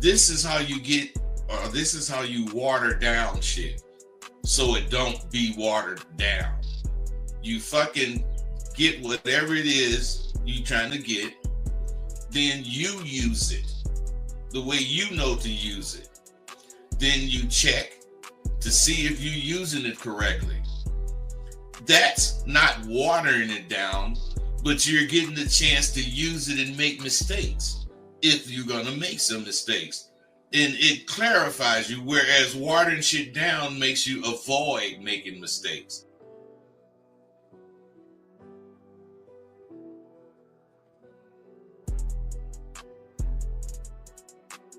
This is how you get, or this is how you water down shit so it don't be watered down. You fucking get whatever it is you trying to get, then you use it the way you know to use it. Then you check to see if you're using it correctly. That's not watering it down, but you're getting the chance to use it and make mistakes if you're going to make some mistakes. And it clarifies you, whereas watering shit down makes you avoid making mistakes.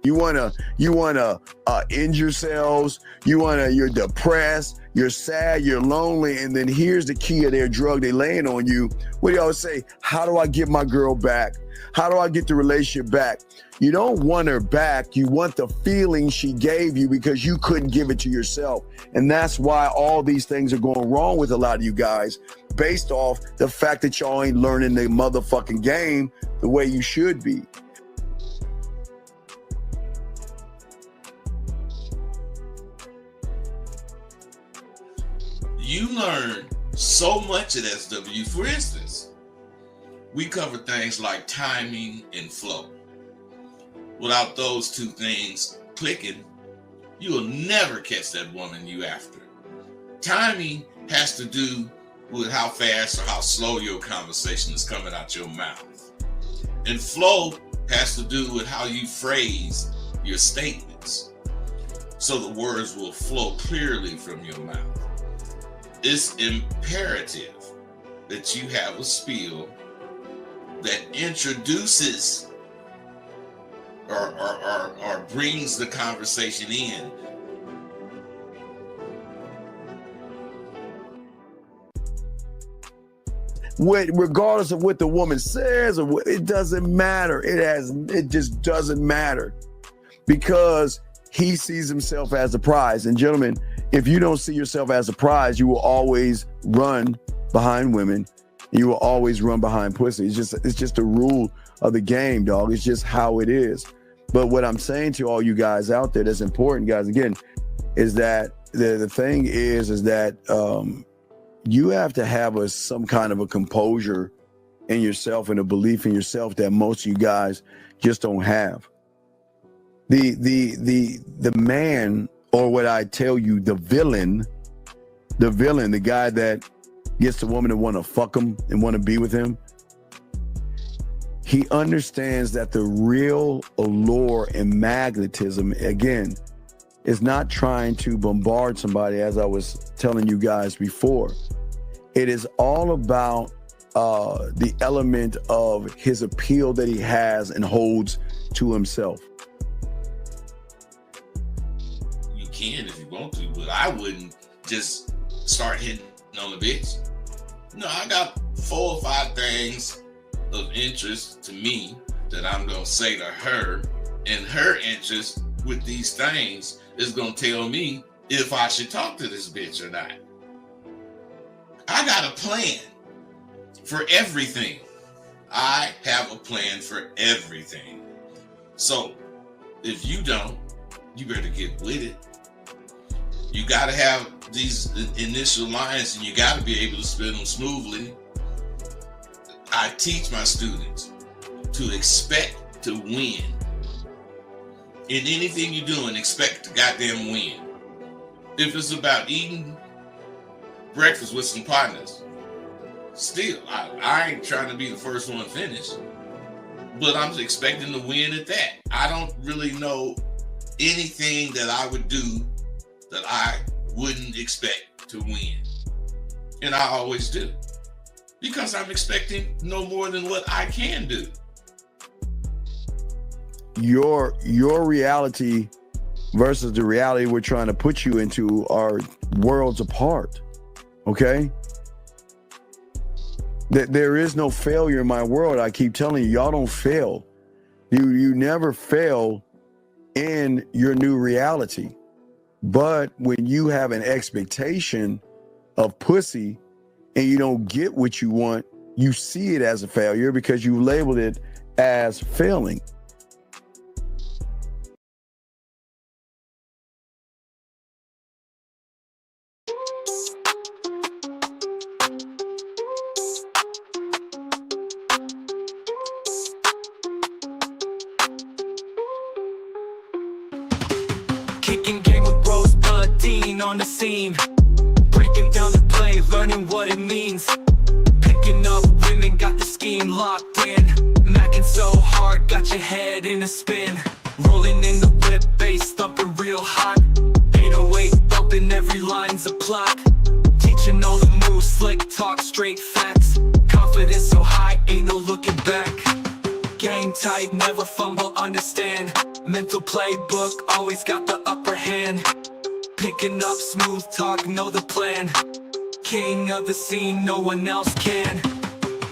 You wanna end yourselves. You're depressed, you're sad, you're lonely, and then here's the key of their drug they laying on you. What do you always say? How do I get my girl back? How do I get the relationship back? You don't want her back. You want the feeling she gave you because you couldn't give it to yourself. And that's why all these things are going wrong with a lot of you guys, based off the fact that y'all ain't learning the motherfucking game the way you should be. You learn so much at SW. For instance, we cover things like timing and flow. Without those two things clicking, you will never catch that woman you after. Timing has to do with how fast or how slow your conversation is coming out your mouth. And flow has to do with how you phrase your statements, so the words will flow clearly from your mouth. It's imperative that you have a spiel that introduces or brings the conversation in. Regardless of what the woman says, or what, it doesn't matter. It just doesn't matter, because he sees himself as a prize. And gentlemen, if you don't see yourself as a prize, you will always run behind women. You will always run behind pussy. It's just a rule of the game, dog. It's just how it is. But what I'm saying to all you guys out there that's important, guys, again, is that the thing is that you have to have some kind of a composure in yourself and a belief in yourself that most of you guys just don't have. The man, or what I tell you, the villain, the guy that gets the woman to want to fuck him and want to be with him, he understands that the real allure and magnetism, again, is not trying to bombard somebody, as I was telling you guys before. It is all about the element of his appeal that he has and holds to himself. You can if you want to, but I wouldn't just start hitting on the bitch. No, I got 4 or 5 things of interest to me that I'm gonna say to her, and her interest with these things is gonna tell me if I should talk to this bitch or not. I got a plan for everything. I have a plan for everything. So if you don't, you better get with it. You got to have these initial lines, and you got to be able to spin them smoothly. I teach my students to expect to win. In anything you're doing, expect to goddamn win. If it's about eating breakfast with some partners, still, I ain't trying to be the first one finished, but I'm expecting to win at that. I don't really know anything that I would do that I wouldn't expect to win. And I always do, because I'm expecting no more than what I can do. Your reality versus the reality we're trying to put you into are worlds apart. Okay? There is no failure in my world. I keep telling you, y'all don't fail. You never fail in your new reality. But when you have an expectation of pussy and you don't get what you want, you see it as a failure because you labeled it as failing. Kicking game with Rosebud Dean on the scene, breaking down the play, learning what it means. Picking up women, got the scheme locked in. Macking so hard, got your head in a spin. Rolling in the whip, bass thumping real hot. 808 bumping, every line's a plot. Teaching all the moves, slick talk, straight facts. Confidence so high, ain't no looking back. Game tight, never fumble, understand. Mental playbook, always got the upper hand. Picking up smooth talk, know the plan. King of the scene, no one else can.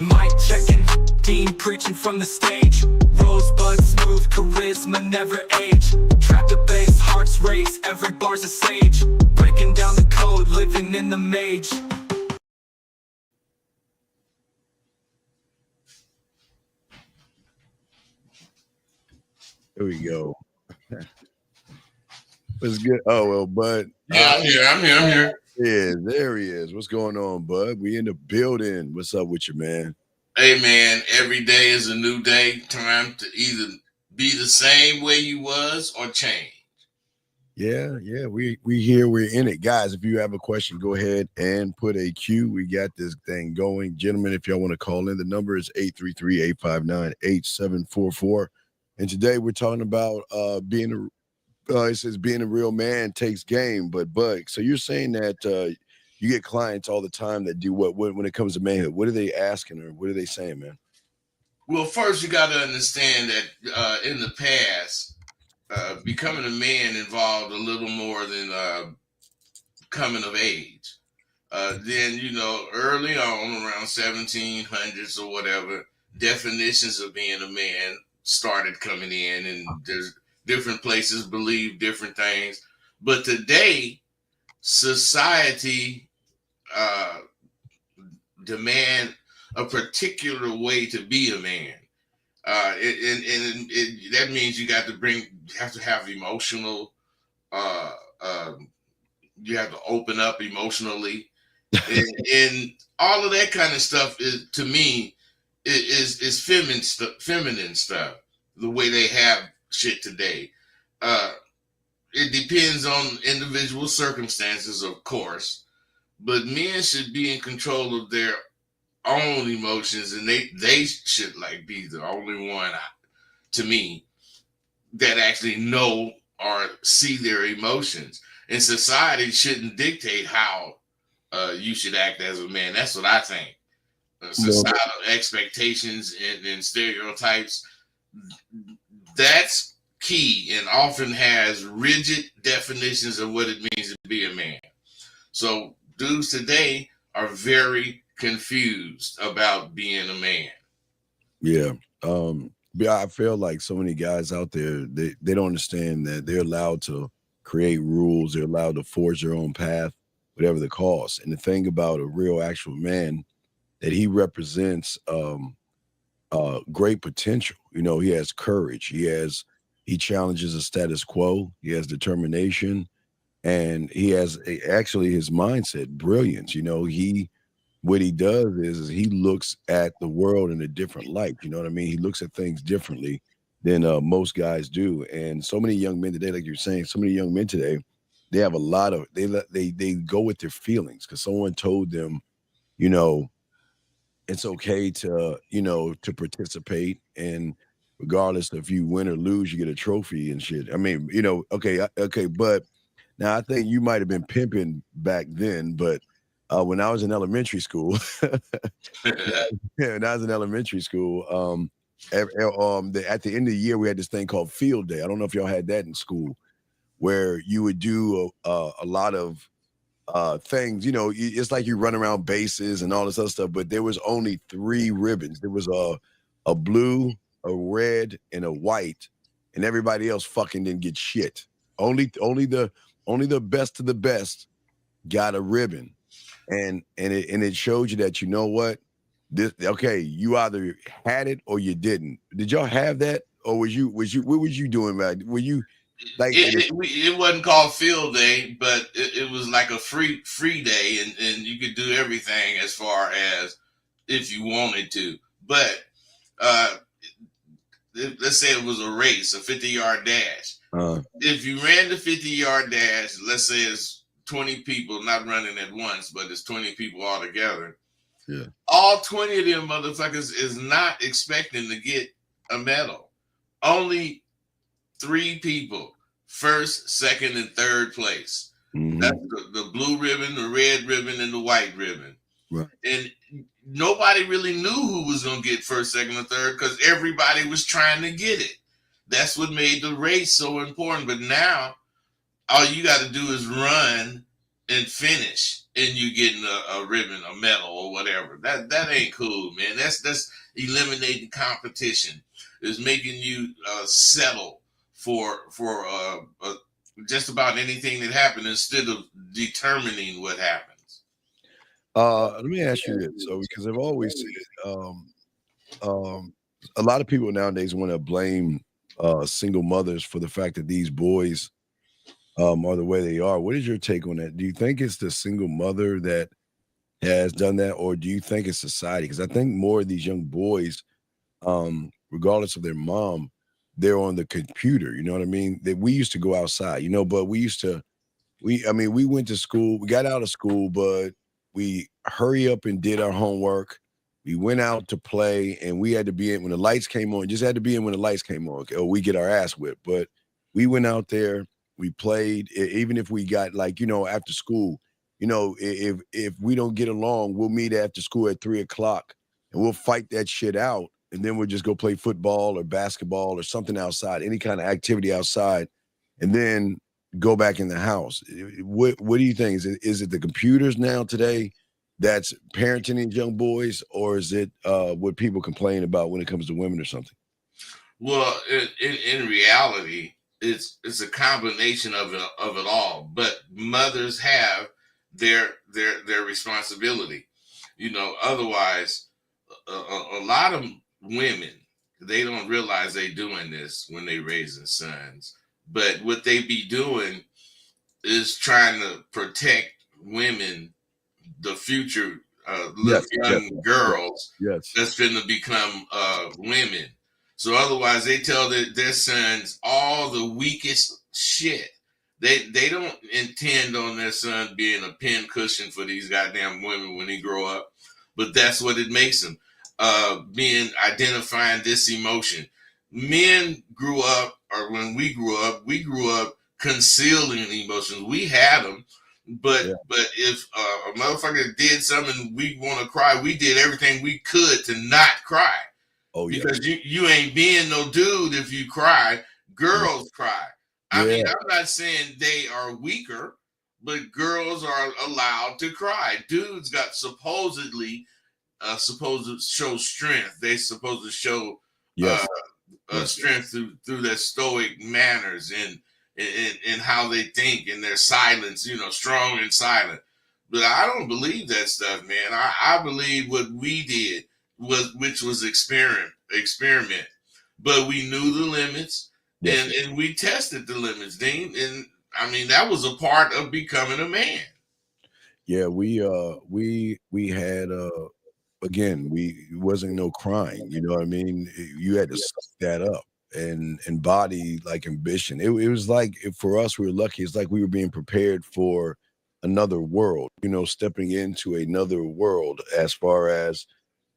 Mic checking, Dean preaching from the stage. Rosebud smooth, charisma never age. Trap the bass, hearts race, every bar's a sage. Breaking down the code, living in the mage. Here we go. What's good? Oh, well, Bud. Yeah, I'm here. Yeah, there he is. What's going on, Bud? We in the building. What's up with you, man? Hey, man, every day is a new day. Time to either be the same way you was or change. Yeah, we here, we're in it. Guys, if you have a question, go ahead and put a Q. We got this thing going. Gentlemen, if y'all want to call in, the number is 833-859-8744. And today we're talking about it says being a real man takes game. But so you're saying that you get clients all the time that do what when it comes to manhood? What are they asking or what are they saying, man? Well, first you got to understand that in the past, becoming a man involved a little more than coming of age. Then, early on, around 1700s or whatever, definitions of being a man started coming in, and there's different places believe different things. But today, society demand a particular way to be a man. That means you have to have emotional, you have to open up emotionally, and all of that kind of stuff is, to me, is feminine stuff. The way they have shit today, it depends on individual circumstances, of course, but men should be in control of their own emotions, and they should be the only one, to me, that actually know or see their emotions. And society shouldn't dictate how you should act as a man. That's what I think. Societal expectations and stereotypes, that's key, and often has rigid definitions of what it means to be a man. So dudes today are very confused about being a man. Yeah. I feel like so many guys out there, they don't understand that they're allowed to create rules, they're allowed to forge their own path, whatever the cost. And the thing about a real actual man, that he represents great potential. He has courage, he challenges the status quo, he has determination, and he has actually his mindset, brilliance. What he does is he looks at the world in a different light. You know what I mean? He looks at things differently than most guys do. And so many young men today, like you're saying, so many young men today, they have a lot of they go with their feelings because someone told them, it's okay to participate, and regardless if you win or lose, you get a trophy and shit. I mean, okay, but now I think you might have been pimping back then, but when I was in elementary school, when I was in elementary school, at the end of the year, we had this thing called field day. I don't know if y'all had that in school, where you would do a lot of things. It's like you run around bases and all this other stuff, but there was only 3 ribbons. There was a blue, a red, and a white, and everybody else fucking didn't get shit. Only the best of the best got a ribbon. And it showed you that, what, you either had it or you didn't. Did y'all have that, or what was you doing, man? Were you like it wasn't called field day, but it was like a free day, and you could do everything as far as if you wanted to. But let's say it was a race, a 50-yard dash. If you ran the 50-yard dash, let's say it's 20 people not running at once, but it's 20 people all together. Yeah. All 20 of them motherfuckers is not expecting to get a medal. Only 3 people, first, second, and third place. Mm-hmm. That's the blue ribbon, the red ribbon, and the white ribbon. Right. And nobody really knew who was going to get first, second, or third because everybody was trying to get it. That's what made the race so important. But now, all you got to do is run and finish, and you getting a ribbon, a medal, or whatever. That ain't cool, man. That's eliminating competition. It's making you settle for just about anything that happened instead of determining what happens. Let me ask you this, so because I've always said, a lot of people nowadays want to blame single mothers for the fact that these boys are the way they are. What is your take on that? Do you think it's the single mother that has done that, or do you think it's society? Because I think more of these young boys, regardless of their mom, they're on the computer. You know what I mean? That we used to go outside, but we went to school, we got out of school, but we hurry up and did our homework. We went out to play, and we had to be in when the lights came on. Just had to be in when the lights came on, or we get our ass whipped. But we went out there, we played. Even if we got after school, if we don't get along, we'll meet after school at 3:00, and we'll fight that shit out, and then we'll just go play football or basketball or something outside, any kind of activity outside, and then go back in the house. What do you think? Is it the computers now today that's parenting these young boys, or is it what people complain about when it comes to women or something? Well, in reality, it's a combination of it all. But mothers have their responsibility. Otherwise, a lot of women, they don't realize they doing this when they raising sons. But what they be doing is trying to protect women, the future young girls that's finna become women. So otherwise, they tell their sons all the weakest shit. They don't intend on their son being a pin cushion for these goddamn women when they grow up, but that's what it makes them. Identifying this emotion. Men grew up, or when we grew up concealing emotions. We had them, but if a motherfucker did something we want to cry, we did everything we could to not cry. Oh, yeah. Because you ain't being no dude if you cry. Girls cry. I mean, I'm not saying they are weaker, but girls are allowed to cry. Dudes got supposed to show strength. They supposed to show strength through their stoic manners and how they think and their silence, strong and silent. But I don't believe that stuff, man. I believe what we did which was experiment. But we knew the limits and we tested the limits, Dean. And I mean, that was a part of becoming a man. Yeah, we had again, it wasn't no crying, you know what I mean? You had to suck that up and embody like ambition. It was like, for us, we were lucky. It's like we were being prepared for another world, stepping into another world as far as,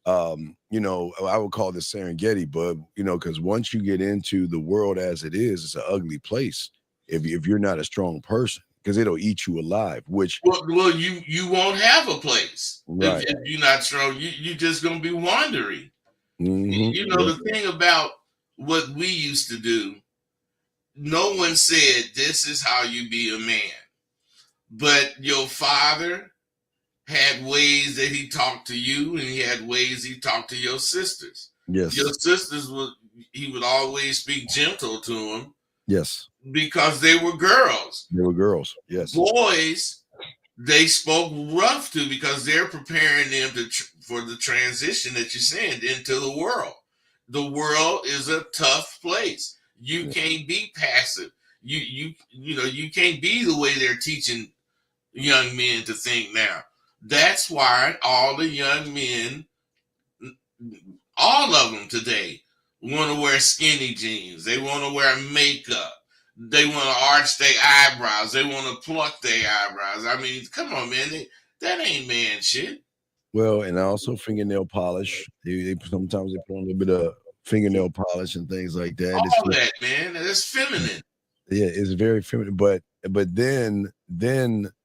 I would call this Serengeti, but, because once you get into the world as it is, it's an ugly place if you're not a strong person. Because it'll eat you alive, which you won't have a place right. if you're not strong. You're just gonna be wandering. Mm-hmm. The thing about what we used to do, no one said this is how you be a man, but your father had ways that he talked to you, and he had ways he talked to your sisters. Yes, your sisters he would always speak gentle to them. Yes. Because they were girls. They were girls, yes. Boys, they spoke rough to because they're preparing them for the transition that you're saying into the world. The world is a tough place. You can't be passive. You can't be the way they're teaching young men to think now. That's why all the young men, all of them today, want to wear skinny jeans. They want to wear makeup. They want to arch their eyebrows. They want to pluck their eyebrows. I mean, come on, man. That ain't man shit. Well, and also fingernail polish. They sometimes they put on a little bit of fingernail polish and things like that. All that, man. That's feminine. Yeah, it's very feminine. But then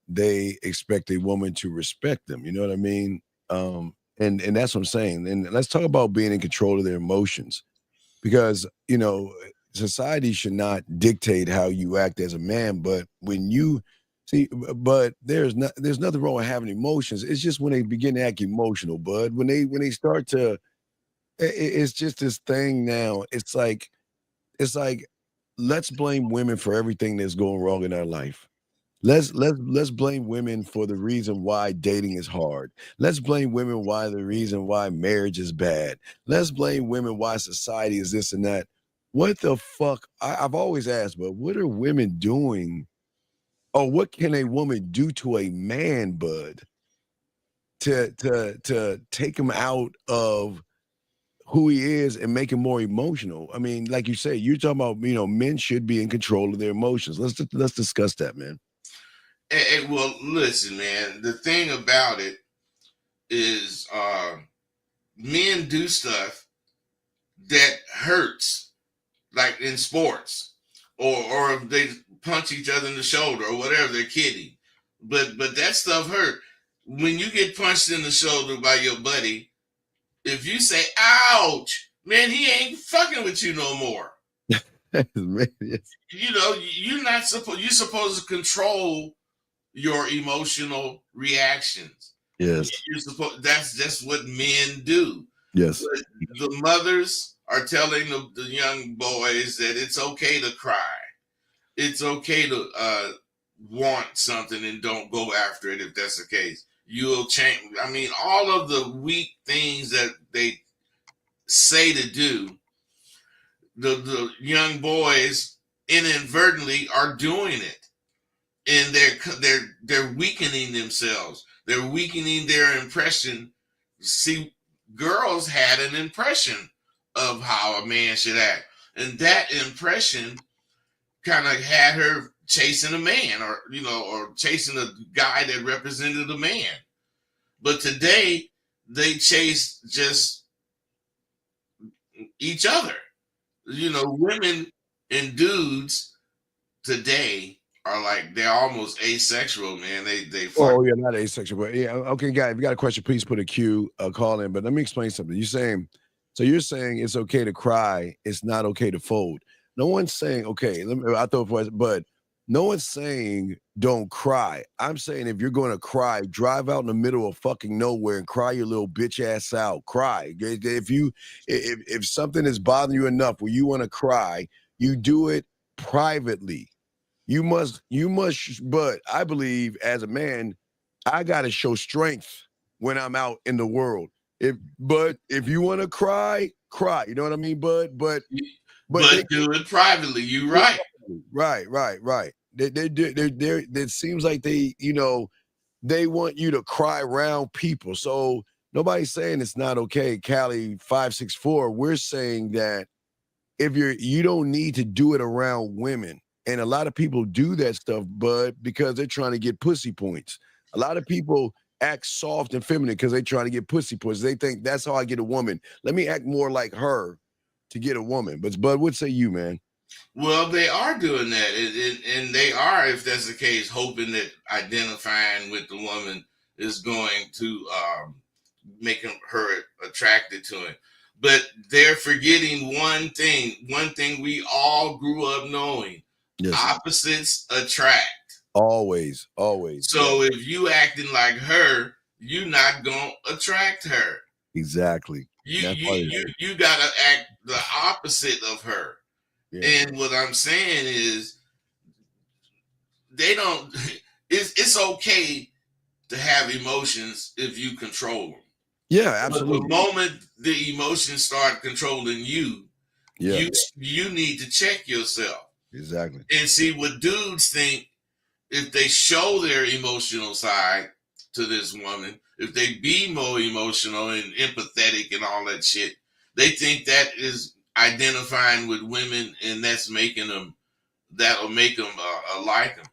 they expect a woman to respect them. You know what I mean? And that's what I'm saying. And let's talk about being in control of their emotions, because society should not dictate how you act as a man. But when you see, but there's nothing wrong with having emotions. It's just when they begin to act emotional, bud. When they start to, it's just this thing now. It's like let's blame women for everything that's going wrong in our life. Let's blame women for the reason why dating is hard. Let's blame women why the reason why marriage is bad. Let's blame women why society is this and that. What the fuck? I've always asked, but what are women doing? Or what can a woman do to a man, bud, to take him out of who he is and make him more emotional? I mean, like you say, you're talking about, men should be in control of their emotions. Let's discuss that, man. Well, listen, man. The thing about it is, men do stuff that hurts, like in sports, or if they punch each other in the shoulder or whatever, they're kidding. But that stuff hurt. When you get punched in the shoulder by your buddy, if you say "ouch," man, he ain't fucking with you no more. You're not supposed. You're supposed to control your emotional reactions. Yes. That's just what men do. Yes. But the mothers are telling the young boys that it's okay to cry. It's okay to want something and don't go after it if that's the case. You'll change. I mean, all of the weak things that they say to do, the young boys inadvertently are doing it. And they're weakening themselves. They're weakening their impression. See, girls had an impression of how a man should act, and that impression kind of had her chasing a man, or chasing a guy that represented a man. But today, they chase just each other. Women and dudes today are like, they're almost asexual, man. They Oh, yeah, not asexual, but yeah. Okay, guy, if you got a question, please put a Q, call in. But let me explain something. You're saying it's okay to cry, it's not okay to fold. No one's saying, okay, I thought, but no one's saying don't cry. I'm saying if you're going to cry, drive out in the middle of fucking nowhere and cry your little bitch ass out. Cry. If something is bothering you enough where you want to cry, you do it privately. You must, but I believe as a man, I got to show strength when I'm out in the world. If you want to cry, cry. You know what I mean, bud? But do it privately. You right. Right. It seems like they want you to cry around people. So nobody's saying it's not okay. Cali 564, we're saying that if you don't need to do it around women. And a lot of people do that stuff, bud, because they're trying to get pussy points. A lot of people act soft and feminine because they're trying to get pussy points. They think that's how I get a woman. Let me act more like her to get a woman. But Bud, what say you, man? Well, they are doing that, and they are, if that's the case, hoping that identifying with the woman is going to make her attracted to him. But they're forgetting one thing we all grew up knowing. Yes. Opposites attract. Always. So if you acting like her, you're not gonna attract her. Exactly. You gotta act the opposite of her. Yeah. And what I'm saying is, they don't. It's okay to have emotions if you control them. Yeah, absolutely. But the moment the emotions start controlling you, you need to check yourself. Exactly. And see what dudes think, if they show their emotional side to this woman, if they be more emotional and empathetic and all that shit, they think that is identifying with women and that's making them that'll make them like them.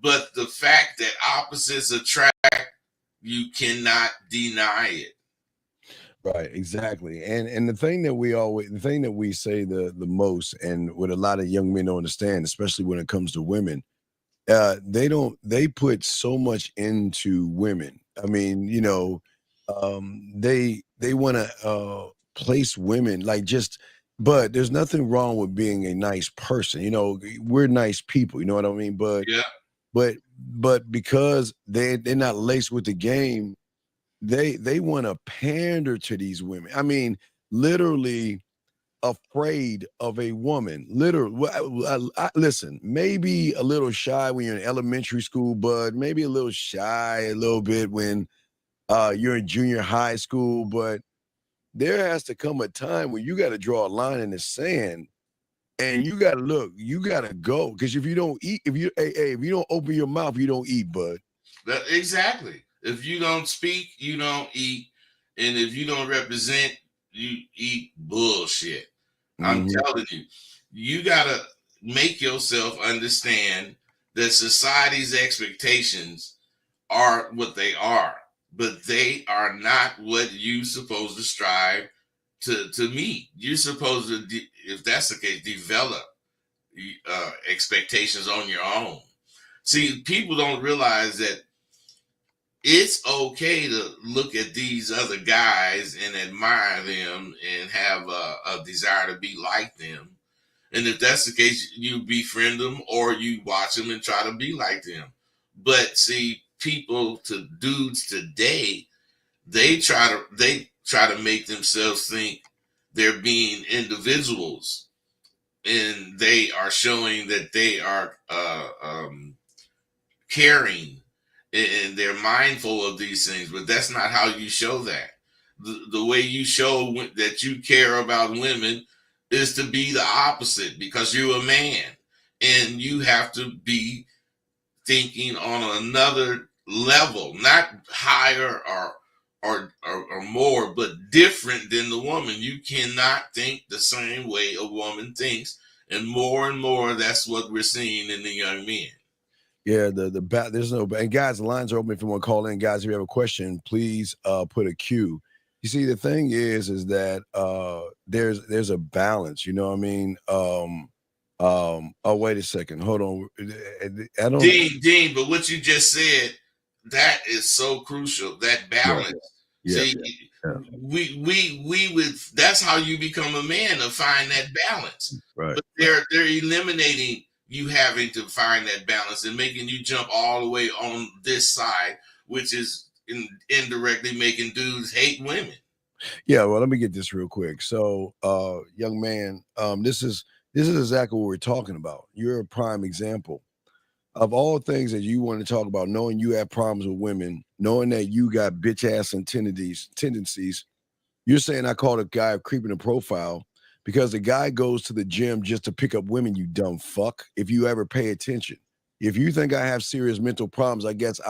But the fact that opposites attract, you cannot deny it. Right, exactly. And the thing that we say the most, and what a lot of young men don't understand, especially when it comes to women, they put so much into women. I mean, they want to place women like just, but there's nothing wrong with being a nice person. We're nice people, you know what I mean? Yeah. But because they're not laced with the game, they want to pander to these women. I mean, literally afraid of a woman. Literally, listen, maybe a little shy when you're in elementary school, but maybe a little shy a little bit when you're in junior high school. But there has to come a time when you got to draw a line in the sand, and you got to look. You got to go, because if you don't eat, if you don't open your mouth, you don't eat, bud. Exactly. If you don't speak, you don't eat, and if you don't represent, you eat bullshit. I'm telling you, you gotta make yourself understand that society's expectations are what they are, but they are not what you're supposed to strive to meet. You're supposed to, if that's the case, develop expectations on your own. See, people don't realize that it's okay to look at these other guys and admire them and have a desire to be like them. And if that's the case, you befriend them or you watch them and try to be like them. But see, dudes today, they try to make themselves think they're being individuals, and they are showing that they are caring, and they're mindful of these things, but that's not how you show that. The way you show that you care about women is to be the opposite, because you're a man and you have to be thinking on another level, not higher or more, but different than the woman. You cannot think the same way a woman thinks, and more that's what we're seeing in the young men. Yeah, there's no, and guys, the lines are open if you want to call in. Guys, if you have a question, please put a Q. You see, the thing is that there's a balance, you know what I mean? Oh, wait a second, hold on. I don't Dean, but what you just said, that is so crucial, that balance. Yeah. See, Yeah. we would, that's how you become a man, to find that balance. Right. But they're eliminating you having to find that balance and making you jump all the way on this side, which is indirectly making dudes hate women. Yeah, well, let me get this real quick. So, young man, this is exactly what we're talking about. You're a prime example of all things that you want to talk about, knowing you have problems with women, knowing that you got bitch ass tendencies. You're saying I called a guy creeping a profile because the guy goes to the gym just to pick up women, you dumb fuck. If you ever pay attention. If you think I have serious mental problems, I guess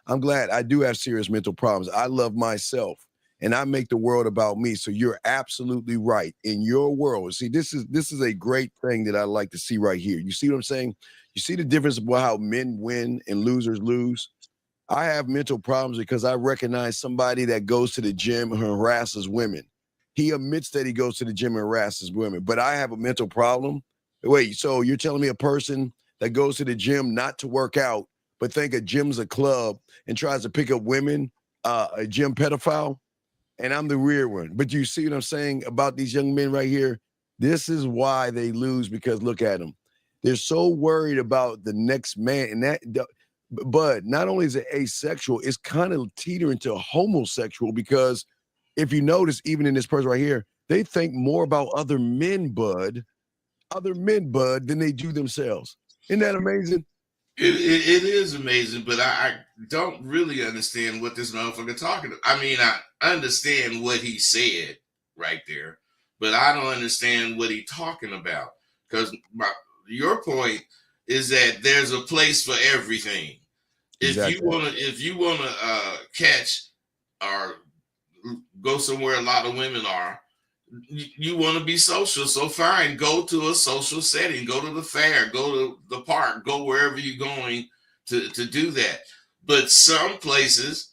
I'm glad I do have serious mental problems. I love myself and I make the world about me. So you're absolutely right. In your world, see, this is a great thing that I like to see right here. You see what I'm saying? You see the difference about how men win and losers lose? I have mental problems because I recognize somebody that goes to the gym and harasses women. He admits that he goes to the gym and harasses women, but I have a mental problem. Wait, so you're telling me a person that goes to the gym not to work out, but think a gym's a club and tries to pick up women, a gym pedophile? And I'm the weird one. But you see what I'm saying about these young men right here? This is why they lose, because look at them. They're so worried about the next man. And but not only is it asexual, it's kind of teetering to homosexual, because if you notice, even in this person right here, they think more about other men, bud, than they do themselves. Isn't that amazing? It is amazing, but I don't really understand what this motherfucker talking about. I mean, I understand what he said right there, but I don't understand what he talking about. Because your point is that there's a place for everything. Exactly. If you wanna catch or go somewhere a lot of women are, You want to be social, so fine, go to a social setting, go to the fair, go to the park, go wherever you're going to do that. But some places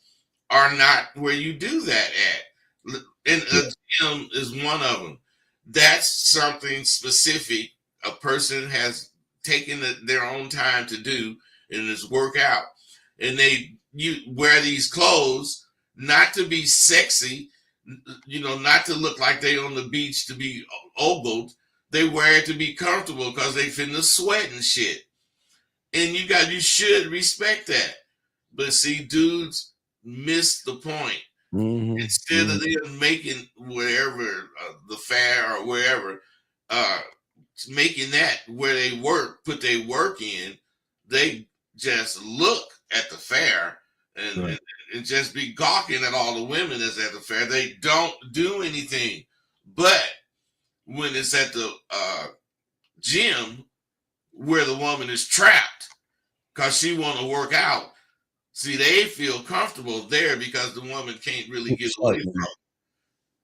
are not where you do that at. And a gym is one of them. That's something specific a person has taken their own time to do, and it's work out. And you wear these clothes not to be sexy, not to look like they on the beach to be ogled. They wear it to be comfortable because they finna sweat and shit. And you should respect that. But see, dudes miss the point. Mm-hmm. Instead of them making wherever the fair or wherever, making that where they put their work in, they just look at the fair and just be gawking at all the women that's at the fair. They don't do anything. But when it's at the gym where the woman is trapped because she want to work out, see, they feel comfortable there because the woman can't really get away from them.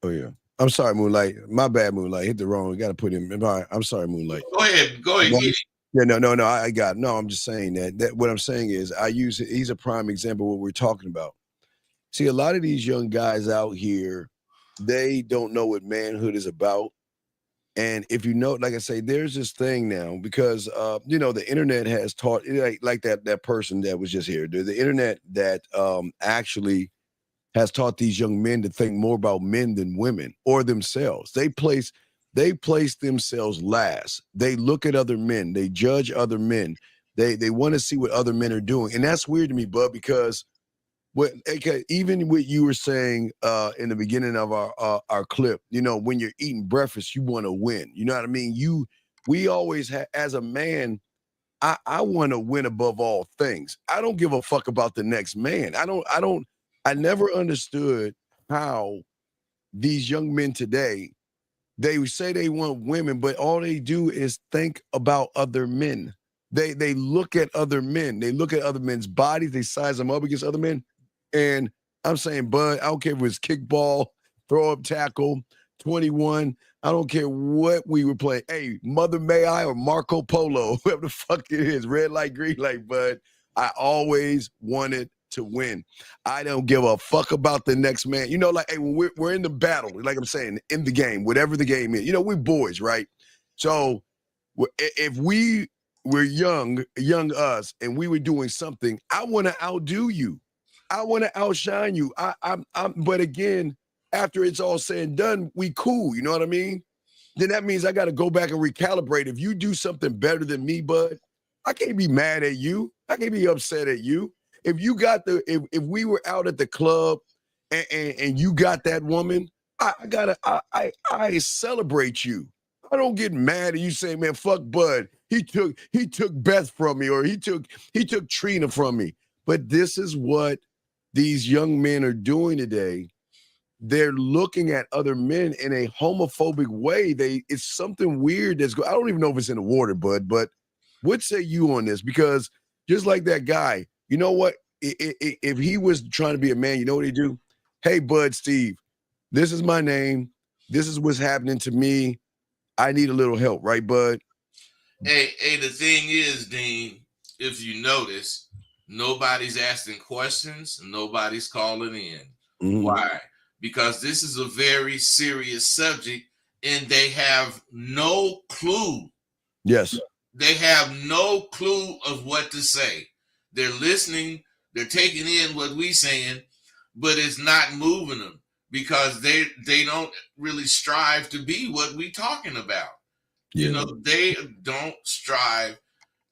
Oh, yeah. I'm sorry, Moonlight. My bad, Moonlight. Hit the wrong. We got to put him. I'm sorry, Moonlight. Go ahead. Get it. Yeah, no. I got no. I'm just saying that what I'm saying is he's a prime example of what we're talking about. See, a lot of these young guys out here, they don't know what manhood is about. And if you know, like I say, there's this thing now because the internet has taught like that person that was just here. The internet that actually has taught these young men to think more about men than women or themselves. They place themselves last. They look at other men. They judge other men. They want to see what other men are doing. And that's weird to me, bud, because even what you were saying in the beginning of our clip, when you're eating breakfast, you want to win. You know what I mean? We always as a man, I want to win above all things. I don't give a fuck about the next man. I never understood how these young men today, they say they want women, but all they do is think about other men. They look at other men. They look at other men's bodies. They size them up against other men. And I'm saying, bud, I don't care if it was kickball, throw up tackle, 21. I don't care what we were playing. Hey, Mother May I or Marco Polo, whoever the fuck it is, red light, green light, bud. I always wanted to win. I don't give a fuck about the next man. Like, hey, when we're in the battle, like I'm saying, in the game, whatever the game is, we're boys, right? So if we were young us, and we were doing something, I want to outdo you. I want to outshine you. But again, after it's all said and done, we cool. You know what I mean? Then that means I got to go back and recalibrate. If you do something better than me, bud, I can't be mad at you. I can't be upset at you. If you got if we were out at the club and you got that woman, I celebrate you. I don't get mad at you saying, man, fuck Bud. He took Beth from me, or he took Trina from me. But this is what these young men are doing today. They're looking at other men in a homophobic way. It's something weird I don't even know if it's in the water, Bud, but what say you on this? Because just like that guy, you know what? If he was trying to be a man, you know what he'd do? Hey, Bud Steve, this is my name. This is what's happening to me. I need a little help, right, Bud? Hey, the thing is, Dean, if you notice, nobody's asking questions, nobody's calling in. Mm-hmm. Why? Because this is a very serious subject, and they have no clue. Yes. They have no clue of what to say. They're listening, they're taking in what we're saying, but it's not moving them because they don't really strive to be what we're talking about. Yeah. They don't strive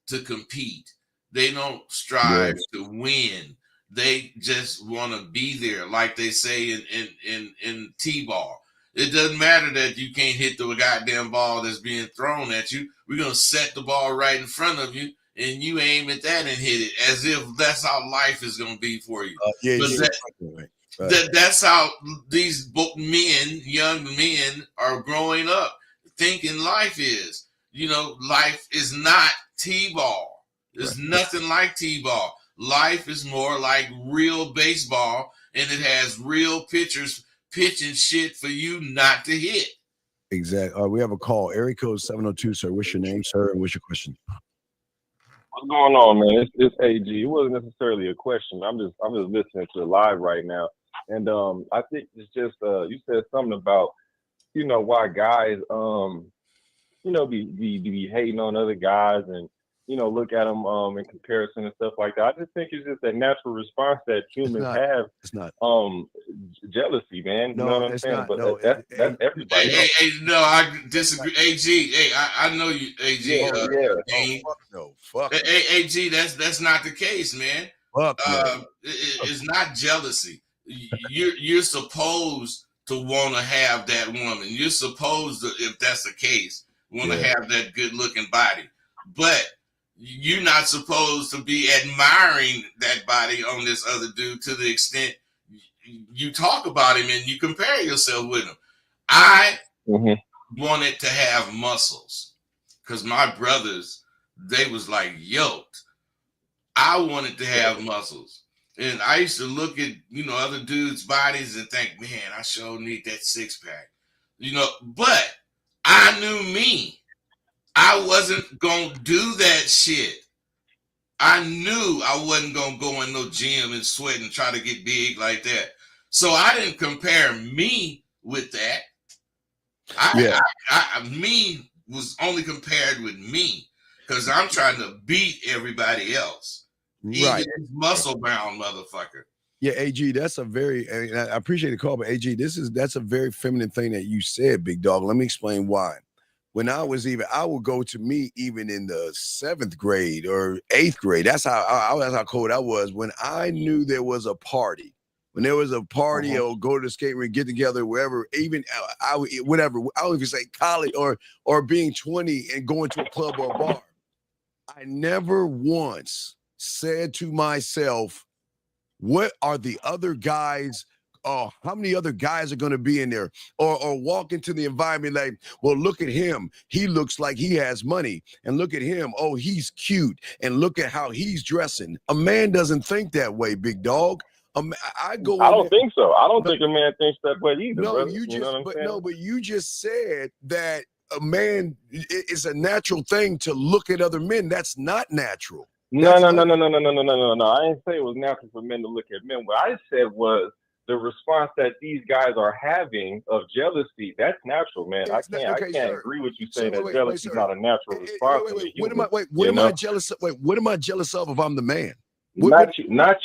to compete. They don't strive to win. They just want to be there, like they say in T-ball. It doesn't matter that you can't hit the goddamn ball that's being thrown at you. We're going to set the ball right in front of you, and you aim at that and hit it as if that's how life is going to be for you. That's how these young men are growing up, thinking life is. Life is not T-ball. There's nothing like T-ball. Life is more like real baseball, and it has real pitchers pitching shit for you not to hit. Exactly. We have a call. Area code 702, sir. What's your name, sir? And what's your question? What's going on, man? It's AG. It wasn't necessarily a question. I'm just listening to it live right now, and I think it's just you said something about why guys be hating on other guys and look at them in comparison and stuff like that. I just think it's just a natural response that humans have. It's not. Jealousy, man. No, You know what I'm it's saying? not. But No, that's everybody. No, I disagree. AG, hey, I know you, AG. Fuck. AG, that's not the case, man. Fuck no. It's not jealousy. You're supposed to want to have that woman. You're supposed to, if that's the case, want to have that good looking body. But you're not supposed to be admiring that body on this other dude to the extent you talk about him and you compare yourself with him. I wanted to have muscles because my brothers, they was like yoked. I wanted to have muscles. And I used to look at, other dudes' bodies and think, man, I sure need that six pack. But I knew me. I wasn't going to do that shit. I knew I wasn't going to go in no gym and sweat and try to get big like that. So I didn't compare me with that. Me was only compared with me because I'm trying to beat everybody else. Right. Even muscle bound motherfucker. Yeah, AG, that's a very, I appreciate the call, but AG, that's a very feminine thing that you said, big dog. Let me explain why. When I would go to me even in the 7th grade or 8th grade. That's how cold I was. When I knew there was a party, or go to the skate rink, get together, wherever, even whatever, I don't even say college or being 20 and going to a club or a bar. I never once said to myself, what are the other guys? How many other guys are going to be in there? Or walk into the environment like, well, look at him. He looks like he has money. And look at him. Oh, he's cute. And look at how he's dressing. A man doesn't think that way, big dog. I don't think so. I don't think a man thinks that way either. No, brother. but you just said that a man, it's a natural thing to look at other men. That's not natural. No. I didn't say it was natural for men to look at men. What I said was the response that these guys are having of jealousy. That's natural, man. I can't agree with you saying that jealousy is not a natural response. What am I jealous of? What am I jealous of if I'm the man? Not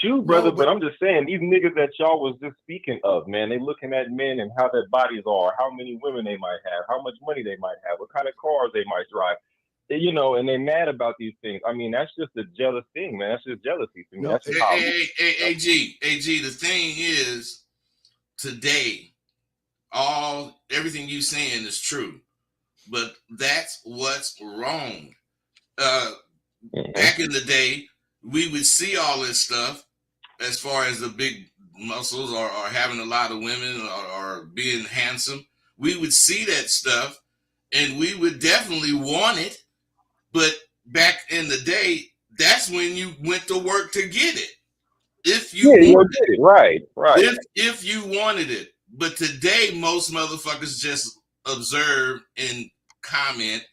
you, brother. But I'm just saying these niggas that y'all was just speaking of, man. They looking at men and how their bodies are, how many women they might have, how much money they might have, what kind of cars they might drive. And they're mad about these things. I mean, that's just a jealous thing, man. That's just jealousy to me. AG, the thing is, today, everything you saying is true, but that's what's wrong. Back in the day, we would see all this stuff as far as the big muscles or having a lot of women or being handsome. We would see that stuff, and we would definitely want it. But back in the day, that's when you went to work to get it. If you wanted it. Right. If you wanted it. But today, most motherfuckers just observe and comment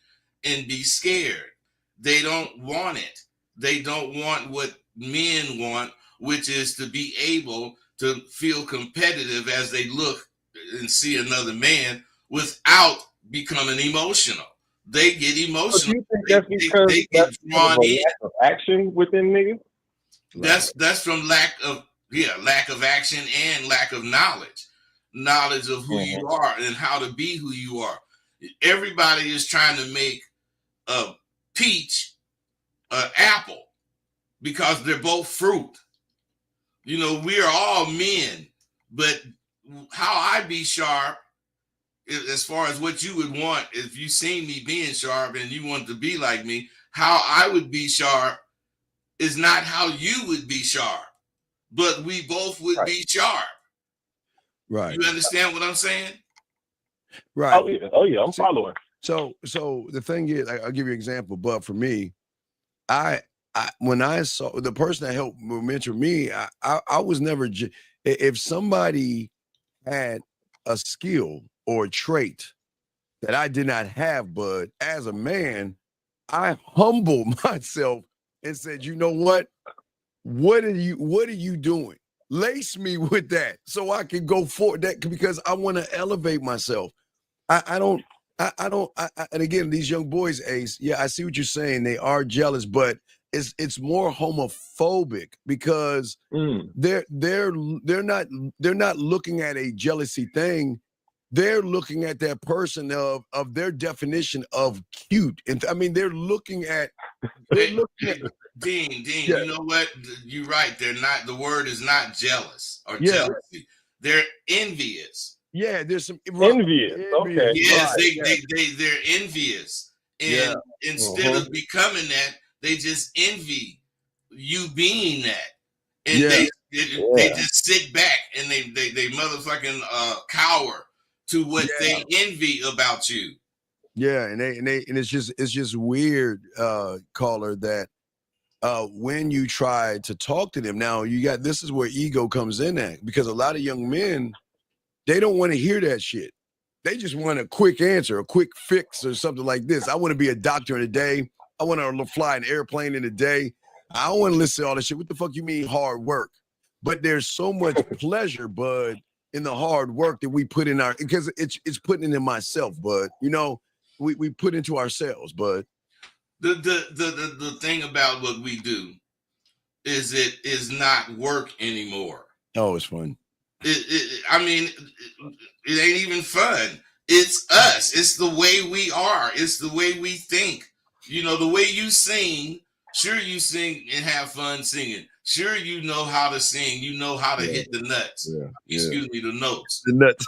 and be scared. They don't want it. They don't want what men want, which is to be able to feel competitive as they look and see another man without becoming emotional. They get emotional. So you think that's because they get drawn in. Lack of action within niggas? That's from lack of action and lack of knowledge of who you are and how to be who you are. Everybody is trying to make a peach an apple because they're both fruit. We are all men, but how I be sharp, as far as what you would want, if you seen me being sharp and you want to be like me, how I would be sharp is not how you would be sharp, but we both would be sharp. Right. You understand what I'm saying? Right. Oh yeah, I'm following. So the thing is, I'll give you an example, but for me, when I saw the person that helped mentor me, I was never, if somebody had a skill or a trait that I did not have, Bud. As a man, I humbled myself and said, you know what? What are you doing? Lace me with that so I can go for that, because I want to elevate myself. And again, these young boys, Ace, yeah, I see what you're saying. They are jealous, but it's more homophobic because they're not looking at a jealousy thing. They're looking at that person of their definition of cute. And I mean, they're looking at Dean, Yeah. you know what? You're right. They're not, the word is not jealous or Yeah. jealousy. They're envious. Yeah, there's some Envious. Okay. Yes, right, they're envious. And instead of becoming that, they just envy you being that. And they just sit back and they motherfucking cower to what they envy about you. Yeah, and it's just weird, caller, that when you try to talk to them, now this is where ego comes in at, because a lot of young men, they don't want to hear that shit. They just want a quick answer, a quick fix, or something like this. I want to be a doctor in a day. I want to fly an airplane in a day. I don't want to listen to all this shit. What the fuck you mean hard work? But there's so much pleasure, Bud, in the hard work that we put in because it's putting it in myself, Bud. You know, we put into ourselves, Bud. The thing about what we do is it is not work anymore. Oh, it's fun. I mean, it ain't even fun. It's us. It's the way we are. It's the way we think. You know, the way you sing, sure you sing and have fun singing. Sure you know how to sing. You know how to hit the nuts. Excuse me, the notes. The nuts.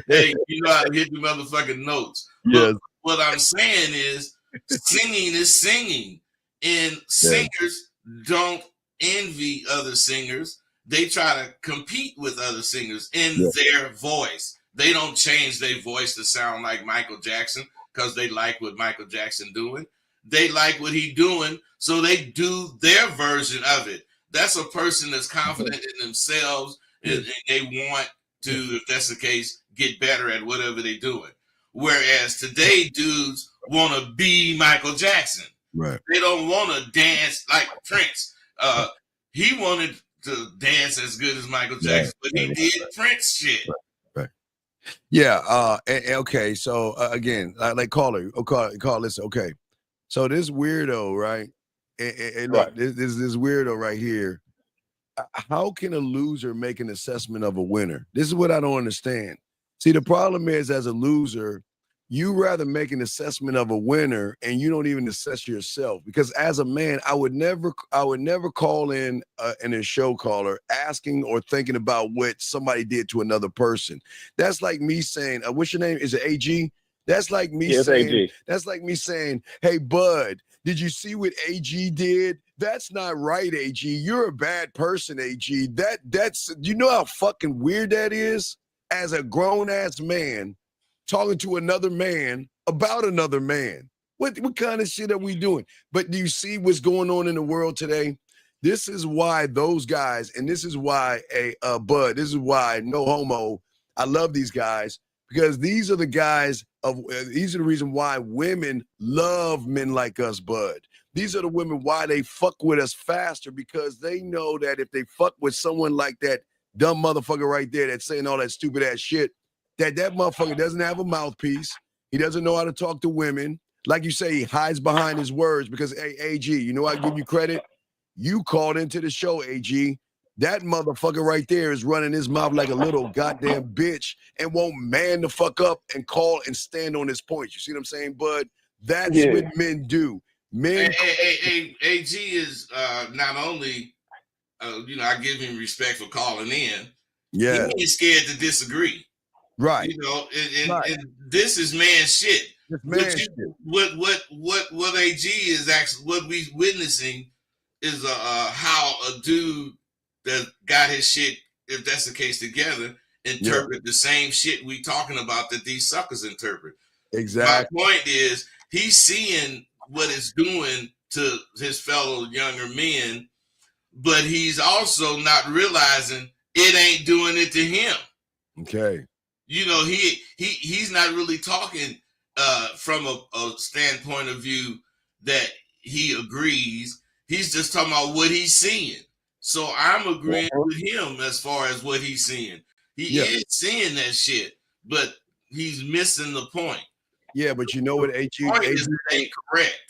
Hey, you know how to hit the motherfucking notes. Yes. But what I'm saying is singing is singing. And singers don't envy other singers. They try to compete with other singers in their voice. They don't change their voice to sound like Michael Jackson because they like what Michael Jackson doing. They like what he doing, so they do their version of it. That's a person that's confident in themselves, and they want to, if that's the case, get better at whatever they're doing. Whereas today, dudes want to be Michael Jackson. Right. They don't want to dance like Prince. He wanted to dance as good as Michael Jackson, but he did Prince shit. Right. Yeah. Okay. So again, like caller, listen. Okay. So this weirdo, right? And look, this weirdo right here. How can a loser make an assessment of a winner? This is what I don't understand. See, the problem is, as a loser, you rather make an assessment of a winner and you don't even assess yourself. Because as a man, I would never call in a show caller asking or thinking about what somebody did to another person. That's like me saying, what's your name? Is it AG? That's like me saying, AG. That's like me saying, hey, Bud, did you see what AG did? That's not right, AG. You're a bad person, AG. That's, you know how fucking weird that is? As a grown-ass man talking to another man about another man. What kind of shit are we doing? But do you see what's going on in the world today? This is why those guys, and this is why Bud, this is why no homo, I love these guys, because these are the guys these are the reason why women love men like us, Bud. These are the women why they fuck with us faster, because they know that if they fuck with someone like that dumb motherfucker right there that's saying all that stupid ass shit, that motherfucker doesn't have a mouthpiece. He doesn't know how to talk to women. Like you say, he hides behind his words because, hey, AG, you know I give you credit? You called into the show, AG. That motherfucker right there is running his mouth like a little goddamn bitch and won't man the fuck up and call and stand on his points. You see what I'm saying, Bud? That's what men do. Men. AG is not only, I give him respect for calling in. Yeah. He ain't scared to disagree. Right. You know, and this is man shit. What AG is actually, what we witnessing is how a dude that got his shit, if that's the case, together, interpret the same shit we talking about that these suckers interpret. Exactly. My point is, he's seeing what it's doing to his fellow younger men, but he's also not realizing it ain't doing it to him. Okay. he's not really talking from a standpoint of view that he agrees. He's just talking about what he's seeing. So I'm agreeing with him as far as what he's seeing. He is seeing that shit, but he's missing the point. Yeah, but you know what AG ain't correct.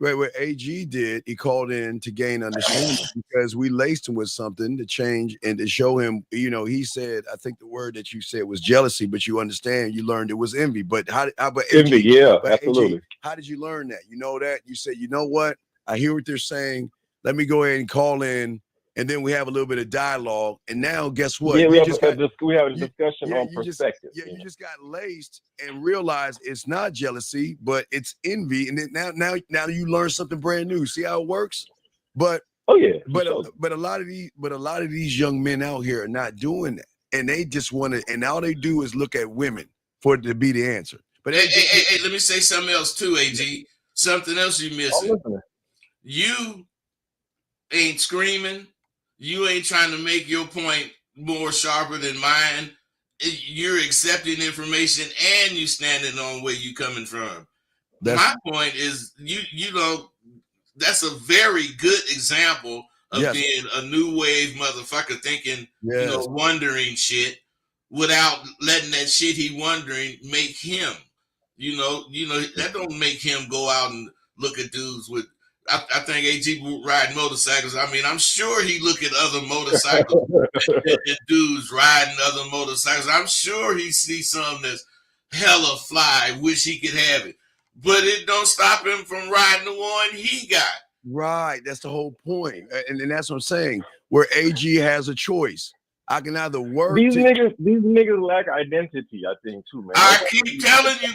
Right, what AG did, he called in to gain understanding because we laced him with something to change and to show him, he said, I think the word that you said was jealousy, but you understand, you learned it was envy. But envy, yeah, absolutely. AG, how did you learn that? You know that? You said, you know what? I hear what they're saying. Let me go ahead and call in. And then we have a little bit of dialogue. And now, guess what? Yeah, we have a discussion on perspective. You just got laced and realized it's not jealousy, but it's envy. And then now you learn something brand new. See how it works? But but a lot of these young men out here are not doing that, and they just want to. And all they do is look at women for it to be the answer. But hey, let me say something else too, AG. Something else you missing. You ain't screaming. You ain't trying to make your point more sharper than mine. You're accepting information and you standing on where you coming from. My point is, that's a very good example of being a new wave motherfucker thinking, wondering shit without letting that shit he wondering make him. That don't make him go out and look at dudes with. I think AG riding motorcycles. I mean, I'm sure he look at other motorcycles and dudes riding other motorcycles. I'm sure he sees some that's hella fly, wish he could have it. But it don't stop him from riding the one he got. Right. That's the whole point. And that's what I'm saying. Where AG has a choice. I can either work. These niggas lack identity, I think, too, man. I keep telling you,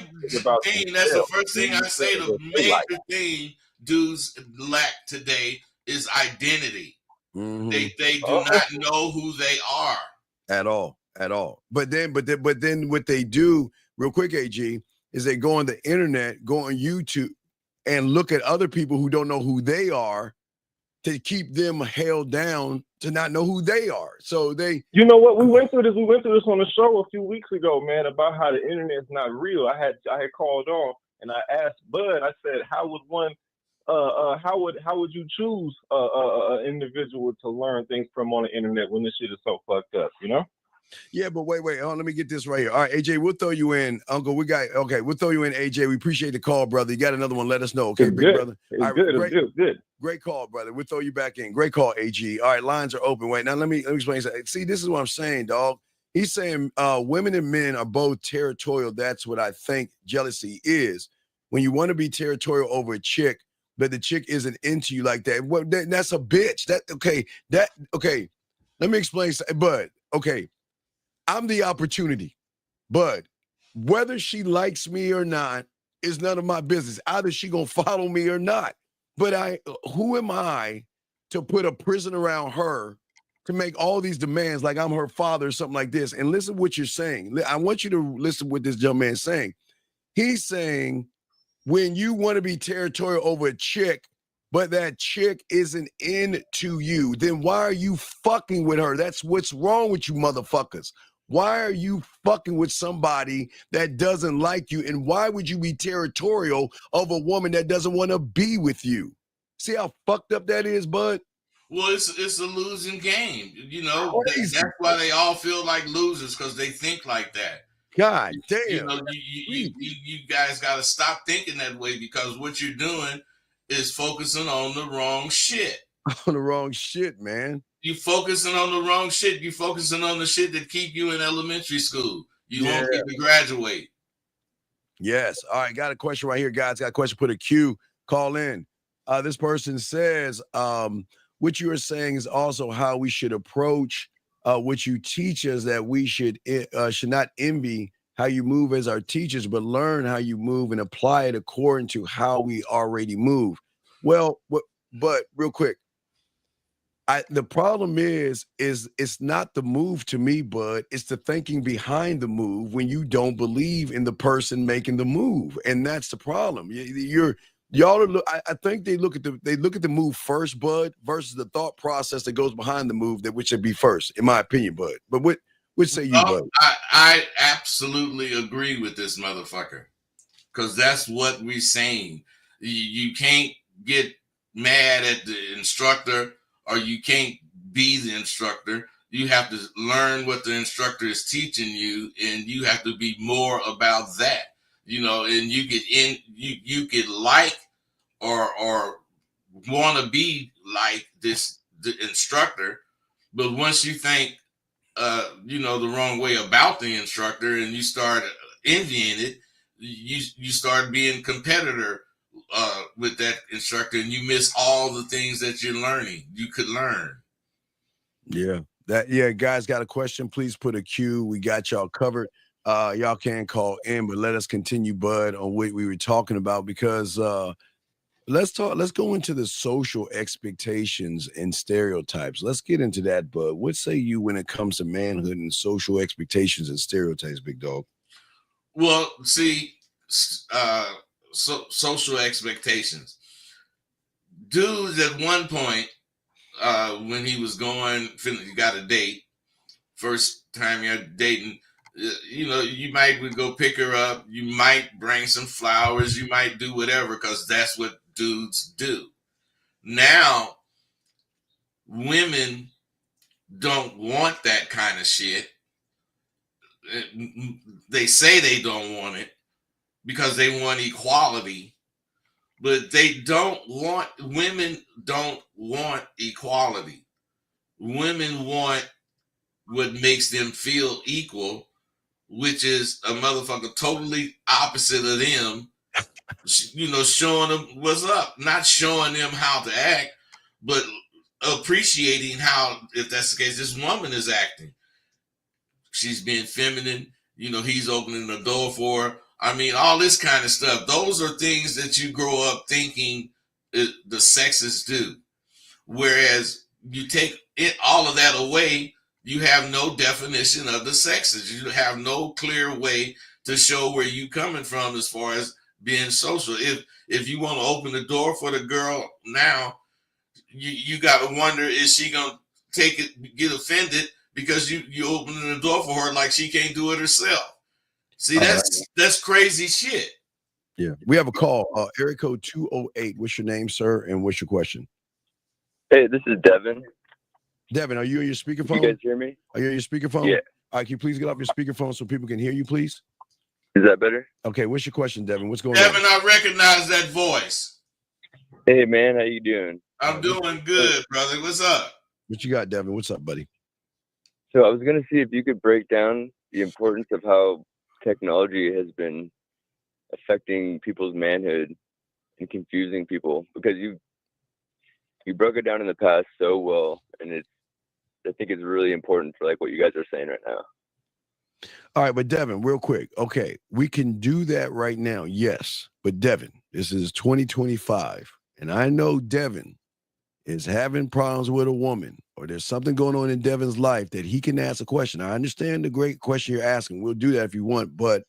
Dean, that's the first thing I say. The major thing dudes lack today is identity. Mm-hmm. They do not know who they are at all. But then what they do real quick, AG, is they go on the internet, go on YouTube, and look at other people who don't know who they are to keep them held down to not know who they are. So they, you know what, we went through this on the show a few weeks ago, man, about how the internet's not real. I had called on and I asked Bud, I said, how would you choose an individual to learn things from on the internet when this shit is so fucked up, Yeah, but wait. Let me get this right here. All right, AJ, we'll throw you in. Uncle, we'll throw you in, AJ. We appreciate the call, brother. You got another one, let us know. Okay, big brother. It's good. Great call, brother. We'll throw you back in. Great call, AG. All right, lines are open. Wait, now let me explain something. See, this is what I'm saying, dog. He's saying women and men are both territorial. That's what I think jealousy is. When you want to be territorial over a chick, but the chick isn't into you like that. Well, that's a bitch. Let me explain something, Bud. Okay, I'm the opportunity, Bud. Whether she likes me or not is none of my business. Either she gonna follow me or not. But who am I to put a prison around her to make all these demands like I'm her father or something like this? And listen to what you're saying. I want you to listen to what this young man's saying. He's saying, when you want to be territorial over a chick, but that chick isn't into you, then why are you fucking with her? That's what's wrong with you motherfuckers. Why are you fucking with somebody that doesn't like you? And why would you be territorial of a woman that doesn't want to be with you? See how fucked up that is, Bud? Well, it's a losing game. That's why they all feel like losers, because they think like that. God damn. You guys got to stop thinking that way, because what you're doing is focusing on the wrong shit. On the wrong shit, man. You focusing on the wrong shit. You focusing on the shit that keep you in elementary school. You won't get to graduate. Yes. All right. Got a question right here, guys. Got a question. Put a Q. Call in. This person says, what you are saying is also how we should approach what you teach us, that we should not envy how you move as our teachers, but learn how you move and apply it according to how we already move. Well, but real quick, the problem is it's not the move to me, Bud. It's the thinking behind the move when you don't believe in the person making the move, and that's the problem. I think they look at the move first, Bud, versus the thought process that goes behind the move, which should be first, in my opinion, Bud. But what What say you, Oh, buddy? I absolutely agree with this motherfucker. Because that's what we're saying. You can't get mad at the instructor, or you can't be the instructor. You have to learn what the instructor is teaching you, and you have to be more about that. And you could like or want to be like the instructor, but once you think the wrong way about the instructor, and you start envying it, you start being competitor with that instructor, and you miss all the things that you could learn. Yeah, guys, got a question? Please put a Q. We got y'all covered. Y'all can call in, but let us continue, Bud, on what we were talking about, because let's go into the social expectations and stereotypes. Let's get into that, Bud. What say you when it comes to manhood and social expectations and stereotypes, big dog? Well, see, social expectations. Dudes at one point, when he was you got a date, first time you're dating, you might go pick her up, you might bring some flowers, you might do whatever, because that's what dudes do. Now, women don't want that kind of shit. They say they don't want it because they want equality, but women don't want equality. Women want what makes them feel equal, which is a motherfucker totally opposite of them, showing them what's up, not showing them how to act, but appreciating how, if that's the case, this woman is acting. She's being feminine, he's opening the door for her. I mean, all this kind of stuff. Those are things that you grow up thinking the sexes do. Whereas you take all of that away, you have no definition of the sexes. You have no clear way to show where you coming from as far as being social. If you want to open the door for the girl now, you got to wonder, is she gonna take it, get offended because you opening the door for her like she can't do it herself? See, that's crazy shit. Yeah, we have a call. Area code 208. What's your name, sir, and what's your question? Hey, this is Devin. Devin, are you on your speakerphone? You guys hear me? Are you on your speakerphone? Yeah. All right, can you please get off your speakerphone so people can hear you, please? Is that better? Okay, what's your question, Devin? What's going Devin, on? I recognize that voice. Hey, man, how you doing? I'm doing good, brother. What's up? What you got, Devin? What's up, buddy? So I was going to see if you could break down the importance of how technology has been affecting people's manhood and confusing people, because you broke it down in the past so well, and I think it's really important for like what you guys are saying right now. All right, but Devin, real quick. Okay, we can do that right now, yes. But Devin, this is 2025, and I know Devin is having problems with a woman, or there's something going on in Devin's life that he can ask a question. I understand the great question you're asking. We'll do that if you want, but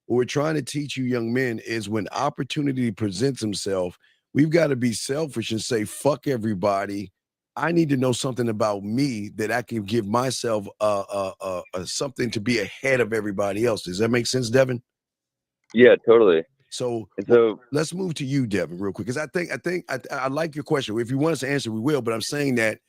what we're trying to teach you young men is when opportunity presents himself, we've got to be selfish and say, fuck everybody. I need to know something about me that I can give myself something to be ahead of everybody else. Does that make sense, Devin? Yeah, totally. So So let's move to you, Devin, real quick, because I like your question. If you want us to answer, we will. But I'm saying that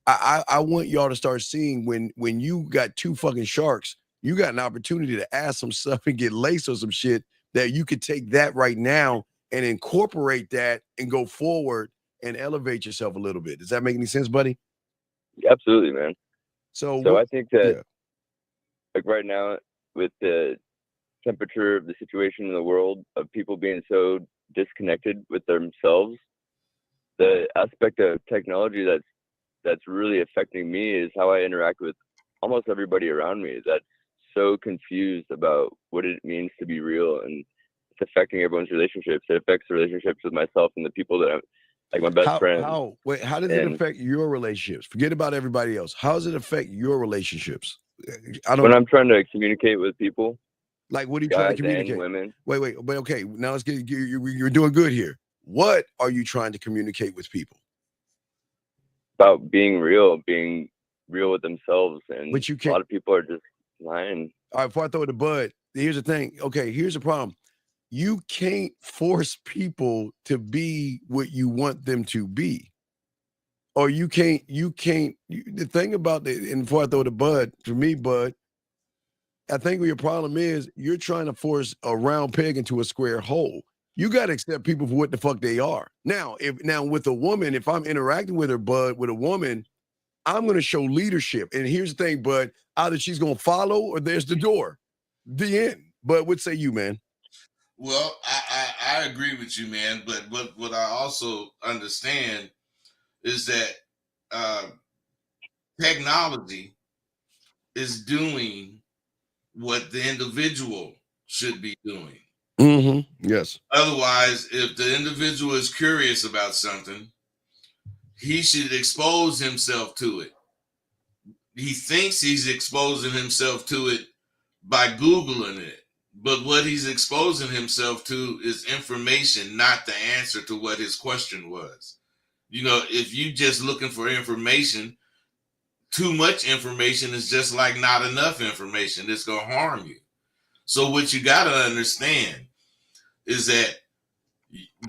I want y'all to start seeing when you got two fucking sharks, you got an opportunity to ask some stuff and get laced or some shit that you could take that right now and incorporate that and go forward and elevate yourself a little bit. Does that make any sense, buddy? absolutely, man. So I think that like right now, with the temperature of the situation in the world of people being so disconnected with themselves, the aspect of technology that's really affecting me is how I interact with almost everybody around me that's so confused about what it means to be real, and it's affecting everyone's relationships. It affects the relationships with myself and the people that I'm like my best friend. How does it affect your relationships? Forget about everybody else. How does it affect your relationships? When I'm trying to communicate with people, like, what are you trying to communicate? And women. Wait, but okay, now let's get you're doing good here. What are you trying to communicate with people? About being real with themselves, and but you a lot of people are just line. All right, before I throw the bud, here's the thing. Okay, here's the problem. You can't force people to be what you want them to be. Or the thing about and before I throw the bud, for me, bud, I think what your problem is you're trying to force a round peg into a square hole. You got to accept people for what the fuck they are. Now, with a woman, if I'm interacting with her, bud, with a woman, I'm going to show leadership. And here's the thing, bud, either she's going to follow or there's the door. The end. But what say you, man? Well, I agree with you, man. But what I also understand is that technology is doing what the individual should be doing. Mm-hmm. Yes. Otherwise, if the individual is curious about something, he should expose himself to it. He thinks he's exposing himself to it by Googling it. But what he's exposing himself to is information, not the answer to what his question was. You know, if you just looking for information, too much information is just like not enough information. It's going to harm you. So what you got to understand is that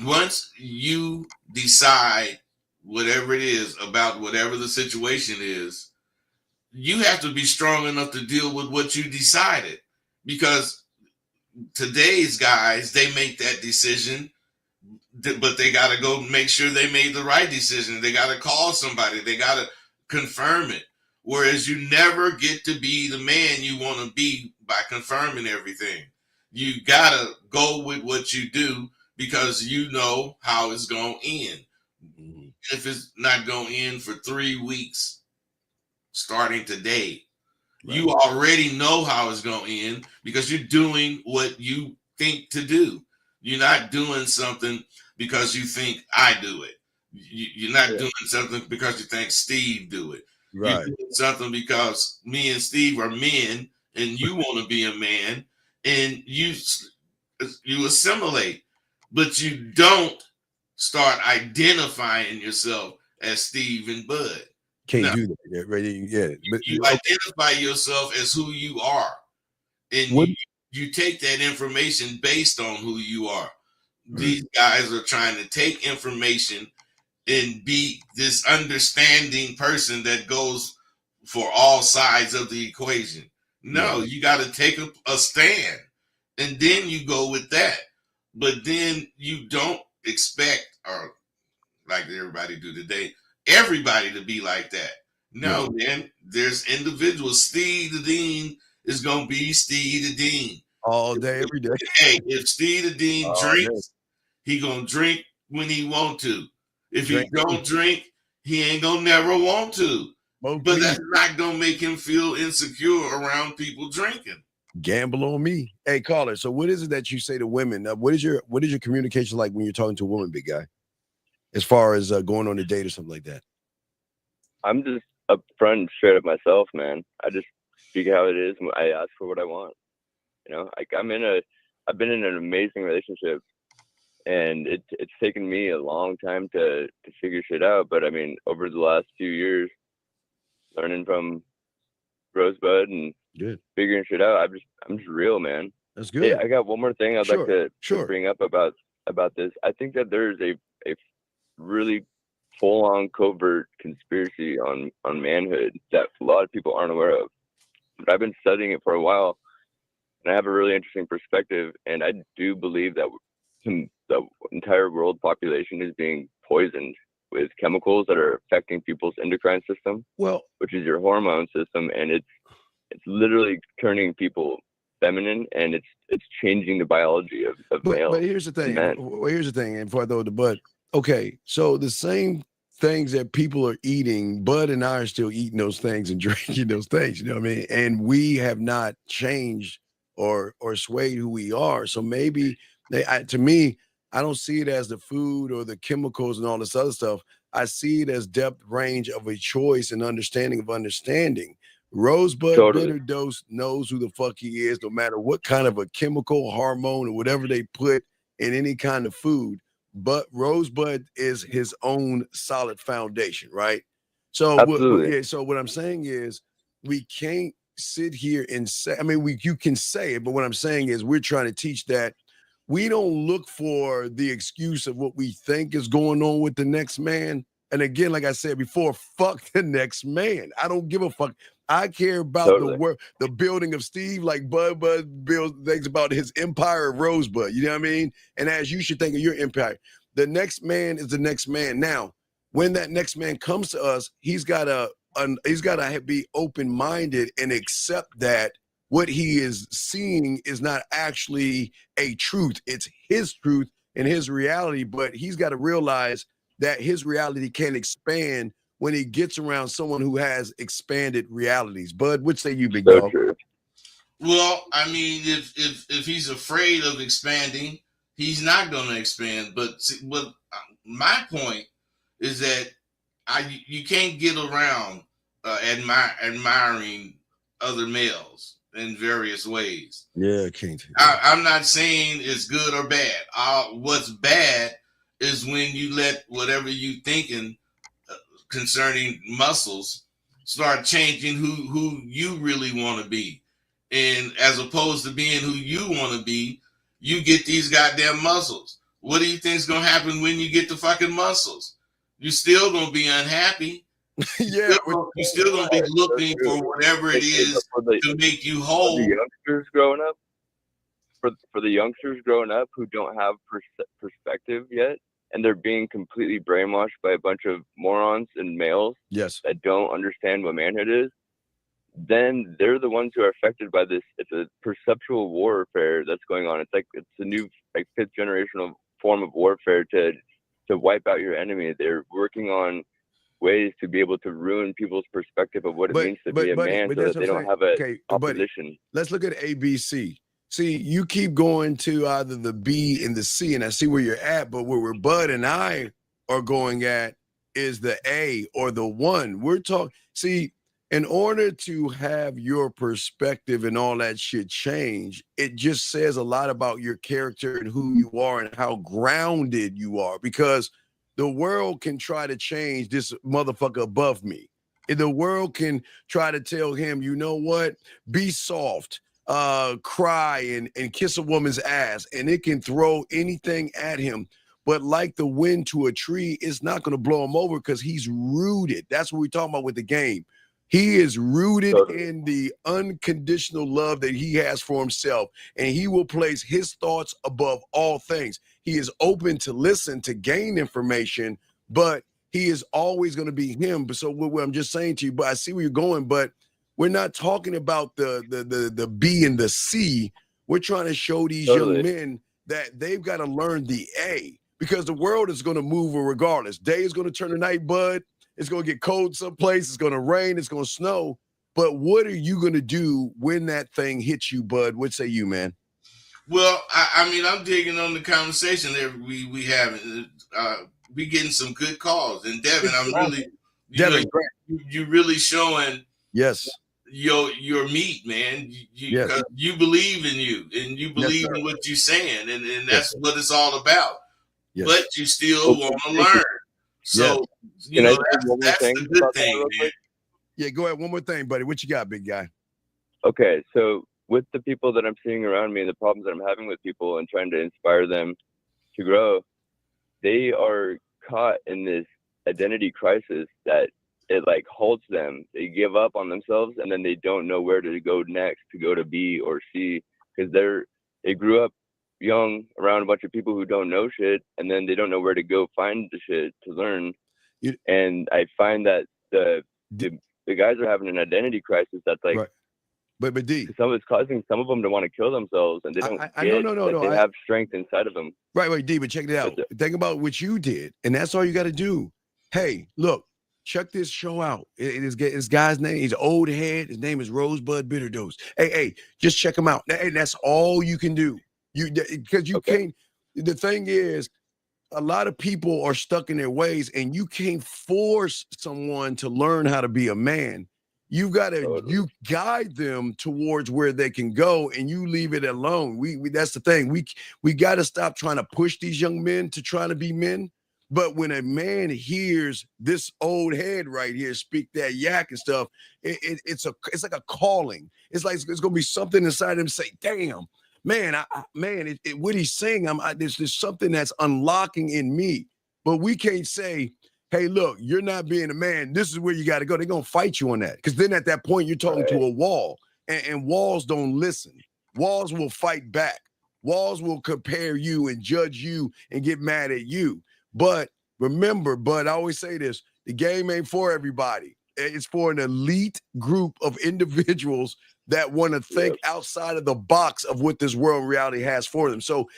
once you decide whatever it is about whatever the situation is, you have to be strong enough to deal with what you decided. Because today's guys, they make that decision, but they got to go make sure they made the right decision. They got to call somebody. They got to confirm it. Whereas you never get to be the man you want to be by confirming everything. You got to go with what you do because you know how it's going to end. If it's not going to end for 3 weeks, starting today, right, you already know how it's going to end because you're doing what you think to do. You're not doing something because you think I do it. You're not doing something because you think Steve do it. Right. You're doing something because me and Steve are men and you want to be a man and you assimilate, but you don't start identifying yourself as Steve and Bud. Can't do that, right? Yeah, but you identify yourself as who you are, and you take that information based on who you are. These guys are trying to take information and be this understanding person that goes for all sides of the equation. No, you got to take a stand, and then you go with that. But then you don't expect, or like everybody do today, everybody to be like that. No, man, there's individuals. Steve the Dean is going to be Steve the Dean. All day, every day. Hey, if Steve the Dean drinks, he going to drink when he want to. If he don't drink, he ain't going to never want to. But that's not going to make him feel insecure around people drinking. Gamble on me. Hey, caller, so what is it that you say to women? What is your communication like when you're talking to a woman, big guy? As far as going on a date or something like that? I'm just upfront, straight up myself, man. I just speak how it is. I ask for what I want. You know, like I've been in an amazing relationship, and it's taken me a long time to figure shit out. But I mean, over the last few years, learning from Rosebud and figuring shit out, I'm just real, man. That's good. Hey, I got one more thing I'd like to bring up about this. I think that there's a really full-on covert conspiracy on manhood that a lot of people aren't aware of. But I've been studying it for a while, and I have a really interesting perspective, and I do believe that the entire world population is being poisoned with chemicals that are affecting people's endocrine system, which is your hormone system, and it's literally turning people feminine, and it's changing the biology of male. But here's the thing. And before I throw the butt, okay, so the same things that people are eating, Bud and I are still eating those things and drinking those things, you know what I mean? And we have not changed or swayed who we are. So maybe to me, I don't see it as the food or the chemicals and all this other stuff. I see it as depth range of a choice and understanding of understanding. Rosebud Bitter Dose knows who the fuck he is, no matter what kind of a chemical, hormone, or whatever they put in any kind of food. But Rosebud is his own solid foundation, right? So, so what I'm saying is we can't sit here and say, I mean, you can say it, but what I'm saying is we're trying to teach that we don't look for the excuse of what we think is going on with the next man. And again, like I said before, fuck the next man. I don't give a fuck. I care about the building of Steve, like Bud thinks about his empire of Rosebud. You know what I mean? And as you should think of your empire, the next man is the next man. Now, when that next man comes to us, he's got to be open-minded and accept that what he is seeing is not actually a truth. It's his truth and his reality, but he's got to realize that his reality can expand when he gets around someone who has expanded realities. Bud, what say you, big dog? True. Well, I mean, if he's afraid of expanding, he's not going to expand. But my point is that you can't get around admiring other males in various ways. Yeah, can't. I'm not saying it's good or bad. What's bad is when you let whatever you thinking concerning muscles start changing who you really want to be. And as opposed to being who you want to be, you get these goddamn muscles. What do you think is going to happen when you get the fucking muscles? You're still going to be unhappy. Yeah, you're still going to be looking for whatever it is to make you whole. For the youngsters growing up, for the youngsters growing up who don't have perspective yet, and they're being completely brainwashed by a bunch of morons and males that don't understand what manhood is, then they're the ones who are affected by this. It's a perceptual warfare that's going on. It's a new fifth generational form of warfare to wipe out your enemy. They're working on ways to be able to ruin people's perspective of what it means to be a man, so that they don't have a opposition. Let's look at ABC. See, you keep going to either the B and the C, and I see where you're at, but where Bud and I are going at is the A or the 1. We're talking, see, in order to have your perspective and all that shit change, it just says a lot about your character and who you are and how grounded you are, because the world can try to change this motherfucker above me. The world can try to tell him, you know what, be soft, cry and kiss a woman's ass, and it can throw anything at him. But like the wind to a tree, it's not going to blow him over because he's rooted. That's what we're talking about with the game. He is rooted in the unconditional love that he has for himself, and he will place his thoughts above all things. He is open to listen, to gain information, but he is always going to be him. So what I'm just saying to you, but I see where you're going, but we're not talking about the B and the C. We're trying to show these young men that they've got to learn the A, because the world is going to move regardless. Day is going to turn to night, Bud. It's going to get cold someplace. It's going to rain. It's going to snow. But what are you going to do when that thing hits you, Bud? What say you, man? Well, I mean, I'm digging on the conversation there we having. We getting some good calls. And Devin, I'm really, you really showing your meat, man. Because you believe in you, and you believe in what you're saying, and that's what it's all about. But you still want to learn. So, you know, that's the good thing, man. Yeah, go ahead. One more thing, buddy. What you got, big guy? Okay, so with the people that I'm seeing around me, the problems that I'm having with people and trying to inspire them to grow, they are caught in this identity crisis that it like halts them. They give up on themselves, and then they don't know where to go next, to go to B or C, because they grew up young around a bunch of people who don't know shit, and then they don't know where to go find the shit to learn. And I find that the guys are having an identity crisis that's like, but D, it's causing some of them to want to kill themselves, and they don't they have strength inside of them. Right, D, but check it out. Think about what you did, and that's all you got to do. Hey, look, check this show out. This guy's name, he's old head. His name is Rosebud Bitter Dose. Hey, just check him out. And that's all you can do. Because you can't. The thing is, a lot of people are stuck in their ways, and you can't force someone to learn how to be a man. You gotta you guide them towards where they can go, and you leave it alone. We that's the thing. We got to stop trying to push these young men to try to be men, But when a man hears this old head right here speak that yak and stuff, it's like a calling. It's like it's gonna be something inside him say, "Damn, man, what he's saying, there's something that's unlocking in me." But we can't say, "Hey, look, you're not being a man. This is where you got to go." They're gonna fight you on that, because then at that point you're talking to a wall, and walls don't listen. Walls will fight back. Walls will compare you and judge you and get mad at you. But remember, I always say this, the game ain't for everybody. It's for an elite group of individuals that want to think outside of the box of what this world reality has for them. So,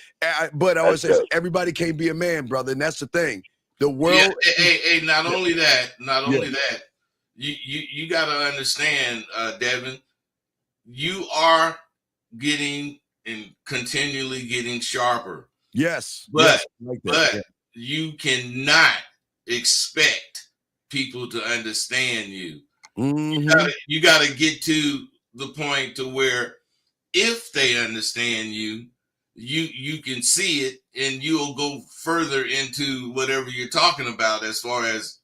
but I always say, everybody can't be a man, brother. And that's the thing. The world. Hey, not only that, you got to understand, Devin, you are getting and continually getting sharper. Yes. But like you cannot expect people to understand you. Mm-hmm. You got to get to the point to where if they understand you, you can see it, and you'll go further into whatever you're talking about as far as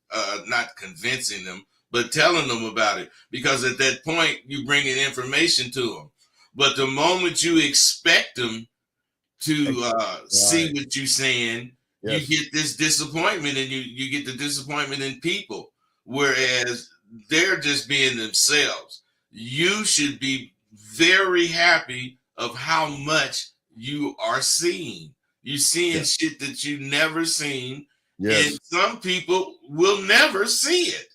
not convincing them, but telling them about it. Because at that point, you bring in information to them. But the moment you expect them to see what you're saying, you get this disappointment, and you get the disappointment in people, whereas they're just being themselves. You should be very happy of how much you are seeing. You're seeing shit that you've never seen, and some people will never see it.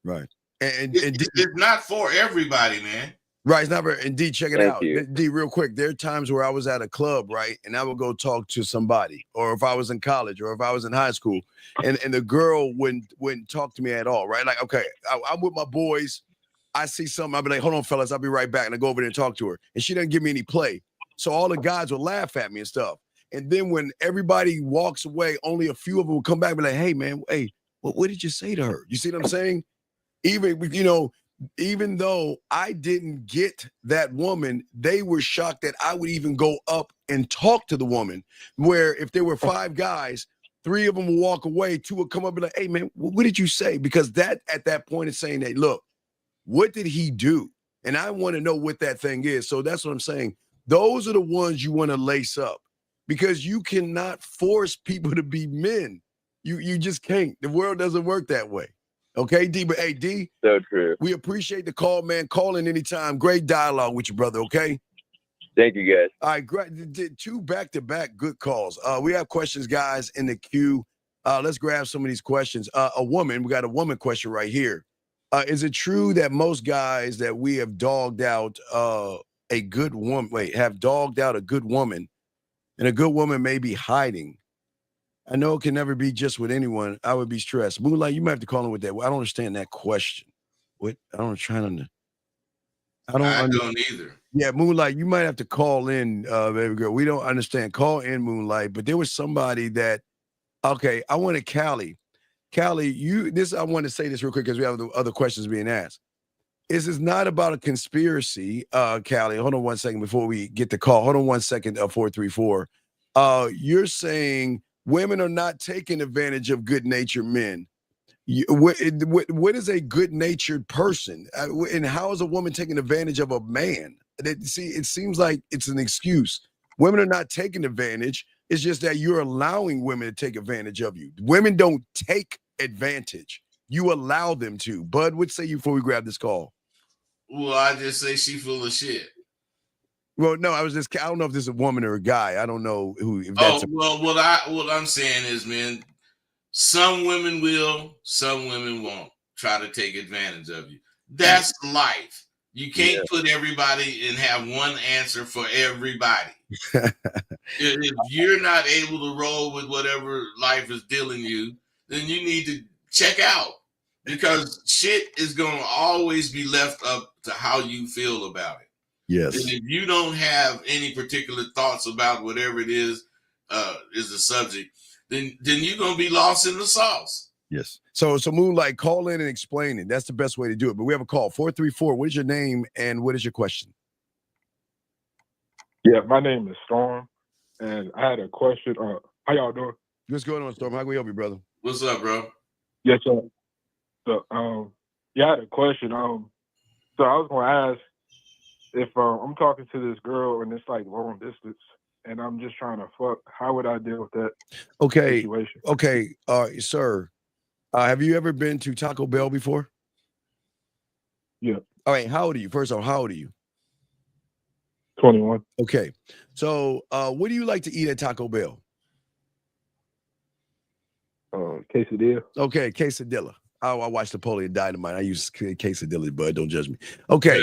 Right. It's not for everybody, man. Right, it's not very, and D, check it Thank out. you. D, real quick, there are times where I was at a club, right, and I would go talk to somebody, or if I was in college, or if I was in high school, and the girl wouldn't talk to me at all, right? Like, okay, I'm with my boys, I see something, I'll be like, hold on, fellas, I'll be right back, and I go over there and talk to her, and she doesn't give me any play, so all the guys would laugh at me and stuff, and then when everybody walks away, only a few of them will come back and be like, hey, man, hey, what did you say to her? You see what I'm saying? Even though I didn't get that woman, they were shocked that I would even go up and talk to the woman, where if there were 5 guys, 3 of them will walk away, 2 will come up and be like, hey, man, what did you say? Because that at that point is saying, hey, look, what did he do? And I want to know what that thing is. So that's what I'm saying. Those are the ones you want to lace up, because you cannot force people to be men. You just can't. The world doesn't work that way. Okay, D, but hey, D, so true. We appreciate the call, man. Call in anytime. Great dialogue with you, brother, okay? Thank you, guys. All right, great. 2 back-to-back good calls. We have questions, guys, in the queue. Let's grab some of these questions. We got a woman question right here. Is it true that most guys that we have dogged out a good woman, have dogged out a good woman, and a good woman may be hiding? I know it can never be just with anyone. I would be stressed. Moonlight, you might have to call in with that. I don't understand that question. What? I don't either. Yeah, Moonlight, you might have to call in, baby girl. We don't understand. Call in, Moonlight. But there was somebody that, okay, I wanted Callie. Callie, I want to say this real quick because we have the other questions being asked. This is not about a conspiracy, Callie. Hold on one second before we get the call. Hold on one second, 434. You're saying women are not taking advantage of good-natured men. What is a good-natured person? And how is a woman taking advantage of a man? See, it seems like it's an excuse. Women are not taking advantage. It's just that you're allowing women to take advantage of you. Women don't take advantage. You allow them to. Bud, what say you before we grab this call? Well, I just say she full of shit. Well, no, I don't know if this is a woman or a guy. I don't know who. What I'm saying is, man, some women will, some women won't try to take advantage of you. That's life. You can't put everybody and have one answer for everybody. If you're not able to roll with whatever life is dealing you, then you need to check out, because shit is going to always be left up to how you feel about it. Yes. And if you don't have any particular thoughts about whatever it is the subject, then you're going to be lost in the sauce. Yes. So Moonlight, call in and explain it. That's the best way to do it. But we have a call, 434. What is your name and what is your question? Yeah, my name is Storm, and I had a question. How y'all doing? What's going on, Storm? How can we help you, brother? What's up, bro? Yes, sir. So, yeah, I had a question. So I was gonna ask if I'm talking to this girl and it's like long distance, and I'm just trying to fuck. How would I deal with that Okay, situation? okay, sir. Have you ever been to Taco Bell before? Yeah, All right, how old are you? First off, how old are you? 21. Okay, so what do you like to eat at Taco Bell? Quesadilla. Okay, quesadilla. I watched Napoleon Dynamite. I use quesadilla, bud. Don't judge me. Okay,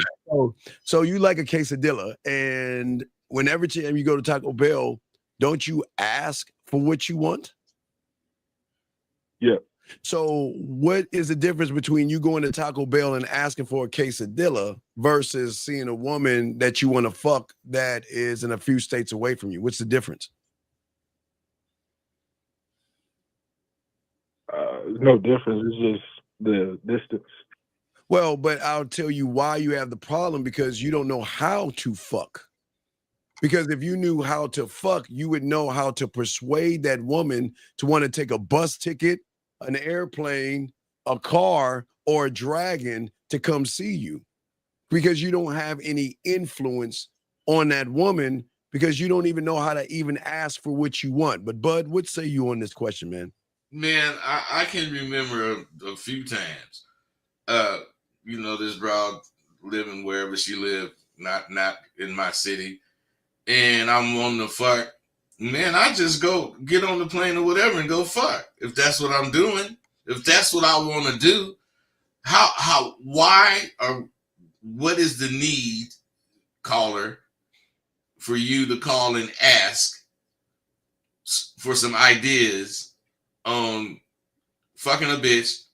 so you like a quesadilla, and whenever you go to Taco Bell, don't you ask for what you want? Yeah. So what is the difference between you going to Taco Bell and asking for a quesadilla versus seeing a woman that you want to fuck that is in a few states away from you? What's the difference? No difference. It's just the distance. Well, but I'll tell you why you have the problem, because you don't know how to fuck. Because if you knew how to fuck, you would know how to persuade that woman to want to take a bus ticket, an airplane, a car, or a dragon to come see you. Because you don't have any influence on that woman, because you don't even know how to even ask for what you want. But Bud, what say you on this question, man? Man, I can remember a few times. This broad living wherever she lived, not in my city, and I'm on the fuck. Man, I just go get on the plane or whatever and go fuck. If that's what I'm doing, if that's what I want to do, why, or what is the need, caller, for you to call and ask for some ideas on fucking a bitch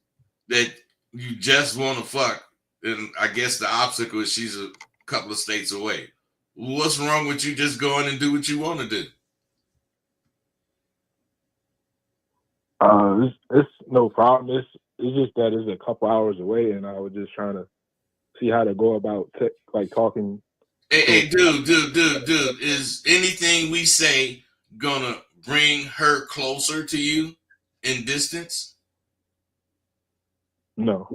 that you just want to fuck, and I guess the obstacle is she's a couple of states away. What's wrong with you just going and do what you want to do? It's no problem. It's just that it's a couple hours away, and I was just trying to see how to go about talking. Hey, dude, is anything we say gonna bring her closer to you in distance? No.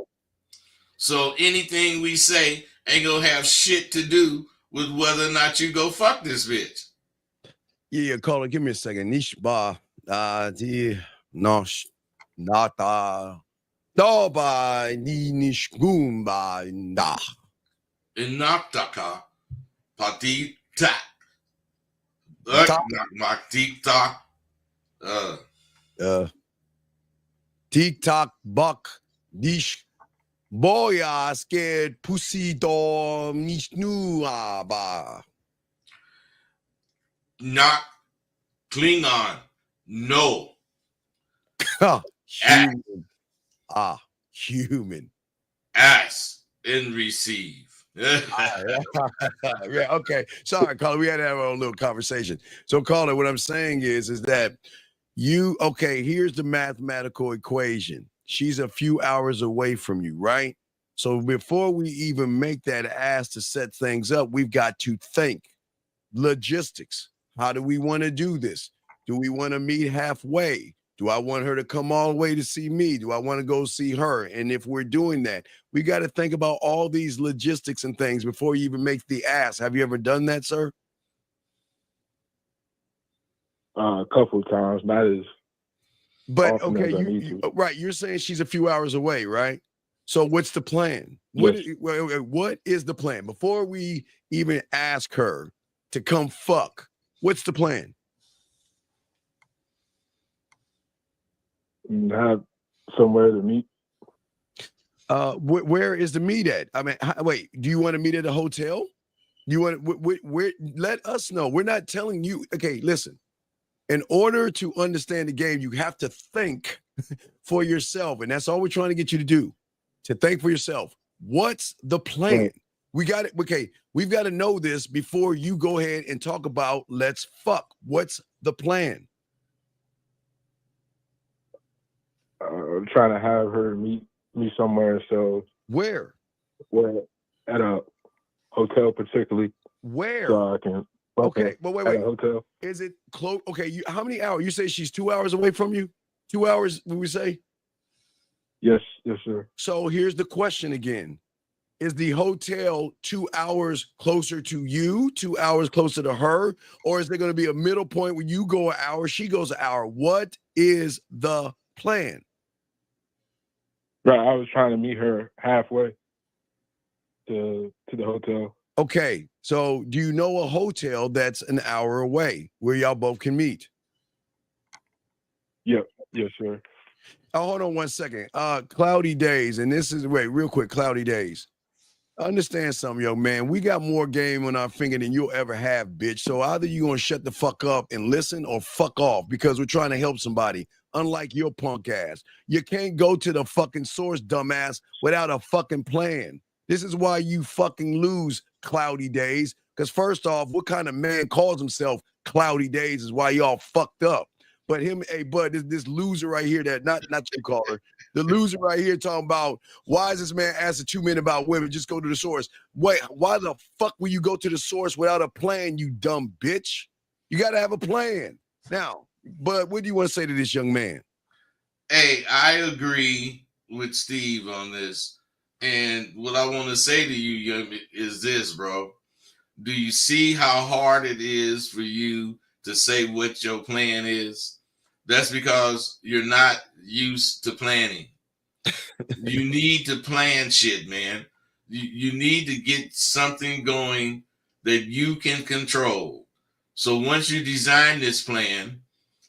So anything we say ain't gonna have shit to do with whether or not you go fuck this bitch. Yeah, caller, give me a second. Nishba, die nosh, nata, doba, ni nishgumba, nah. Inaktaka, patita, maktita, TikTok, buck, dish, boya, scared, pussy, dom, nishnu, ba. not Klingon, no. Human. Human. Ask and receive. Yeah, okay. Sorry, caller. We had to have our own little conversation. So, caller, what I'm saying is that here's the mathematical equation. She's a few hours away from you, right? So before we even make that ask to set things up, we've got to think logistics. How do we want to do this? Do we want to meet halfway? Do I want her to come all the way to see me? Do I want to go see her? And if we're doing that, we got to think about all these logistics and things before you even make the ask. Have you ever done that, sir? A couple of times, not as. But okay, right. You're saying she's a few hours away, right? So what's the plan? What is the plan? Before we even ask her to come fuck, what's the plan? Have somewhere to meet. Where is the meet at? I mean, wait, do you want to meet at a hotel? You want where? Let us know. We're not telling you. Okay, listen. In order to understand the game, you have to think for yourself, and that's all we're trying to get you to do. To think for yourself. What's the plan? Right. We got it. Okay, we've got to know this before you go ahead and talk about let's fuck. What's the plan? I'm trying to have her meet me somewhere. So where? At a hotel, particularly. Where? So I can. Okay, but wait. At a hotel. Is it close? Okay, how many hours? You say she's 2 hours away from you? 2 hours, would we say? Yes, sir. So here's the question again. Is the hotel 2 hours closer to you, 2 hours closer to her, or is there going to be a middle point where you go an hour, she goes an hour? What is the plan? Right, I was trying to meet her halfway to the hotel. Okay, so do you know a hotel that's an hour away where y'all both can meet? Yep, yes, sir. Oh, hold on 1 second. Cloudy days, and this is wait, real quick, cloudy days. Understand something, young man. We got more game on our finger than you'll ever have, bitch. So either you gonna shut the fuck up and listen or fuck off because we're trying to help somebody. Unlike your punk ass. You can't go to the fucking source, dumbass, without a fucking plan. This is why you fucking lose, cloudy days. Because first off, what kind of man calls himself cloudy days is why y'all fucked up. But him, hey, bud, this loser right here that not you caller, the loser right here talking about why is this man asking 2 men about women? Just go to the source. Wait, why the fuck will you go to the source without a plan, you dumb bitch? You got to have a plan. Now, Bud, what do you want to say to this young man? Hey, I agree with Steve on this. And what I want to say to you, young, is this, bro. Do you see how hard it is for you to say what your plan is? That's because you're not used to planning. You need to plan shit, man. You need to get something going that you can control. So once you design this plan,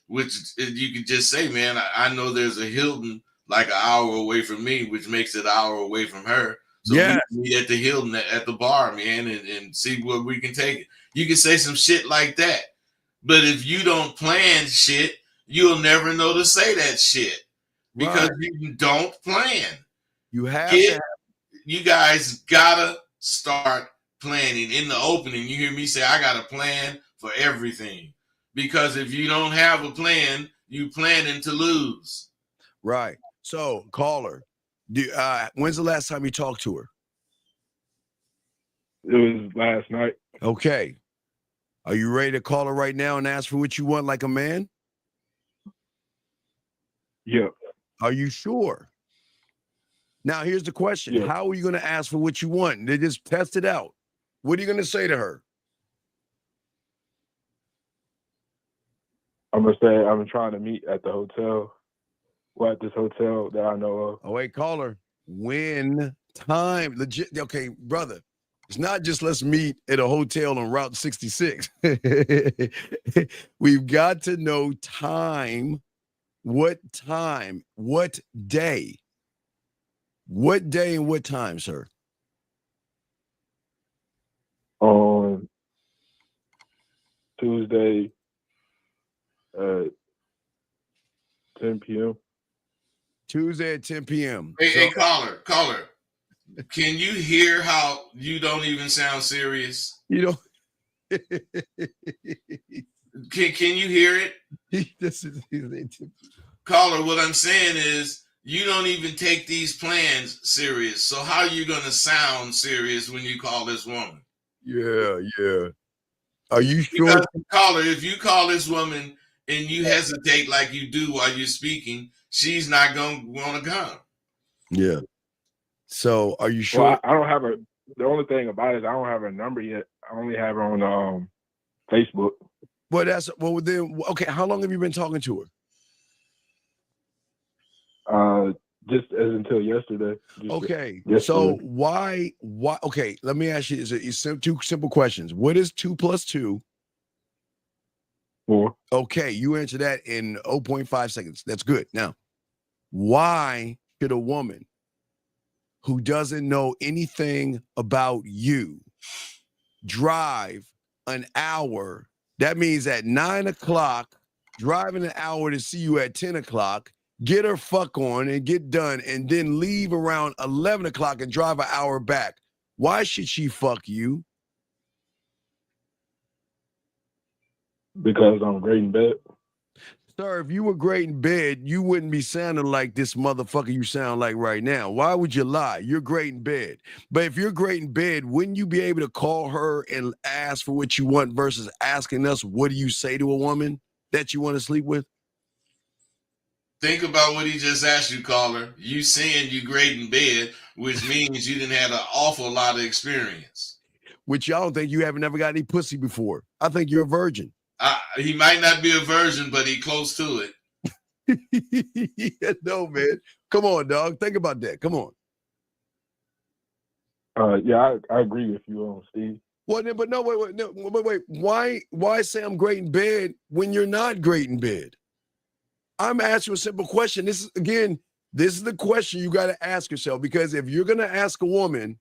which you could just say, man, I know there's a Hilton like an hour away from me, which makes it an hour away from her. So Yeah, meet at the Hilton at the bar, man, and see where we can take it. You can say some shit like that. But if you don't plan shit, you'll never know to say that shit because you don't plan. You have to. You guys gotta start planning. In the opening, you hear me say, I got a plan for everything. Because if you don't have a plan, you planning to lose. Right. So, caller, when's the last time you talked to her? It was last night. Okay. Are you ready to call her right now and ask for what you want like a man? Yep. Are you sure? Now, here's the question. Yep. How are you going to ask for what you want? They just test it out. What are you going to say to her? I'm going to say I'm trying to meet at the hotel. Well, at this hotel that I know of. Oh, wait, caller. When time? Legit. Okay, brother. It's not just let's meet at a hotel on Route 66. We've got to know time. What time? What day? What day and what time, sir? On Tuesday at 10 p.m. Tuesday at 10 p.m. Hey, caller. Can you hear how you don't even sound serious? You know, Can you hear it? Caller, what I'm saying is you don't even take these plans serious. So how are you going to sound serious when you call this woman? Yeah. Are you sure? Because, caller, if you call this woman and you hesitate like you do while you're speaking, she's not going to want to come. Yeah. So are you sure? Well, I don't have the only thing about it is I don't have her number yet. I only have her on Facebook. Well, then, okay. How long have you been talking to her? Just as until yesterday. Okay. Yesterday. So why? Okay. Let me ask you. It's two simple questions. What is 2 + 2? 4. Okay. You answer that in 0.5 seconds. That's good. Now, why should a woman who doesn't know anything about you drive an hour? That means at 9 o'clock, driving an hour to see you at 10 o'clock, get her fuck on and get done, and then leave around 11 o'clock and drive an hour back. Why should she fuck you? Because I'm great in bed. Sir, if you were great in bed, you wouldn't be sounding like this motherfucker you sound like right now. Why would you lie? You're great in bed. But if you're great in bed, wouldn't you be able to call her and ask for what you want versus asking us, what do you say to a woman that you want to sleep with? Think about what he just asked you, caller. You saying you great in bed, which means you didn't have an awful lot of experience. Which y'all don't think you haven't ever got any pussy before. I think you're a virgin. He might not be a virgin, but he close to it. No, man. Come on, dog. Think about that. Come on. Yeah, I agree with you, Steve. Well, but no, wait. Why say I'm great in bed when you're not great in bed? I'm asking a simple question. This is the question you got to ask yourself, because if you're going to ask a woman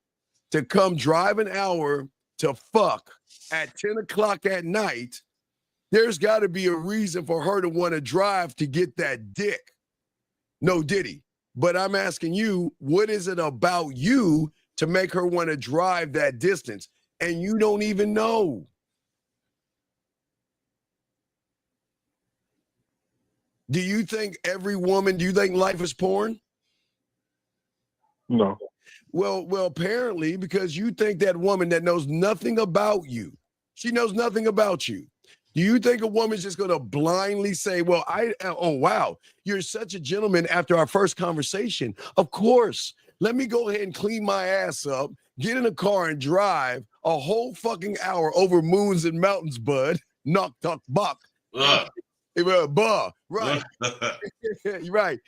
to come drive an hour to fuck at 10 o'clock at night, there's got to be a reason for her to want to drive to get that dick. No diddy. But I'm asking you, what is it about you to make her want to drive that distance? And you don't even know. Do you think life is porn? No. Well, apparently, because you think that woman that knows nothing about you, she knows nothing about you. Do you think a woman's just going to blindly say, well, oh, wow, you're such a gentleman after our first conversation. Of course, let me go ahead and clean my ass up, get in a car and drive a whole fucking hour over moons and mountains, bud. Knock, talk, buck. Right. Right.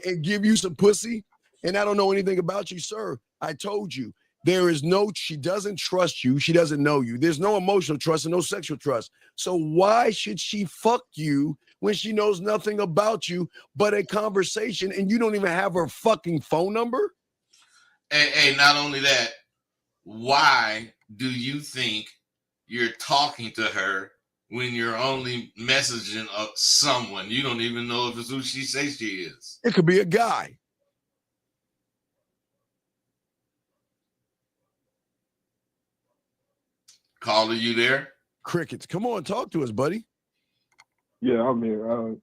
And give you some pussy. And I don't know anything about you, sir. I told you. She doesn't trust you. She doesn't know you. There's no emotional trust and no sexual trust. So why should she fuck you when she knows nothing about you but a conversation and you don't even have her fucking phone number? Hey, not only that, why do you think you're talking to her when you're only messaging someone? You don't even know if it's who she says she is. It could be a guy. Caller, you there? Crickets. Come on, talk to us, buddy. Yeah, I'm here. I'm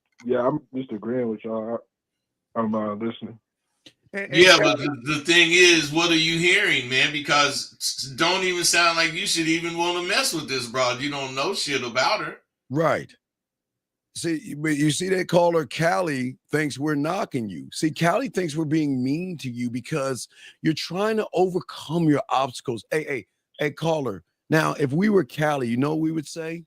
just agreeing with y'all. I'm listening. But the thing is, what are you hearing, man? Because don't even sound like you should even want to mess with this broad. You don't know shit about her. Right. See, but you see that caller, Callie, thinks we're knocking you. See, Callie thinks we're being mean to you because you're trying to overcome your obstacles. Hey, caller. Now, if we were Callie, you know what we would say?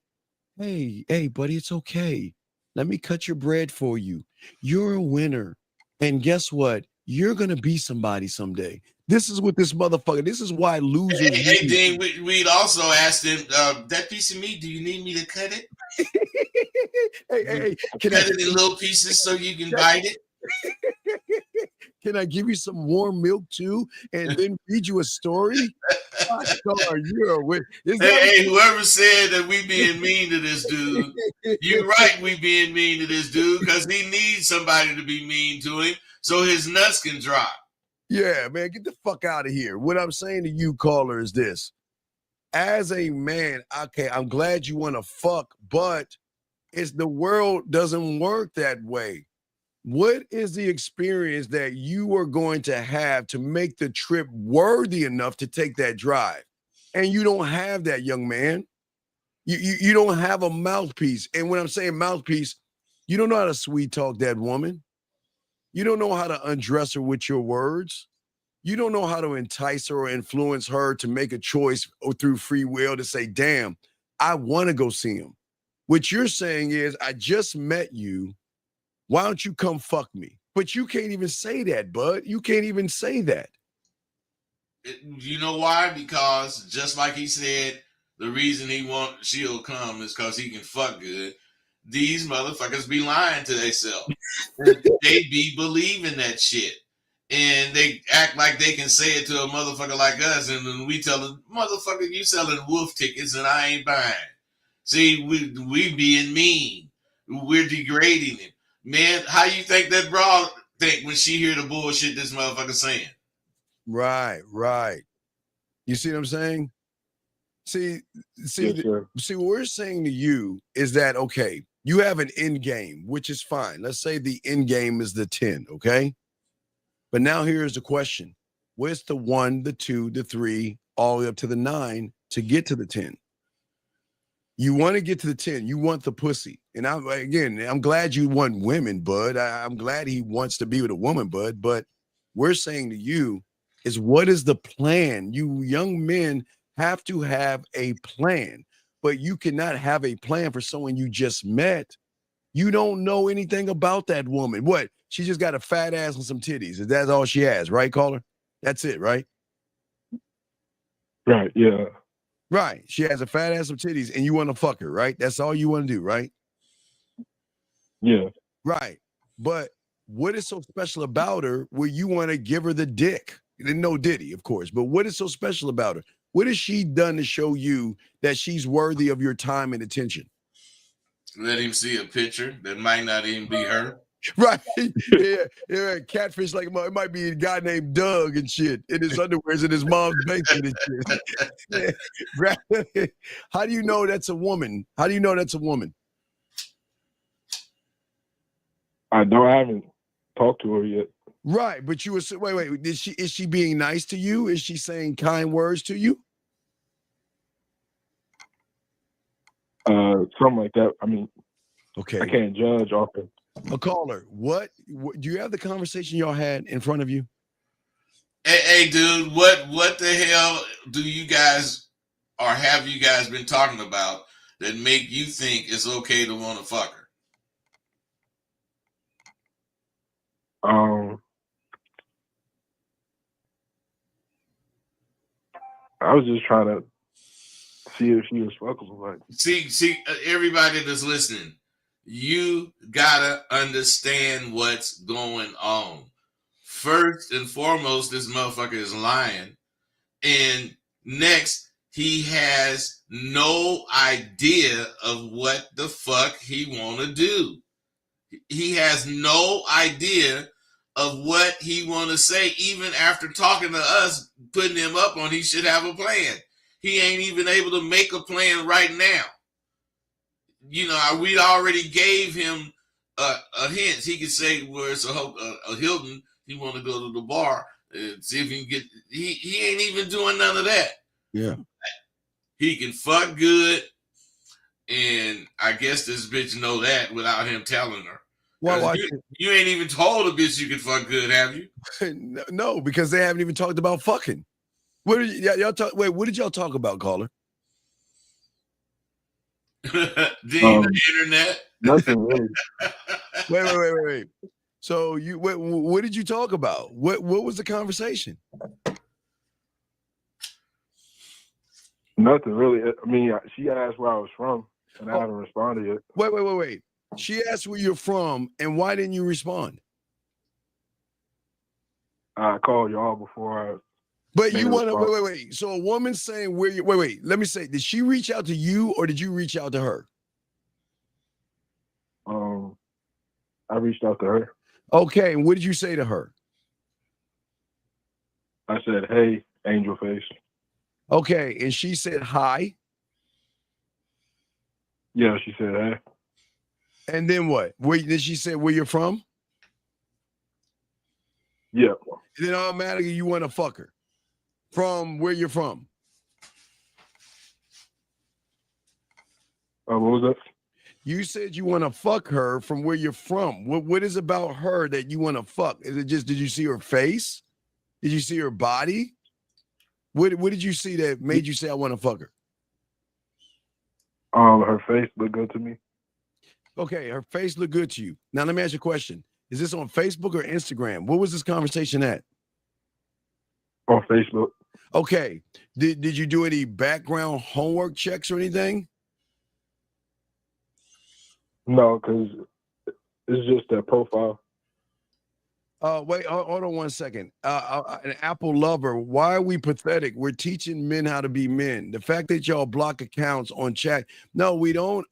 Hey, buddy, it's okay. Let me cut your bread for you. You're a winner. And guess what? You're going to be somebody someday. This is what this motherfucker, this is why losers. Hey, Dean, we'd also asked him, that piece of meat, do you need me to cut it? Hey, cut it in little pieces so you can bite it? Can I give you some warm milk too, and then read you a story? Hey, whoever said that we being mean to this dude, you're right. We being mean to this dude because he needs somebody to be mean to him so his nuts can drop. Yeah, man, get the fuck out of here. What I'm saying to you, caller, is this: as a man, okay, I'm glad you want to fuck, but the world doesn't work that way. What is the experience that you are going to have to make the trip worthy enough to take that drive? And you don't have that, young man. You don't have a mouthpiece. And when I'm saying mouthpiece, you don't know how to sweet talk that woman. You don't know how to undress her with your words. You don't know how to entice her or influence her to make a choice or through free will to say, damn, I want to go see him. What you're saying is, I just met you. Why don't you come fuck me? But you can't even say that, bud. You can't even say that. You know why? Because just like he said, the reason she'll come is because he can fuck good. These motherfuckers be lying to themselves. They be believing that shit. And they act like they can say it to a motherfucker like us. And then we tell them, motherfucker, you selling wolf tickets and I ain't buying. See, we being mean. We're degrading him. Man, how you think that broad think when she hear the bullshit this motherfucker saying? Right. You see what I'm saying? See, what we're saying to you is that, okay, you have an end game, which is fine. Let's say the end game is the 10, okay? But now here's the question. Where's the 1, the 2, the 3, all the way up to the 9 to get to the 10? You want to get to the 10. You want the pussy. And I'm glad you want women, bud. I'm glad he wants to be with a woman, bud. But we're saying to you is, what is the plan? You young men have to have a plan, but you cannot have a plan for someone you just met. You don't know anything about that woman. What? She just got a fat ass and some titties. That's all she has, right, caller? That's it, right? Right, yeah. Right. She has a fat ass, some titties, and you want to fuck her, right? That's all you want to do, right? Yeah. Right. But what is so special about her where you want to give her the dick? No Diddy, of course, but what is so special about her? What has she done to show you that she's worthy of your time and attention? Let him see a picture that might not even be her. Right. Yeah. Catfish, like it might be a guy named Doug and shit in his underwears in his mom's basement and shit. How do you know that's a woman? How do you know that's a woman? I haven't talked to her yet. Right, but you were wait. Is she being nice to you? Is she saying kind words to you? Something like that. I mean, okay. I can't judge off it. A caller. What do you have the conversation y'all had in front of you? Hey, dude, what the hell do you guys or have you guys been talking about that make you think it's okay to want to fuck her? I was just trying to see if she was fuckable. Like, see, everybody that's listening, you gotta understand what's going on. First and foremost, this motherfucker is lying, and next, he has no idea of what the fuck he want to do. He has no idea of what he want to say, even after talking to us, putting him up on he should have a plan. He ain't even able to make a plan right now. You know, we already gave him a hint. He could say where it's a Hilton, he want to go to the bar and see if he can get. He ain't even doing none of that. Yeah, he can fuck good, and I guess this bitch know that without him telling her. Well, you ain't even told a bitch you can fuck good, have you? No, because they haven't even talked about fucking. What did y'all talk? Wait, what did y'all talk about, caller? The internet. Nothing really. Wait. So what did you talk about? What was the conversation? Nothing really. I mean, she asked where I was from, and I haven't responded yet. Wait. She asked where you're from, and why didn't you respond? I called y'all before I. But you want to wait. So a woman saying where you wait. Let me say, did she reach out to you or did you reach out to her? I reached out to her. Okay, and what did you say to her? I said, "Hey, angel face." Okay, and she said hi. Yeah, she said hey. And then what? Did she say where you're from? Yeah. And then automatically you want to fuck her from where you're from. What was that? You said you want to fuck her from where you're from. What is about her that you want to fuck? Is it just, did you see her face? Did you see her body? What did you see that made you say I want to fuck her? Her face looked good to me. Okay, her face looked good to you. Now let me ask you a question. Is this on Facebook or Instagram? What was this conversation at? On Facebook. Okay. Did you do any background homework checks or anything? No, because it's just that profile. Wait, hold on one second. An Apple lover, why are we pathetic? We're teaching men how to be men. The fact that y'all block accounts on chat. No, we don't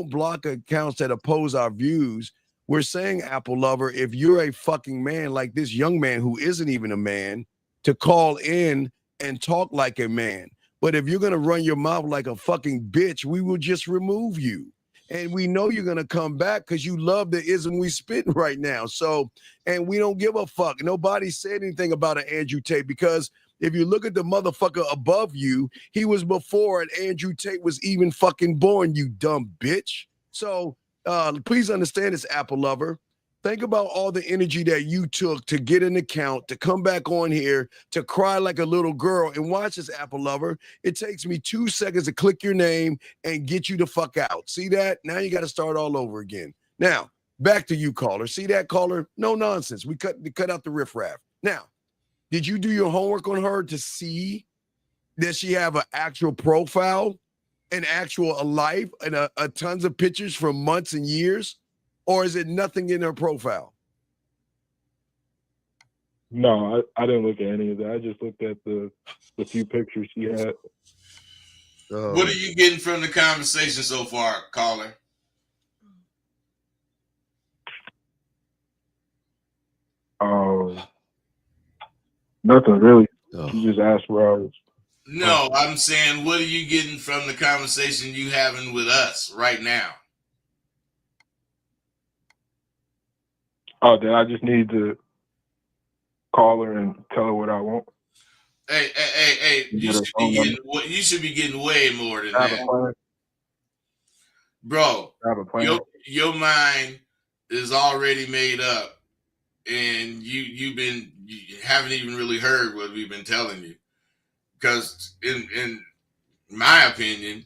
block accounts that oppose our views. We're saying, Apple lover, if you're a fucking man like this young man who isn't even a man, to call in and talk like a man. But if you're going to run your mouth like a fucking bitch, we will just remove you. And we know you're going to come back because you love the ism we spitting right now. So, and we don't give a fuck. Nobody said anything about an Andrew Tate because If you look at the motherfucker above you, he was before and Andrew Tate was even fucking born, you dumb bitch. So please understand this, Apple lover. Think about all the energy that you took to get an account, to come back on here, to cry like a little girl, and watch this, Apple lover. It takes me 2 seconds to click your name and get you the fuck out. See that? Now you got to start all over again. Now, back to you, caller. See that, caller? No nonsense. We cut out the riffraff. Now, did you do your homework on her to see that she have an actual profile, an actual life, and a tons of pictures from months and years? Or is it nothing in her profile? No, I didn't look at any of that. I just looked at the few pictures she had. What are you getting from the conversation so far, caller? Nothing really. She just asked where I was. No, I'm saying, what are you getting from the conversation you having with us right now? Oh, then I just need to call her and tell her what I want. Hey! You should be getting way more than that, bro. Your mind is already made up, and you haven't even really heard what we've been telling you. Because in my opinion,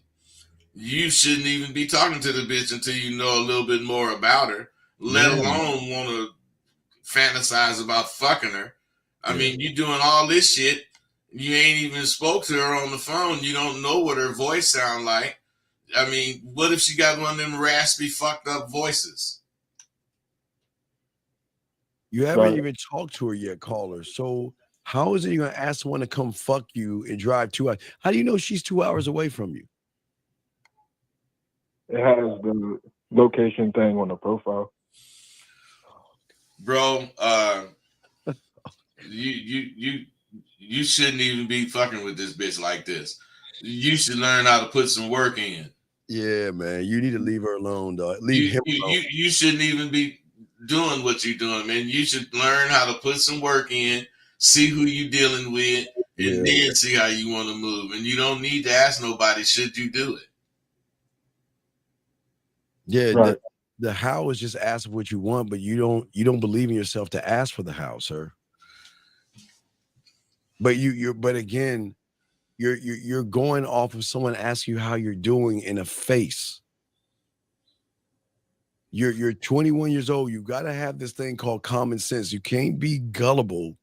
you shouldn't even be talking to the bitch until you know a little bit more about her, let alone want to fantasize about fucking her. I mean, you doing all this shit. You ain't even spoke to her on the phone. You don't know what her voice sound like. I mean, what if she got one of them raspy, fucked up voices? You haven't even talked to her yet, caller. So how is it you're going to ask someone to come fuck you and drive 2 hours? How do you know she's 2 hours away from you? It has the location thing on the profile. Bro, you shouldn't even be fucking with this bitch like this. You should learn how to put some work in. Yeah, man. You need to leave her alone, dog. Leave him alone. You shouldn't even be doing what you're doing, man. You should learn how to put some work in, see who you're dealing with, and then see how you want to move. And you don't need to ask nobody should you do it. Yeah, right. The how is just ask what you want, but you don't believe in yourself to ask for the how, sir. But but again, you're going off of someone asking you how you're doing in a face. You're 21 years old. You got to have this thing called common sense. You can't be gullible.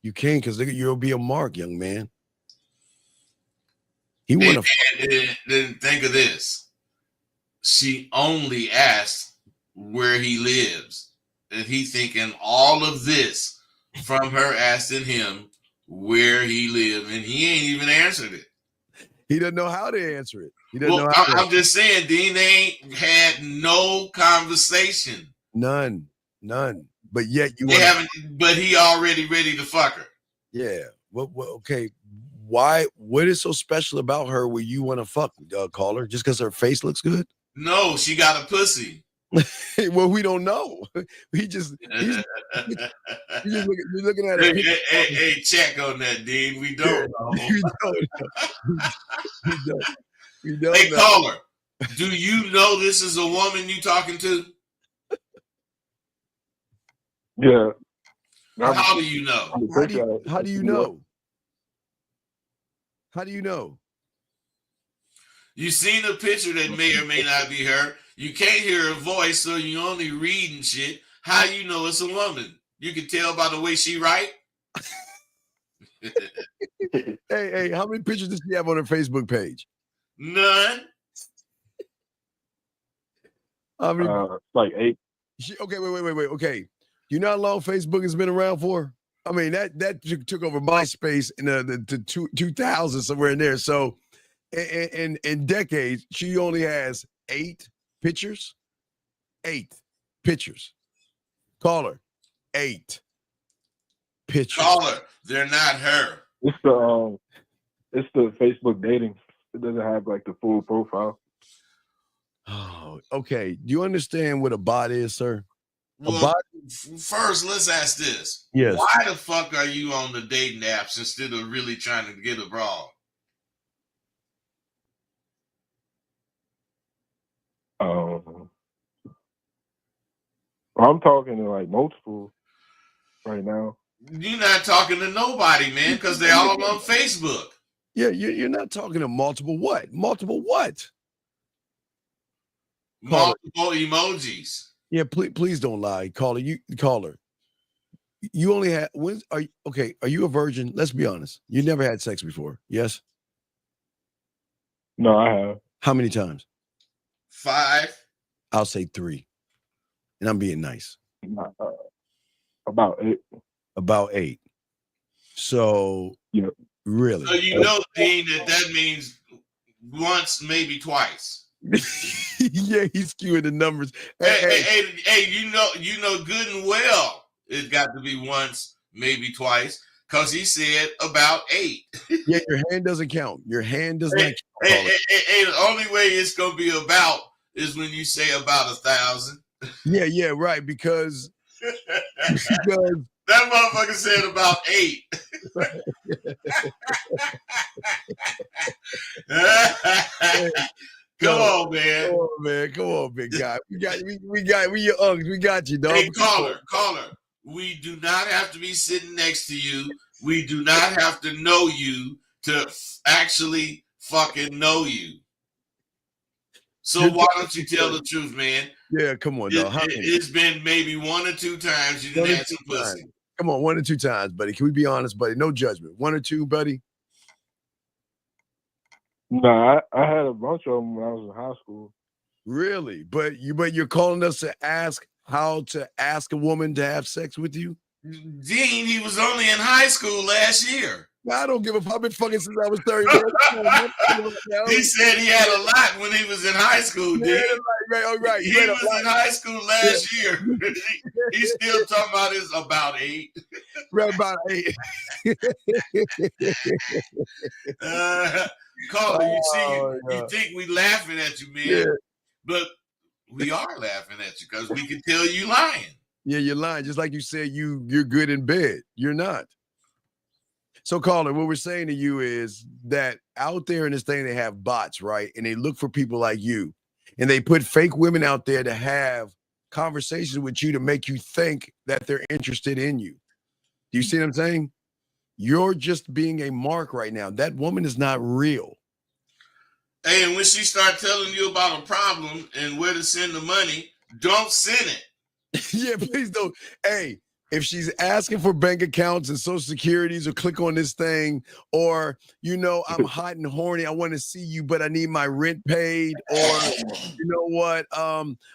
You can't, because you'll be a mark, young man. He want to. Then think of this. She only asked where he lives, and he thinking all of this from her asking him where he lived, and he ain't even answered it. He doesn't know how to answer it. He doesn't know how I'm just saying, Dean, they ain't had no conversation. None. But yet but he already ready to fuck her. Yeah. Well, okay. Why? What is so special about her where you want to fuck, caller? Just because her face looks good? No, she got a pussy. Well, we don't know. He's looking at it. Hey, check on that, Dean. We don't know. we don't hey, know. caller, do you know this is a woman you talking to? Yeah. How do you know? How do you know? How do you know? You seen a picture that may or may not be her. You can't hear her voice, so you only reading shit. How you know it's a woman? You can tell by the way she write. Hey, how many pictures does she have on her Facebook page? None. I mean, like 8. Okay, wait. Okay, you know how long Facebook has been around for? I mean, that took over MySpace in the 2000 somewhere in there. So, in decades, she only has 8 pictures. 8 pictures. Caller, 8 pictures. Caller, they're not her. It's the Facebook dating. It doesn't have like the full profile. Oh, okay. Do you understand what a bot is, sir? Well, first, let's ask this. Yes. Why the fuck are you on the dating apps instead of really trying to get abroad? I'm talking to like multiple right now. You're not talking to nobody, man, because they're all on Facebook. Yeah, you're not talking to multiple what? Multiple what? Multiple emojis. Yeah, please don't lie. Caller, you only had are you a virgin? Let's be honest. You never had sex before, yes? No, I have. How many times? 5. I'll say 3. And I'm being nice. About 8. About 8. So yeah. Really? So you know, Dean, that means once, maybe twice. Yeah, he's skewing the numbers. Hey, you know good and well it's got to be once, maybe twice, because he said about 8. Yeah, your hand doesn't count. Your hand does not count. The only way it's gonna be about is when you say about 1,000. Yeah, right. Because that motherfucker said about 8. Come on, man. Come on, big guy. We your unks. We got you, dog. Hey, caller. We do not have to be sitting next to you. We do not have to know you to actually fucking know you. So why don't you tell the truth, man? Yeah, come on, dog. It's been maybe 1 or 2 times you didn't have some pussy. Come on, 1 or 2 times, buddy. Can we be honest, buddy? No judgment. 1 or 2, buddy. No, I had a bunch of them when I was in high school. Really? But you're calling us to ask how to ask a woman to have sex with you? Dean, he was only in high school last year. I don't give a fuck. I've been fucking since I was 30. He said he had a lot when he was in high school, Dean. Right. He was in high school last year. He's still talking about his about 8. Right, about 8. Caller, you see, you think we laughing at you, man, but we are laughing at you because we can tell you lying. Yeah, you're lying. Just like you said, you're good in bed. You're not. So, caller, what we're saying to you is that out there in this thing, they have bots, right? And they look for people like you. And they put fake women out there to have conversations with you to make you think that they're interested in you. Do you see what I'm saying? You're just being a mark right now. That woman is not real. Hey, and when she start telling you about a problem and where to send the money, don't send it. Yeah, please don't. Hey, if she's asking for bank accounts and social securities or click on this thing, or, I'm hot and horny, I want to see you, but I need my rent paid, or, you know what,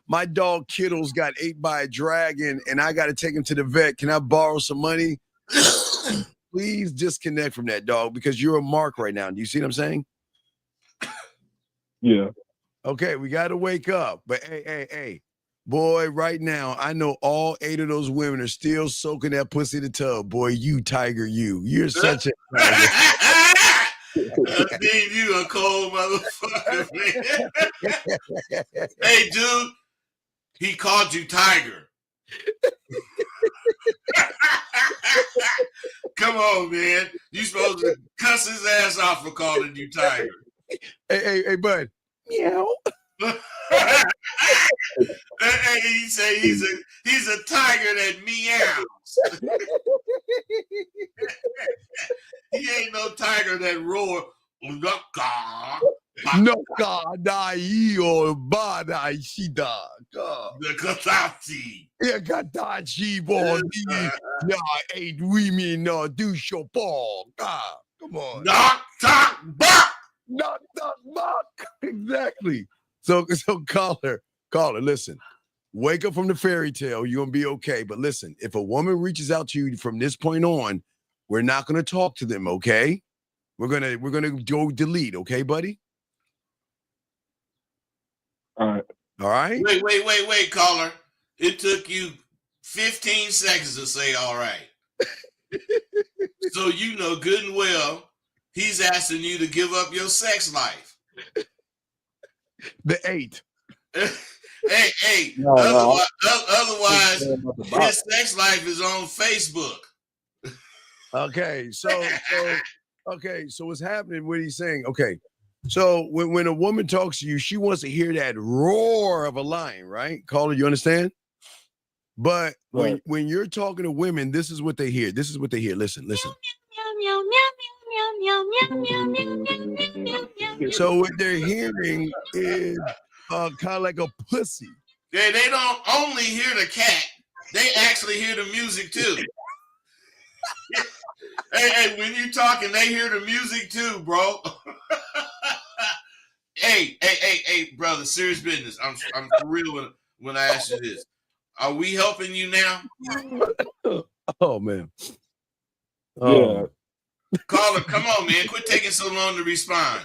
my dog Kittle's got ate by a dragon and I got to take him to the vet. Can I borrow some money? Please disconnect from that, dog, because you're a mark right now. Do you see what I'm saying? Yeah. Okay, we got to wake up. But hey. Boy, right now, I know all 8 of those women are still soaking that pussy in the tub. Boy, you tiger, you're such a tiger. Dean, you a cold motherfucker, man. Hey, dude, he called you tiger. Come on, man. You supposed to cuss his ass off for calling you tiger. Hey, bud. Meow. Hey, he say he's a tiger that meows. He ain't no tiger that roar. The Katati. Yeah, Katachi body. Yeah, 8 women do show ball. Come on. Knock, talk, buck. Knock, buck. Exactly. So caller, listen. Wake up from the fairy tale. You're gonna be okay. But listen, if a woman reaches out to you from this point on, we're not gonna talk to them, okay? We're gonna go delete, okay, buddy? All right. Wait, caller. It took you 15 seconds to say all right. So you know good and well he's asking you to give up your sex life. The 8. Hey, No, otherwise, about the bot. his sex life is on Facebook. Okay, so what's happening? What he's saying? Okay, so when a woman talks to you, she wants to hear that roar of a lion, right? Caller, you understand? But Right. when you're talking to women, this is what they hear. This is what they hear. Listen. So what they're hearing is kind of like a pussy. They don't only hear the cat; they actually hear the music too. Hey, when you talking, they hear the music too, bro. hey, brother, serious business. I'm for real when I ask you this. Are we helping you now? Oh man. Yeah. Caller, come on, man. Quit taking so long to respond.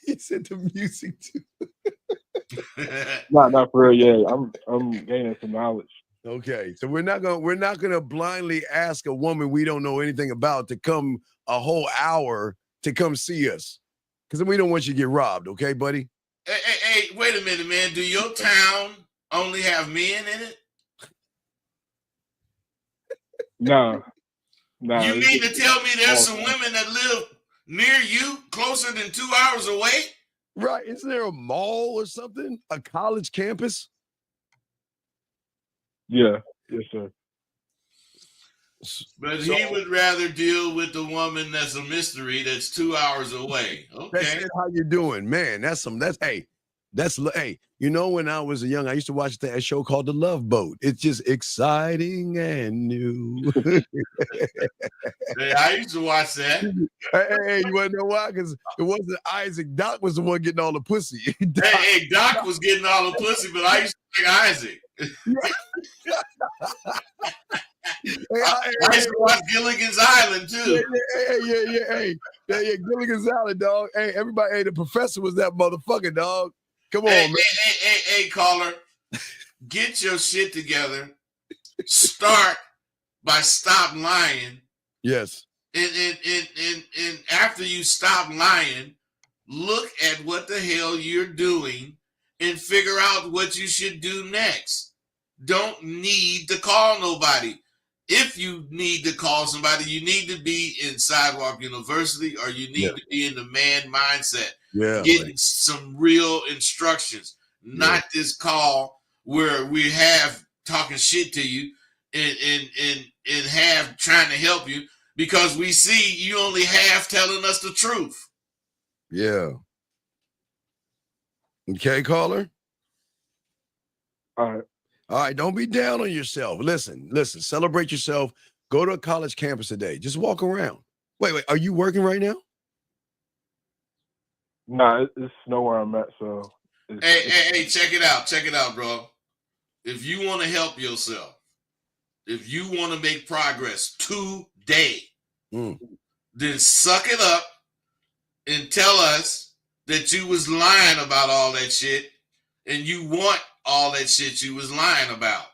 He said the music too. Not for real. Yeah, I'm gaining some knowledge. Okay, so we're not gonna blindly ask a woman we don't know anything about to come a whole hour to come see us, because then we don't want you to get robbed. Okay, buddy? Hey, wait a minute, man. Do your town only have men in it? Nah. You mean to tell me there's some women that live near you, closer than 2 hours away? Right? Isn't there a mall or something? A college campus? Yeah. Yes, sir. But he would rather deal with the woman that's a mystery that's 2 hours away. Okay. That's it, how you doing, man? Hey, you know, when I was young, I used to watch that show called The Love Boat. It's just exciting and new. Hey, I used to watch that. Hey, you want to know why? Because it wasn't Isaac. Doc was the one getting all the pussy. Doc was getting all the pussy, but I used to like Isaac. I used to watch Gilligan's Island too. Yeah, Gilligan's Island, dog. Hey, everybody, hey, the professor was that motherfucker, dog. Come on, man. Hey, caller, get your shit together. Start by stop lying. Yes. And after you stop lying, look at what the hell you're doing and figure out what you should do next. Don't need to call nobody. If you need to call somebody, you need to be in Sidewalk University, or you need to be in the man mindset. Yeah, getting some real instructions, not this call where we have talking shit to you and have trying to help you, because we see you only half telling us the truth. Yeah. Okay, caller. All right. Don't be down on yourself. Listen. Celebrate yourself. Go to a college campus today. Just walk around. Wait. Are you working right now? Nah, it's nowhere I'm at. So. Hey, check it out, bro. If you want to help yourself, if you want to make progress today, then suck it up and tell us that you was lying about all that shit and you want all that shit you was lying about.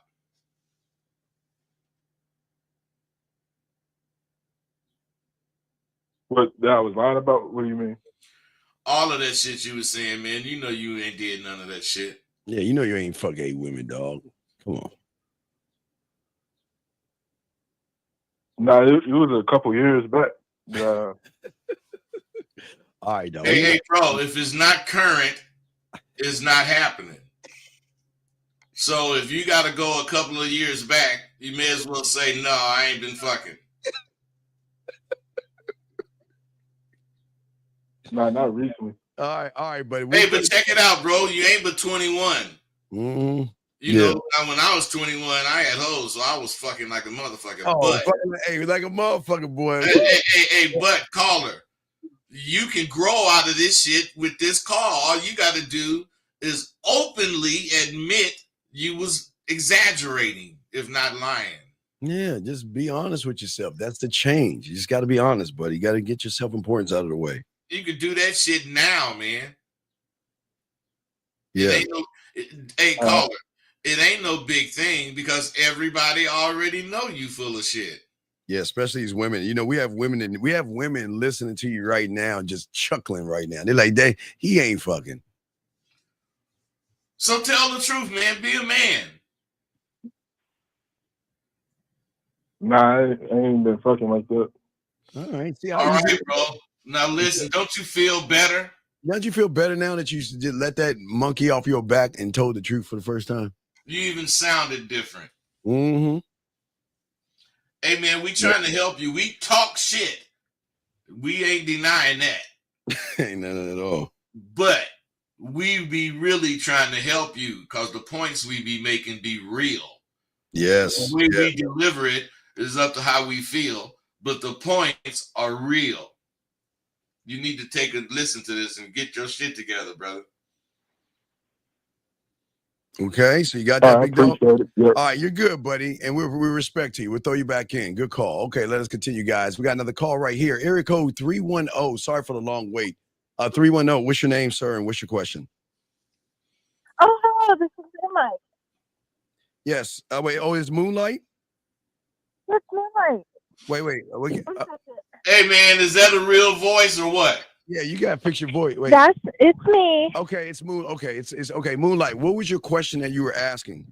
What that I was lying about? What do you mean? All of that shit you was saying, man. You know you ain't did none of that shit. Yeah, you know you ain't fuck 8 women, dog. Come on. Nah, it was a couple years back. All right, dog. Hey, bro, if it's not current, it's not happening. So if you got to go a couple of years back, you may as well say, no, I ain't been fucking. Nah, not recently. All right, buddy. Hey, but check it out, bro. You ain't but 21. Mm-hmm. You know, when I was 21, I had hoes, so I was fucking like a motherfucker. Oh, hey, like a motherfucker, boy. Hey, but caller, you can grow out of this shit with this call. All you got to do is openly admit you was exaggerating, if not lying. Yeah, just be honest with yourself. That's the change. You just got to be honest, buddy. You got to get your self-importance out of the way. You could do that shit now, man. Yeah. Hey, caller, it ain't no big thing because everybody already know you full of shit. Yeah, especially these women. You know, we have women listening to you right now, just chuckling right now. They're like, he ain't fucking. So tell the truth, man. Be a man. Nah, I ain't been fucking like that. All right. See how All easy. right, bro. Now listen, don't you feel better? Don't you feel better now that you just let that monkey off your back and told the truth for the first time? You even sounded different. Mm-hmm. Hey, man, we trying to help you. We talk shit. We ain't denying that. Ain't none at all. But we be really trying to help you because the points we be making be real. Yes. The way we deliver it is up to how we feel, but the points are real. You need to take a listen to this and get your shit together, brother. Okay, so you got that, big dog? Appreciate it. Yep. All right, you're good, buddy, and we respect you. We'll throw you back in. Good call. Okay, let us continue, guys. We got another call right here. Area code 310. Sorry for the long wait. 310, what's your name, sir, and what's your question? Oh, hello, this is Moonlight. Yes. Wait, it's Moonlight? It's Moonlight. Wait. Hey, man, is that a real voice or what? Yeah, you got to fix your voice. Wait. Yes, it's me. Okay, it's Moon. Okay, it's okay. Moonlight, what was your question that you were asking?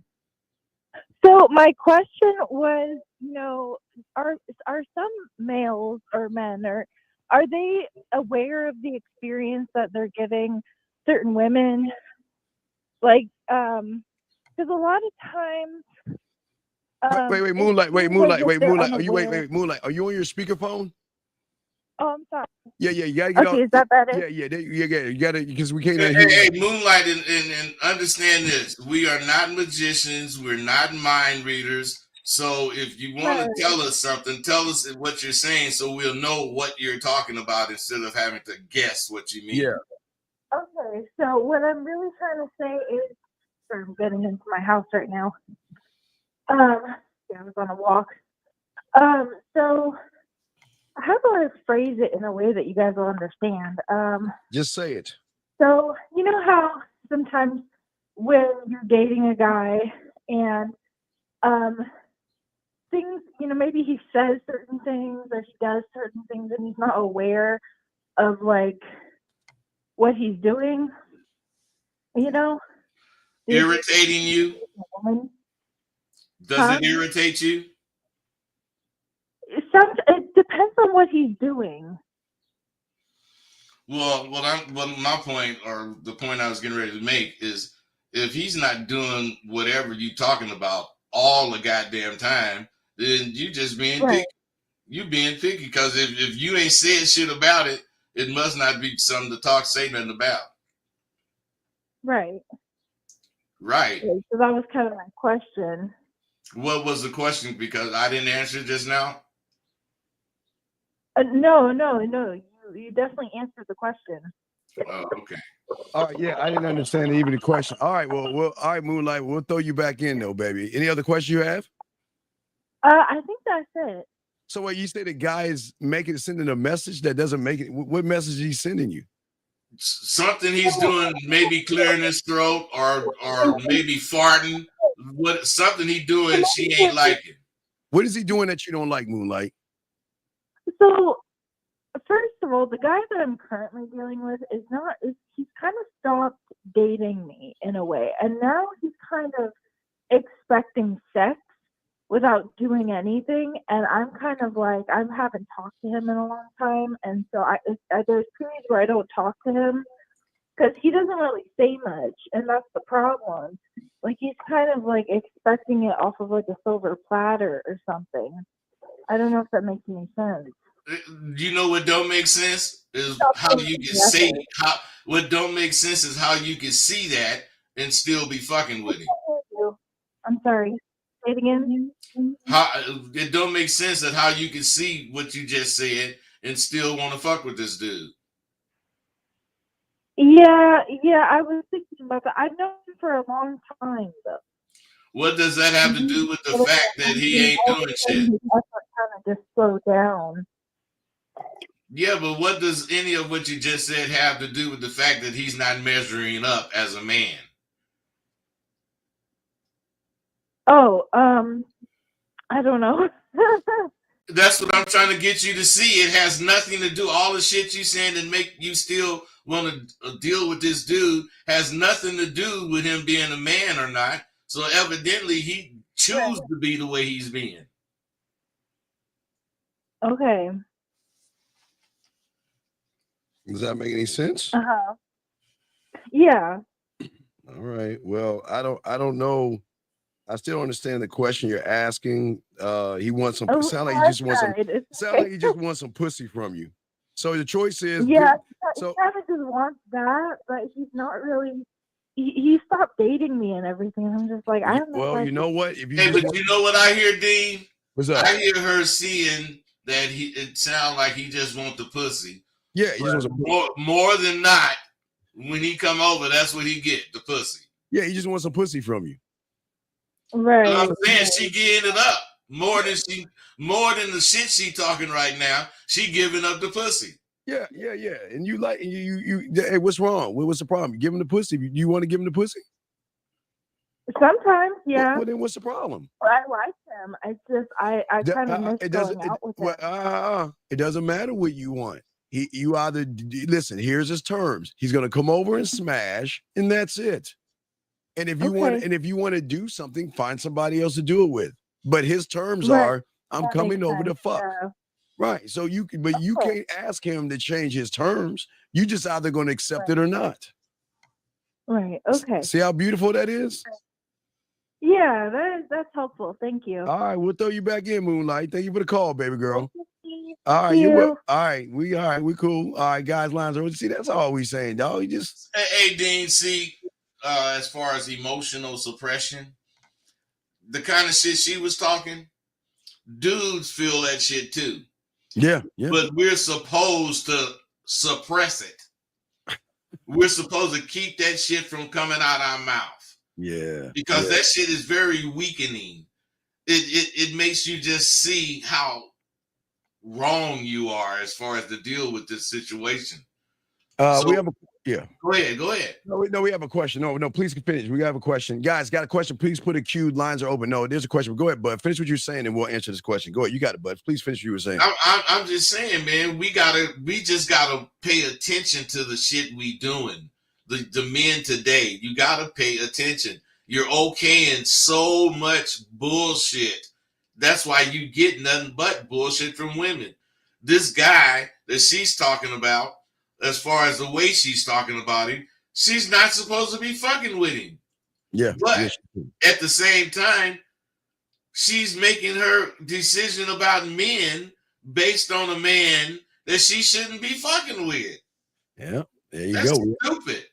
So my question was, are some males or men, or are they aware of the experience that they're giving certain women? Like, because a lot of times. Wait, Moonlight. Moonlight. Are you Moonlight? Are you on your speakerphone? Oh, I'm sorry. Yeah, you gotta get off. Okay, is that better? Yeah, you gotta, because we can't hear Hey, you. Moonlight, and understand this. We are not magicians. We're not mind readers. So if you want to tell us something, tell us what you're saying so we'll know what you're talking about instead of having to guess what you mean. Yeah. Okay, so what I'm really trying to say is, sorry, I'm getting into my house right now. I was on a walk. So how do I phrase it in a way that you guys will understand? Just say it. So you know how sometimes when you're dating a guy and things, maybe he says certain things or he does certain things and he's not aware of like what he's doing, Irritating you? Does it irritate you? It depends on what he's doing. Well, my point, or the point I was getting ready to make, is if he's not doing whatever you're talking about all the goddamn time, then you just being picky. You being picky because if you ain't said shit about it, it must not be something to say nothing about. Right. Right. So that was kind of my question. What was the question? Because I didn't answer just now. No. You definitely answered the question. Oh, okay. All right, yeah, I didn't understand even the question. All right, all right, Moonlight, we'll throw you back in though, baby. Any other question you have? I think that's it. So what you say the guy is sending a message that doesn't make it? What message is he sending you? Something he's doing, maybe clearing his throat or maybe farting. Something he doing she ain't liking. What is he doing that you don't like, Moonlight? So first of all, the guy that I'm currently dealing with he's kind of stopped dating me in a way, and now he's kind of expecting sex without doing anything, and I'm kind of like, I haven't talked to him in a long time, and so there's periods where I don't talk to him because he doesn't really say much, and that's the problem. Like, he's kind of like expecting it off of like a silver platter or something. I don't know if that makes any sense. You know what don't make sense is how you can say what don't make sense is how you can see that and still be fucking with him. I'm sorry. Say it again. How it don't make sense that how you can see what you just said and still want to fuck with this dude. Yeah, I was thinking about that. I've known him for a long time, though. What does that have to do with the fact that he ain't doing shit? His effort kind of just slowed down. Yeah, but what does any of what you just said have to do with the fact that he's not measuring up as a man? Oh, I don't know. That's what I'm trying to get you to see. It has nothing to do. All the shit you saying that make you still want to deal with this dude has nothing to do with him being a man or not. So evidently, he chooses to be the way he's being. Okay. Does that make any sense? Uh-huh. Yeah. All right. Well, I don't know. I still don't understand the question you're asking. He wants some. Sound like he just wants some. Sound like he just wants some pussy from you. So the choice is. Yeah. So he kind of just wants that, but he's not really. He stopped dating me and everything. I'm just like, I don't know. Well, you know what? If you Hey, but you know what I hear, Dean? What's up? I hear her seeing that it sounds like he just wants the pussy. Yeah, he just wants more than not. When he come over, that's what he get, the pussy. Yeah, he just wants some pussy from you. Right. And I'm saying she getting it up more than the shit she talking right now. She giving up the pussy. Yeah. And you like you. Hey, what's wrong? What's the problem? You give him the pussy. You want to give him the pussy? Sometimes, yeah. Well, then what's the problem? I like him. I kind of miss going out with him. It doesn't matter what you want. You either listen. Here's his terms. He's gonna come over and smash, and that's it. And if you want to do something, find somebody else to do it with. But his terms are, I'm coming over to fuck. Yeah. Right. So you can't ask him to change his terms. You just either going to accept it or not. Right. Okay. See how beautiful that is? Yeah, that's helpful. Thank you. All right, we'll throw you back in, Moonlight. Thank you for the call, baby girl. All right, we cool. All right, guys, lines are. See, that's all we saying, dog. You just hey, Dean. See, as far as emotional suppression, the kind of shit she was talking, dudes feel that shit too. Yeah. But we're supposed to suppress it. We're supposed to keep that shit from coming out our mouth. Yeah. Because that shit is very weakening. It makes you just see how wrong you are as far as to deal with this situation. We have a Go ahead. No, we have a question. No, please finish. We have a question. Guys, got a question. Please put a queue. Lines are open. No, there's a question. Go ahead, bud. Finish what you're saying and we'll answer this question. Go ahead. You got it, bud. Please finish what you were saying. I'm just saying, man, we just gotta pay attention to the shit we doing. The men today, you gotta pay attention. You're okaying so much bullshit. That's why you get nothing but bullshit from women. This guy that she's talking about, as far as the way she's talking about him, she's not supposed to be fucking with him. Yeah. But at the same time, she's making her decision about men based on a man that she shouldn't be fucking with. Yeah. There you That's go. Stupid.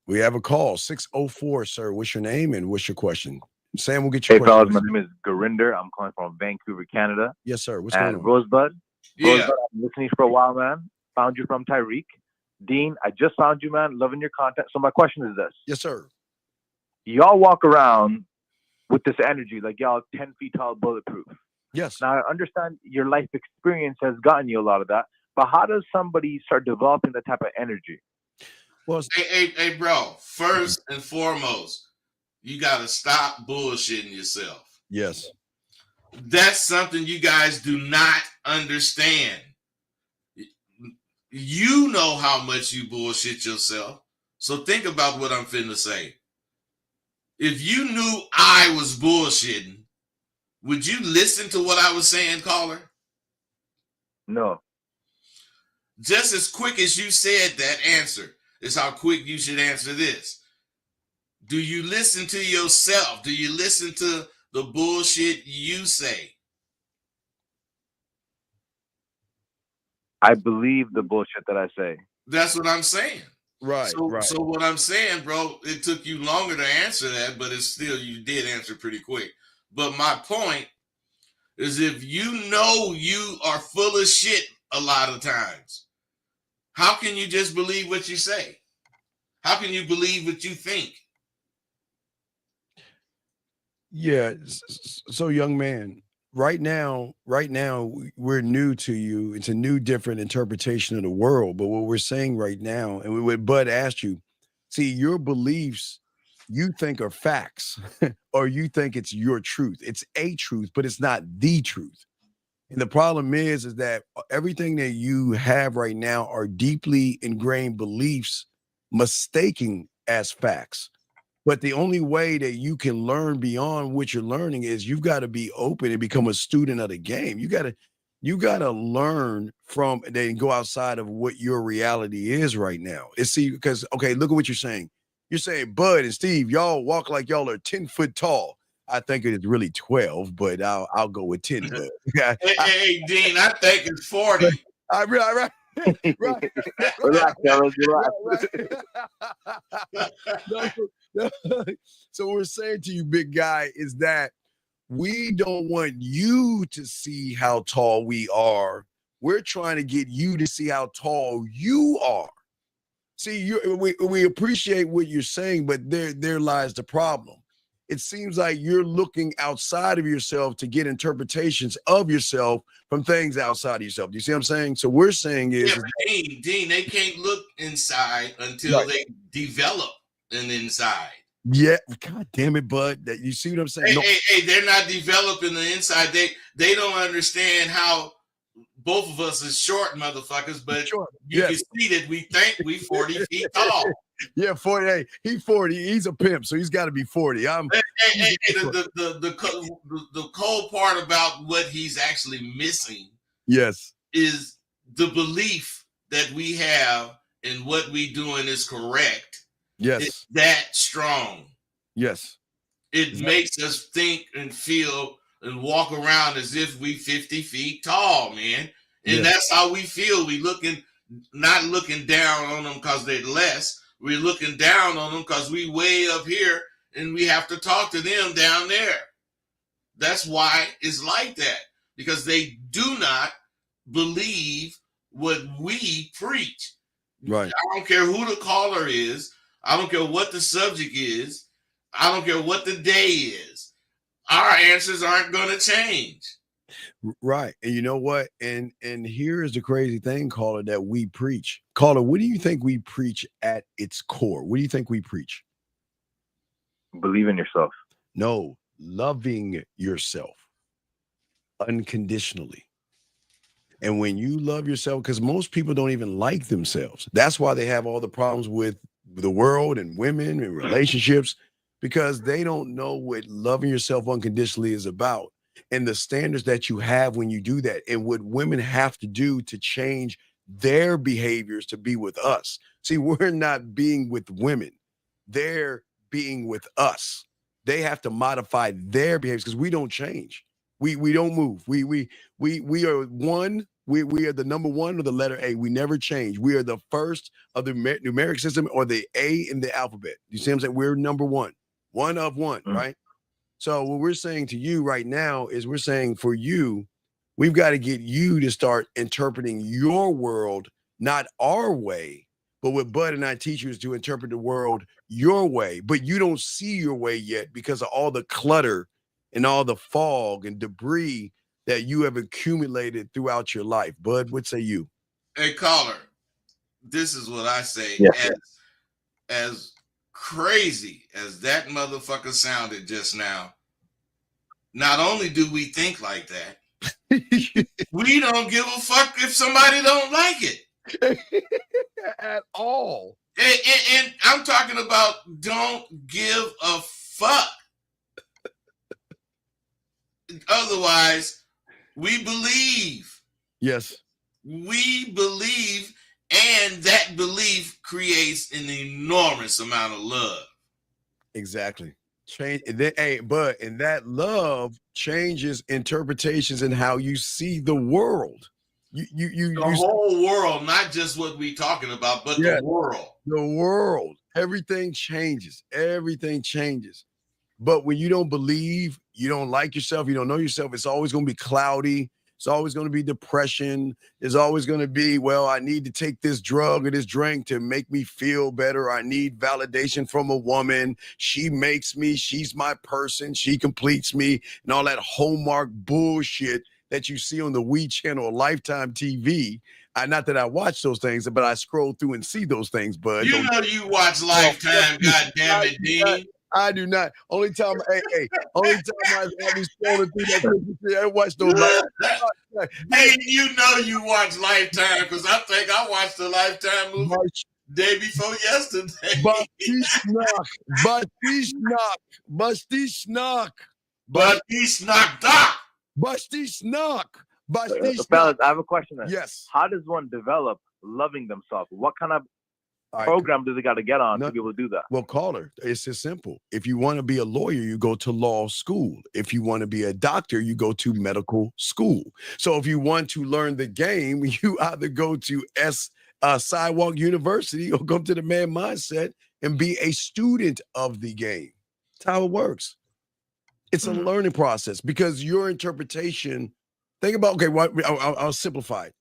We have a call. 604, sir. What's your name and what's your question? Sam, we'll get you. Hey, fellas, my name is Gurinder. I'm calling from Vancouver, Canada. Yes, sir. What's going on? Rosebud. Yeah. Rosebud, I've been listening for a while, man. Found you from Tyreek. Dean, I just found you, man. Loving your content. So my question is this. Yes, sir. Y'all walk around with this energy like y'all 10 feet tall, bulletproof. Yes. Now, I understand your life experience has gotten you a lot of that, but how does somebody start developing that type of energy? Well, hey, bro, first and foremost, you got to stop bullshitting yourself. Yes. That's something you guys do not understand. You know how much you bullshit yourself. So think about what I'm finna say. If you knew I was bullshitting, would you listen to what I was saying, caller? No. Just as quick as you said that answer is how quick you should answer this. Do you listen to yourself? Do you listen to the bullshit you say? I believe the bullshit that I say. That's what I'm saying. Right. So what I'm saying, bro, it took you longer to answer that, but it's still, you did answer pretty quick. But my point is, if you know you are full of shit a lot of times, how can you just believe what you say? How can you believe what you think? Yeah. So, young man, right now, we're new to you. It's a new, different interpretation of the world. But what we're saying right now, and what Bud asked you, see, your beliefs you think are facts, or you think it's your truth. It's a truth, but it's not the truth. And the problem is that everything that you have right now are deeply ingrained beliefs, mistaking as facts. But the only way that you can learn beyond what you're learning is you've got to be open and become a student of the game. You gotta learn from and then go outside of what your reality is right now. It's see, because okay, look at what you're saying. You're saying Bud and Steve, y'all walk like y'all are 10 foot tall. I think it is really 12, but I'll go with 10. Bud. Hey, Dean, I think it's 40. Right. Relax, fellas, So what we're saying to you, big guy, is that we don't want you to see how tall we are. We're trying to get you to see how tall you are. See, we appreciate what you're saying, but there lies the problem. It seems like you're looking outside of yourself to get interpretations of yourself from things outside of yourself. Do you see what I'm saying? So we're saying is, Dean, they can't look inside until they develop an inside. Yeah, God damn it, Bud. That you see what I'm saying? Hey, they're not developing the inside. They don't understand how both of us is short motherfuckers, but you can see that we think we 40 feet tall. Yeah, 40. Hey, he's 40. He's a pimp, so he's got to be 40. The cold part about what he's actually missing, yes, is the belief that we have in what we doing is correct. Yes, it's that strong. Yes, it makes us think and feel and walk around as if we 50 feet tall, man. And that's how we feel. We not looking down on them because they're less. We're looking down on them because we way up here and we have to talk to them down there. That's why it's like that, because they do not believe what we preach. Right. I don't care who the caller is. I don't care what the subject is. I don't care what the day is. Our answers aren't going to change. Right. And you know what? And here is the crazy thing, caller, that we preach. Caller, what do you think we preach at its core? What do you think we preach? Believe in yourself. No, loving yourself unconditionally. And when you love yourself, because most people don't even like themselves. That's why they have all the problems with the world and women and relationships, because they don't know what loving yourself unconditionally is about and the standards that you have when you do that and what women have to do to change their behaviors to be with us. See, we're not being with women. They're being with us. They have to modify their behaviors because we don't change. We don't move. We are one. We are the number one of the letter A. We never change. We are the first of the numeric system or the A in the alphabet. You see what I'm saying? We're number one of one, right? So what we're saying to you right now is we're saying for you, we've got to get you to start interpreting your world, not our way, but what Bud and I teach you is to interpret the world your way. But you don't see your way yet because of all the clutter and all the fog and debris that you have accumulated throughout your life. Bud, what say you? Hey, caller, this is what I say. As crazy as that motherfucker sounded just now, not only do we think like that, we don't give a fuck if somebody don't like it. At all. And I'm talking about don't give a fuck. Otherwise, we believe. Yes. We believe, and that belief creates an enormous amount of love. Exactly. Change. But that love changes interpretations and how you see the world. The whole world, not just what we talking about, but the world. The world. Everything changes. Everything changes. But when you don't believe, you don't like yourself, you don't know yourself, it's always going to be cloudy. It's always going to be depression. It's always going to be, well, I need to take this drug or this drink to make me feel better. I need validation from a woman. She makes me. She's my person. She completes me. And all that Hallmark bullshit that you see on the We Channel or Lifetime TV. Not that I watch those things, but I scroll through and see those things. But you know you watch Lifetime, goddamn it, Dean. I do not. Only time I be scrolling through that, I watch those. Man, you know you watch Lifetime because I think I watched the Lifetime movie day before yesterday. Fellas, I have a question then. Yes. How does one develop loving themselves? What kind of All right. program do they got to get on to be able to do that? Well, caller, it's just simple. If you want to be a lawyer, you go to law school. If you want to be a doctor, you go to medical school. So if you want to learn the game, you either go to Sidewalk University or go to the Man Mindset and be a student of the game. That's how it works. It's a learning process because your interpretation. Think about I'll simplify it.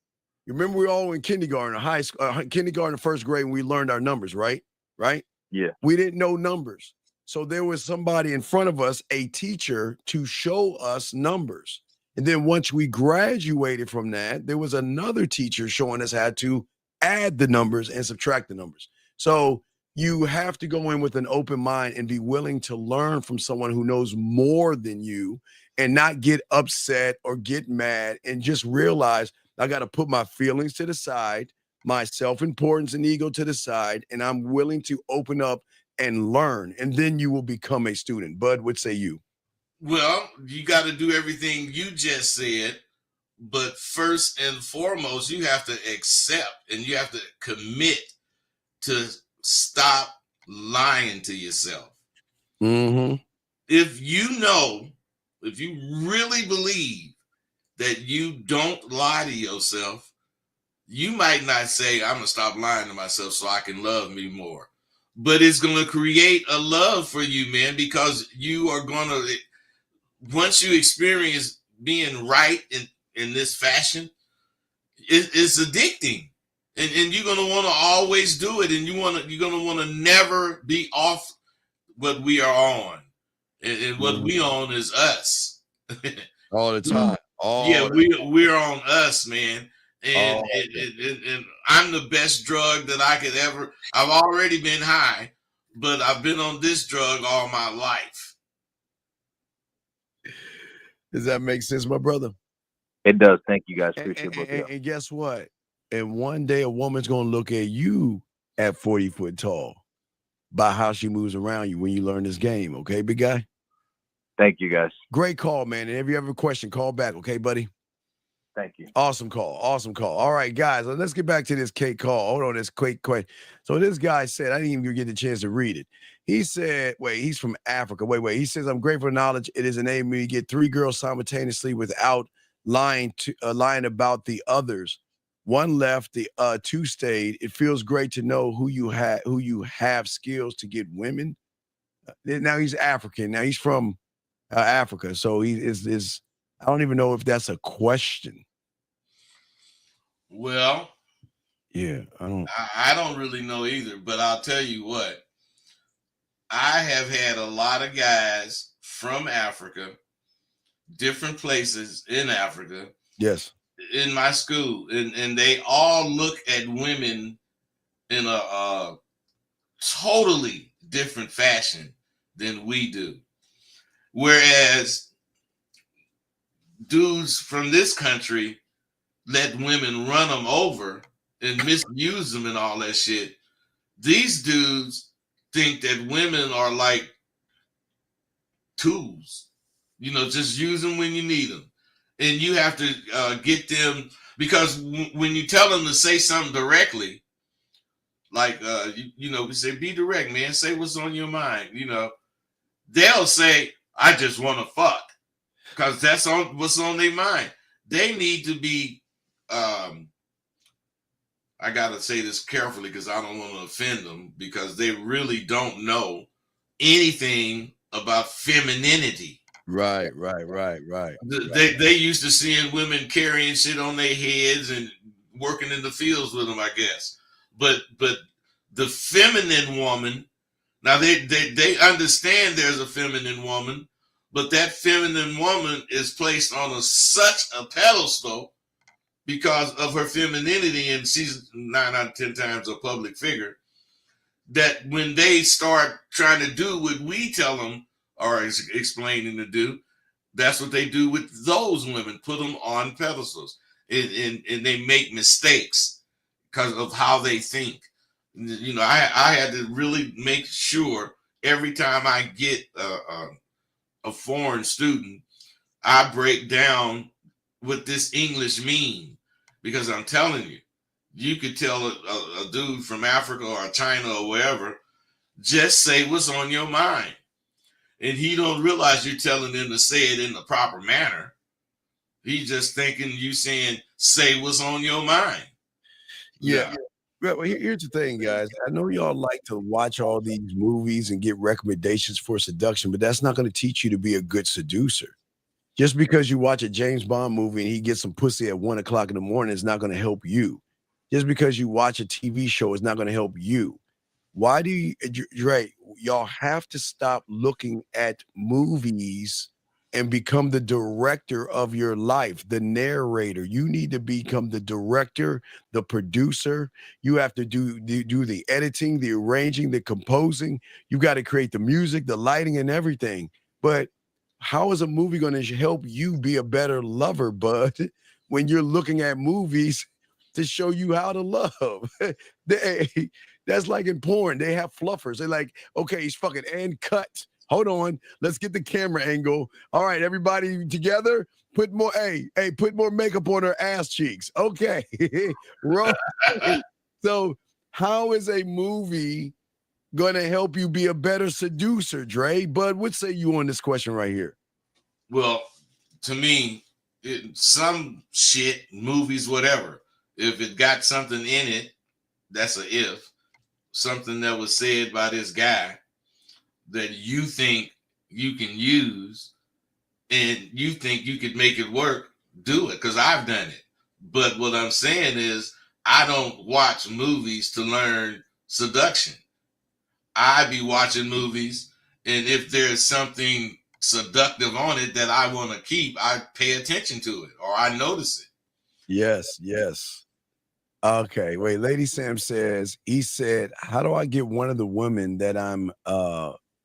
You remember we were all in kindergarten, high school, kindergarten, first grade, when we learned our numbers, right? Right? Yeah. We didn't know numbers. So there was somebody in front of us, a teacher, to show us numbers. And then once we graduated from that, there was another teacher showing us how to add the numbers and subtract the numbers. So you have to go in with an open mind and be willing to learn from someone who knows more than you and not get upset or get mad and just realize I got to put my feelings to the side, my self-importance and ego to the side, and I'm willing to open up and learn. And then you will become a student. Bud, what say you? Well, you got to do everything you just said. But first and foremost, you have to accept and you have to commit to stop lying to yourself. Mm-hmm. If you really believe that you don't lie to yourself, you might not say, I'm going to stop lying to myself so I can love me more. But it's going to create a love for you, man, because you are going to, once you experience being right in this fashion, it's addicting. And you're going to want to always do it. And you're going to want to never be off what we are on. And what we on is us. All the time. We're on us, man. And I'm the best drug that I could ever. I've already been high, but I've been on this drug all my life. Does that make sense, my brother? It does. Thank you, guys. Appreciate it. And guess what? And one day a woman's going to look at you at 40 foot tall by how she moves around you when you learn this game. Okay, big guy? Thank you, guys. Great call, man. And if you have a question, call back. Okay, buddy? Thank you. Awesome call. Awesome call. All right, guys, let's get back to this Kate call. Hold on, this quick. So this guy said, I didn't even get the chance to read it. He said, he's from Africa. He says, I'm grateful for knowledge. It is enabling me to get 3 girls simultaneously without lying about the others. 1 left, the 2 stayed. It feels great to know who you have skills to get women. Now he's African. Now he's from Africa. So he is I don't even know if that's a question. Well, yeah, I don't really know either, but I'll tell you what. I have had a lot of guys from Africa, different places in Africa. Yes. In my school, and they all look at women in a totally different fashion than we do. Whereas dudes from this country let women run them over and misuse them and all that shit. These dudes think that women are like tools, just use them when you need them. And you have to get them, because when you tell them to say something directly, like, we say, be direct, man, say what's on your mind, they'll say, I just want to fuck, because that's what's on their mind. They need to be, I got to say this carefully because I don't want to offend them, because they really don't know anything about femininity. Right. They used to seeing women carrying shit on their heads and working in the fields with them, I guess. But the feminine woman, now they understand there's a feminine woman, but that feminine woman is placed on such a pedestal because of her femininity, and she's 9 out of 10 times a public figure, that when they start trying to do what we tell them or explaining to do, That's what they do with those women, put them on pedestals. And they make mistakes because of how they think. You know, I had to really make sure every time I get a foreign student, I break down what this English mean, because I'm telling you, you could tell a dude from Africa or China or wherever, just say what's on your mind. And he don't realize you're telling him to say it in the proper manner. He's just thinking you saying, say what's on your mind. Yeah. Well, here's the thing, guys. I know y'all like to watch all these movies and get recommendations for seduction, but that's not going to teach you to be a good seducer. Just because you watch a James Bond movie and he gets some pussy at 1 o'clock in the morning is not going to help you. Just because you watch a TV show is not going to help you. Why do you, right? Y'all have to stop looking at movies and become the director of your life, the narrator. You need to become the director, the producer. You have to do the editing, the arranging, the composing. You got to create the music, the lighting, and everything. But how is a movie going to help you be a better lover, bud, when you're looking at movies to show you how to love? That's like in porn. They have fluffers. They're like, okay, he's fucking and cut. Hold on. Let's get the camera angle. All right, everybody together. Put more, put more makeup on her ass cheeks. Okay. So how is a movie going to help you be a better seducer, Dre? Bud, what say you on this question right here? Well, to me, some shit, movies, whatever, if it got something in it, that's a if. Something that was said by this guy that you think you can use and you think you could make it work, do it, because I've done it. But what I'm saying is I don't watch movies to learn seduction. I be watching movies, and if there's something seductive on it that I want to keep, I pay attention to it or I notice it. Yes. Okay, wait. Lady Sam says, he said, how do I get one of the women that I'm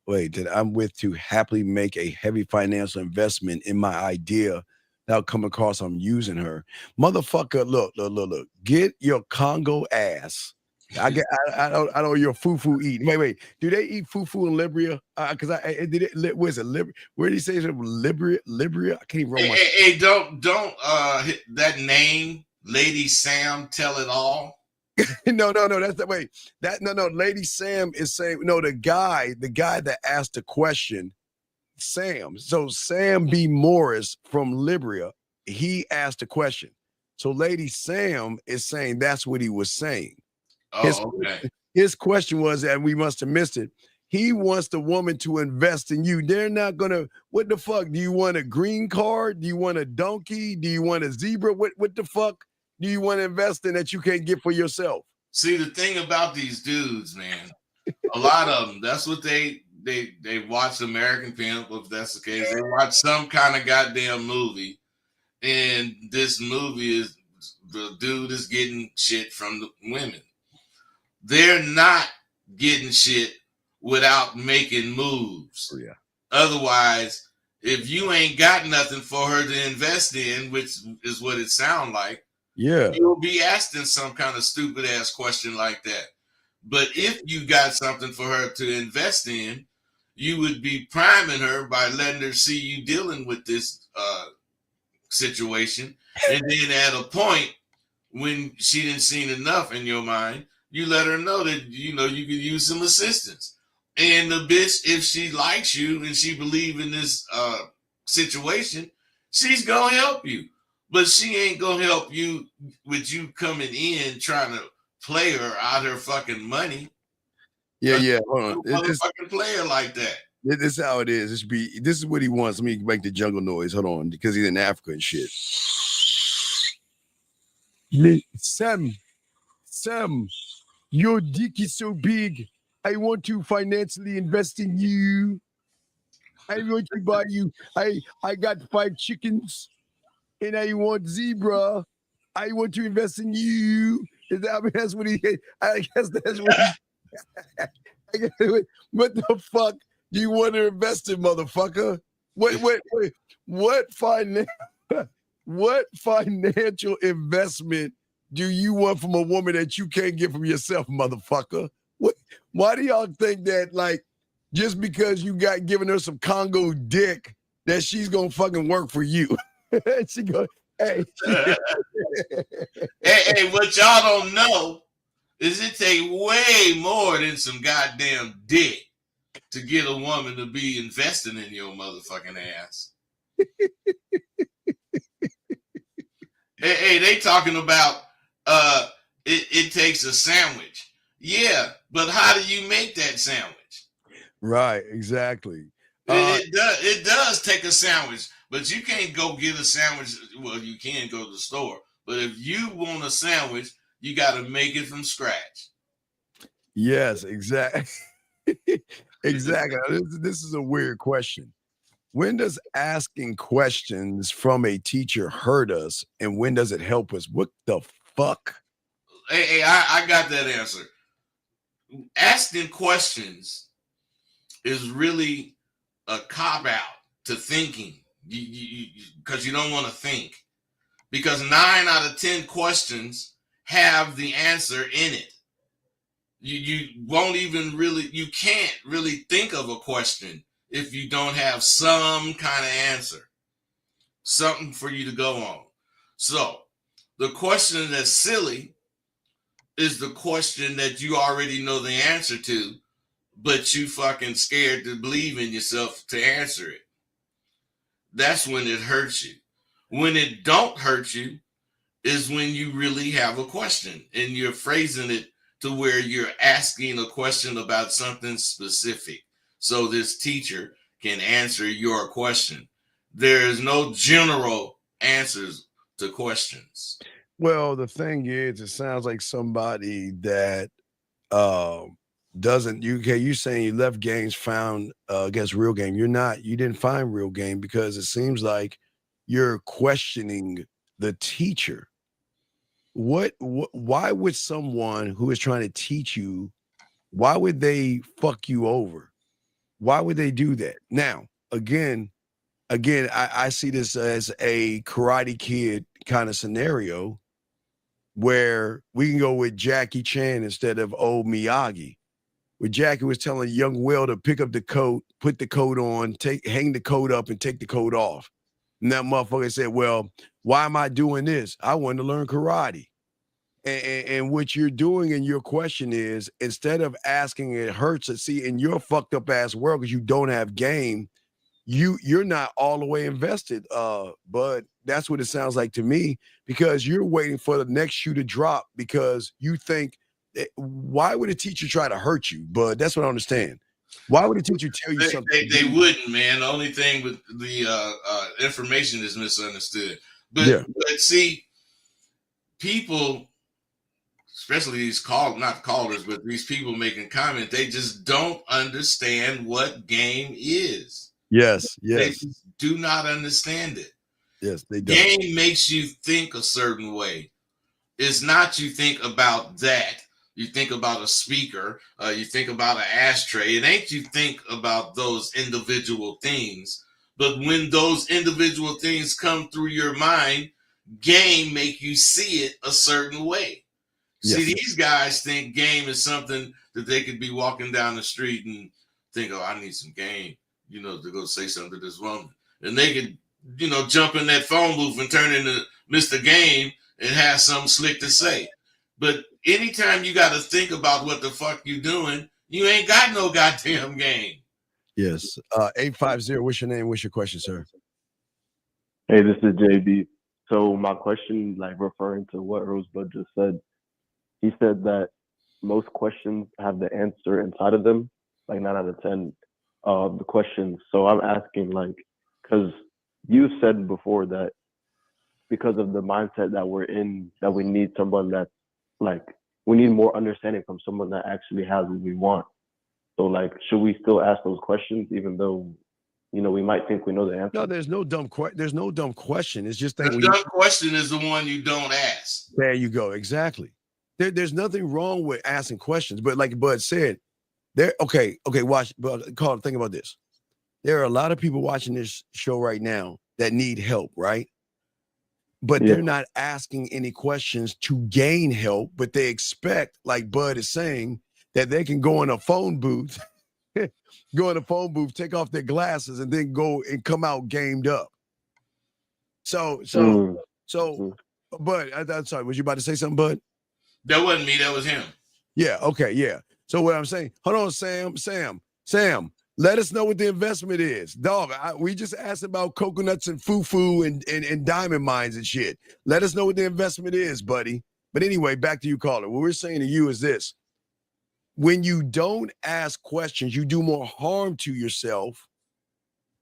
with to happily make a heavy financial investment in my idea that'll come across I'm using her? Motherfucker, look. Get your Congo ass. I don't your fufu eat. Wait. Do they eat fufu in Libya? Because where's it? Where did he say it? Libya? I can't even remember. Hey, don't that name, Lady Sam, tell it all. No, that's the way. No. Lady Sam is saying, no, the guy that asked the question, Sam. So Sam B. Morris from Libya, he asked the question. So Lady Sam is saying that's what he was saying. His question was, and we must have missed it, he wants the woman to invest in you. They're not gonna, what the fuck? Do you want a green card? Do you want a donkey? Do you want a zebra? What the fuck do you want to invest in that you can't get for yourself? See, the thing about these dudes, man, a lot of them, that's what they watch American Pimp, if that's the case. They watch some kind of goddamn movie, and this movie is, the dude is getting shit from the women. They're not getting shit without making moves. Oh, yeah. Otherwise, if you ain't got nothing for her to invest in, which is what it sounds like, yeah, you'll be asking some kind of stupid ass question like that. But if you got something for her to invest in, you would be priming her by letting her see you dealing with this situation. And then at a point when she didn't see enough in your mind, you let her know that, you know, you could use some assistance. And the bitch, if she likes you and she believes in this situation, she's going to help you. But she ain't going to help you with you coming in trying to play her out her fucking money. Yeah. Hold on. Motherfucking player like that. This is how it is. This is what he wants. Let me make the jungle noise. Hold on, because he's in Africa and shit. Sam, your dick is so big. I want to financially invest in you. I want to buy you. I got 5 chickens, and I want zebra. I want to invest in you. That's what he. I guess that's what. What the fuck do you want to invest in, motherfucker? What what financial investment do you want from a woman that you can't get from yourself, motherfucker? Why do y'all think that, like, just because you got giving her some Congo dick, that she's gonna fucking work for you? She go, hey. Hey, what y'all don't know is it take way more than some goddamn dick to get a woman to be investing in your motherfucking ass. Hey, they talking about it takes a sandwich. Yeah, but how do you make that sandwich? Right, exactly. It does take a sandwich, but you can't go get a sandwich. Well, you can go to the store, but if you want a sandwich, you got to make it from scratch. Yes, exactly. Exactly. This is a weird question. When does asking questions from a teacher hurt us, and when does it help us? What the fuck? Hey, I got that answer. Asking questions is really a cop out to thinking, because you don't want to think. Because 9 out of 10 questions have the answer in it. You won't even really, you can't really think of a question if you don't have some kind of answer, something for you to go on. So the question that's silly is the question that you already know the answer to, but you fucking scared to believe in yourself to answer it. That's when it hurts you. When it don't hurt you is when you really have a question and you're phrasing it to where you're asking a question about something specific, so this teacher can answer your question. There is no general answers to questions. Well, the thing is, it sounds like somebody that doesn't. You saying you left games, found against real game. You didn't find real game, because it seems like you're questioning the teacher. Why would someone who is trying to teach you, why would they fuck you over? Why would they do that? Now, again, I see this as a Karate Kid kind of scenario, where we can go with Jackie Chan instead of old Miyagi, where Jackie was telling young Will to pick up the coat, put the coat on, hang the coat up, and take the coat off. And that motherfucker said, well, why am I doing this? I want to learn karate. And what you're doing in your question is, instead of asking, it hurts to see in your fucked up ass world, because you don't have game, you're not all the way invested, bud. That's what it sounds like to me, because you're waiting for the next shoe to drop, because you think, why would a teacher try to hurt you? Bud, that's what I understand. Why would a teacher tell you something? They wouldn't, man. The only thing with the information is misunderstood. But, Yeah. but see, people, especially these not callers, but these people making comment, they just don't understand what game is. Yes. They do not understand it. Yes, they don't. Game makes you think a certain way. It's not you think about that. You think about a speaker. You think about an ashtray. It ain't you think about those individual things. But when those individual things come through your mind, game make you see it a certain way. Yes. See, these guys think game is something that they could be walking down the street and think, oh, I need some game, to go say something to this woman. And they could, jump in that phone booth and turn into Mr. Game and have something slick to say. But anytime you got to think about what the fuck you doing, you ain't got no goddamn game. Yes. 850, what's your name? What's your question, sir? Hey, this is JB. So my question, like referring to what Rosebud just said, he said that most questions have the answer inside of them, like 9 out of 10 of the questions. So I'm asking, like, because you said before that because of the mindset that we're in, that we need someone that's like, we need more understanding from someone that actually has what we want. So, like, should we still ask those questions, even though, we might think we know the answer? No, there's no dumb question. It's just that the dumb question is the one you don't ask. There you go. Exactly. There's nothing wrong with asking questions, but like Bud said, okay, watch, but Carl, think about this. there are a lot of people watching this show right now that need help, right? But Yeah. they're not asking any questions to gain help, but they expect, like Bud is saying, that they can go in a phone booth, take off their glasses, and then go and come out gamed up. So, Bud, I'm sorry, was you about to say something, Bud? That wasn't me, that was him. Yeah, okay, yeah. So what I'm saying, hold on, Sam, let us know what the investment is. Dog, we just asked about coconuts and foo-foo and diamond mines and shit. Let us know what the investment is, buddy. But anyway, back to you, caller. What we're saying to you is this. When you don't ask questions, you do more harm to yourself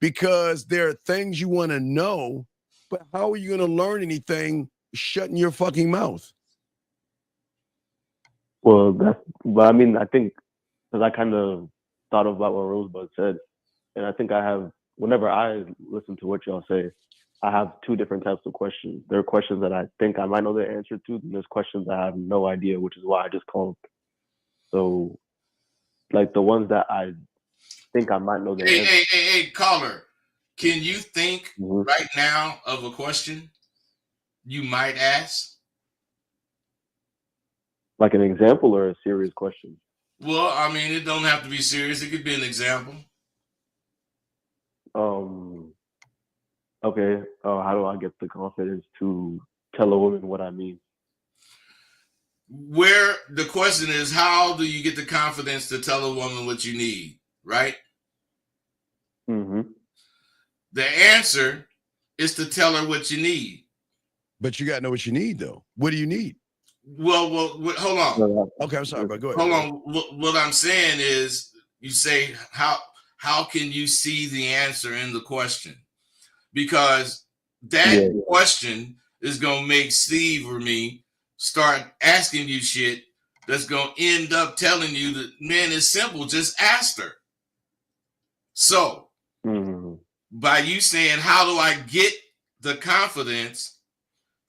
because there are things you want to know, but how are you going to learn anything shutting your fucking mouth? Well, but I mean, I think because I kind of thought about what Rosebud said, and I think whenever I listen to what y'all say, I have two different types of questions. There are questions that I think I might know the answer to, and there's questions I have no idea, which is why I just call them. So, like the ones that I think I might know the answer. Hey, caller, can you think right now of a question you might ask? Like an example or a serious question? Well, I mean, it don't have to be serious. It could be an example. Okay. How do I get the confidence to tell a woman what I mean? Where the question is, how do you get the confidence to tell a woman what you need, right? Mm-hmm. The answer is to tell her what you need. But you got to know what you need, though. What do you need? Well, hold on. Okay, I'm sorry, but go ahead. Hold on. What I'm saying is, you say, how can you see the answer in the question? Because that question is going to make Steve or me start asking you shit that's going to end up telling you that, man, it's simple. Just ask her. So by you saying, how do I get the confidence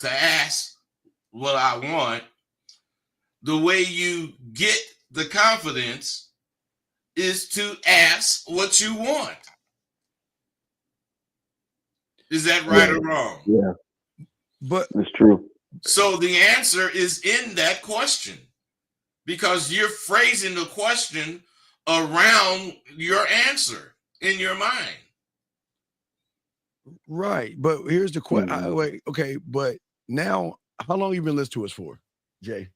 to ask what I want? The way you get the confidence is to ask what you want. Is that right or wrong? Yeah. But it's true. So the answer is in that question because you're phrasing the question around your answer in your mind. Right. But here's the question. Wait, okay. But now, how long have you been listening to us for, Jay?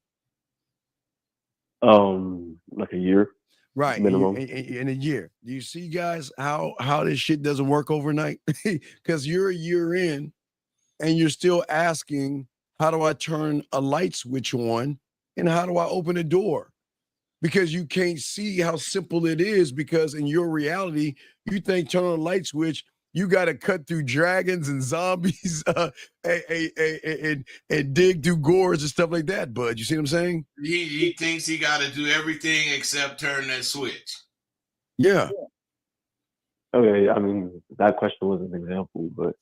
Like a year. Right. Minimum. In a year. Do you see, guys, how this shit doesn't work overnight? Because you're a year in and you're still asking, how do I turn a light switch on and how do I open a door? Because you can't see how simple it is because in your reality, you think turn on a light switch, you got to cut through dragons and zombies and dig through gores and stuff like that, bud. You see what I'm saying? He thinks he got to do everything except turn that switch. Yeah. Okay. I mean, that question was an example, but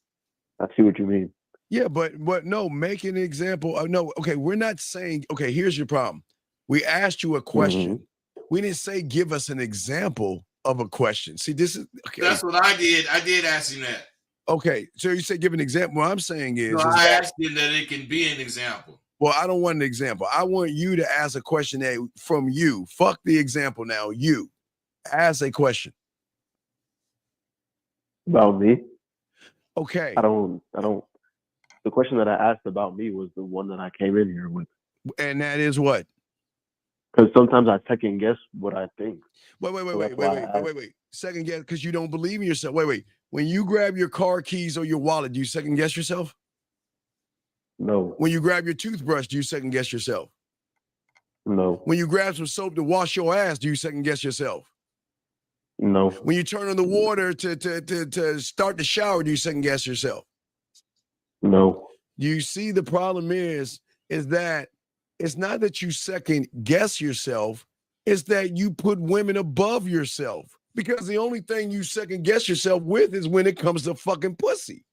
I see what you mean. Yeah, but no, make an example. No, okay, we're not saying, okay, here's your problem. We asked you a question. We didn't say give us an example of a question. See, this is okay. That's what I did. I did ask him that. Okay, so you say give an example. What I'm saying is, I asked him that it can be an example. Well, I don't want an example. I want you to ask a question from you. Fuck the example now. You ask a question. About me? Okay. I don't. The question that I asked about me was the one that I came in here with. And that is what? Because sometimes I second guess what I think. Wait. Second guess because you don't believe in yourself. Wait. When you grab your car keys or your wallet, do you second guess yourself? No. When you grab your toothbrush, do you second guess yourself? No. When you grab some soap to wash your ass, do you second guess yourself? No. When you turn on the water to start the shower, do you second guess yourself? No. You see, the problem is that it's not that you second guess yourself, it's that you put women above yourself. Because the only thing you second guess yourself with is when it comes to fucking pussy.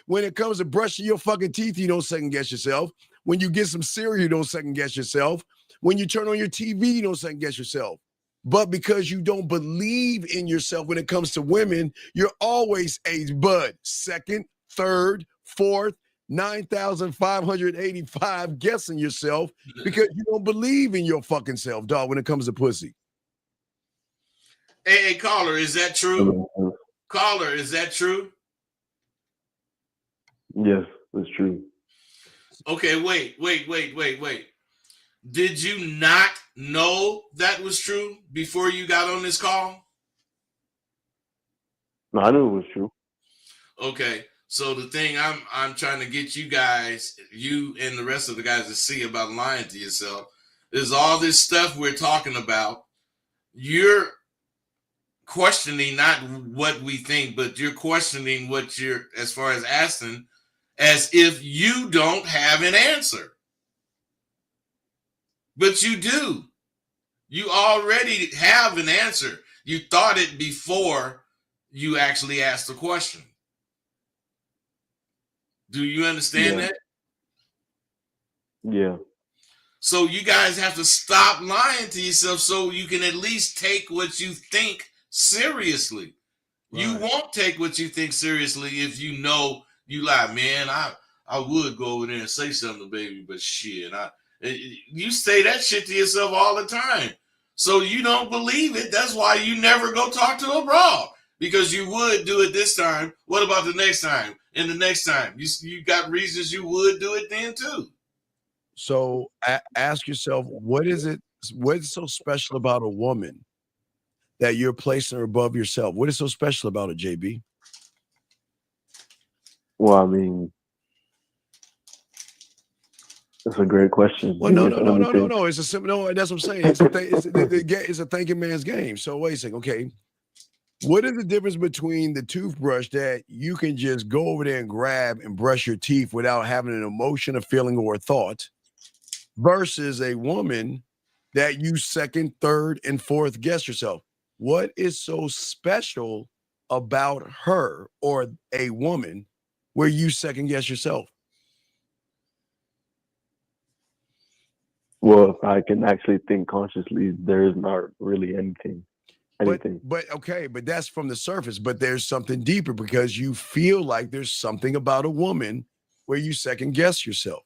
When it comes to brushing your fucking teeth, you don't second guess yourself. When you get some cereal, you don't second guess yourself. When you turn on your TV, you don't second guess yourself. But because you don't believe in yourself when it comes to women, you're always a bud. Second, third, fourth, 9,585 guessing yourself because you don't believe in your fucking self, dog, when it comes to pussy. Hey, caller, is that true? Caller, is that true? Yes, that's true. Okay, wait. Did you not know that was true before you got on this call? No, I knew it was true. Okay, so the thing I'm trying to get you guys, you and the rest of the guys to see about lying to yourself is all this stuff we're talking about. You're questioning not what we think, but you're questioning what you're, as far as asking, as if you don't have an answer. But you do. You already have an answer. You thought it before you actually asked the question. Do you understand that? Yeah. So you guys have to stop lying to yourself so you can at least take what you think seriously. Right. You won't take what you think seriously if you know you lie. Man, I would go over there and say something to baby, but shit, you say that shit to yourself all the time. So you don't believe it. That's why you never go talk to a broad, because you would do it this time. What about the next time? And the next time? You got reasons you would do it then too. So ask yourself, what's so special about a woman that you're placing her above yourself? What is so special about it, JB? Well, I mean, that's a great question. Well, no. It's a simple. No, that's what I'm saying. It's a thinking man's game. So wait a second. Okay, what is the difference between the toothbrush that you can just go over there and grab and brush your teeth without having an emotion, a feeling, or a thought, versus a woman that you second, third, and fourth guess yourself? What is so special about her or a woman where you second guess yourself? Well, if I can actually think consciously, there is not really anything. But okay, but that's from the surface. But there's something deeper because you feel like there's something about a woman where you second guess yourself.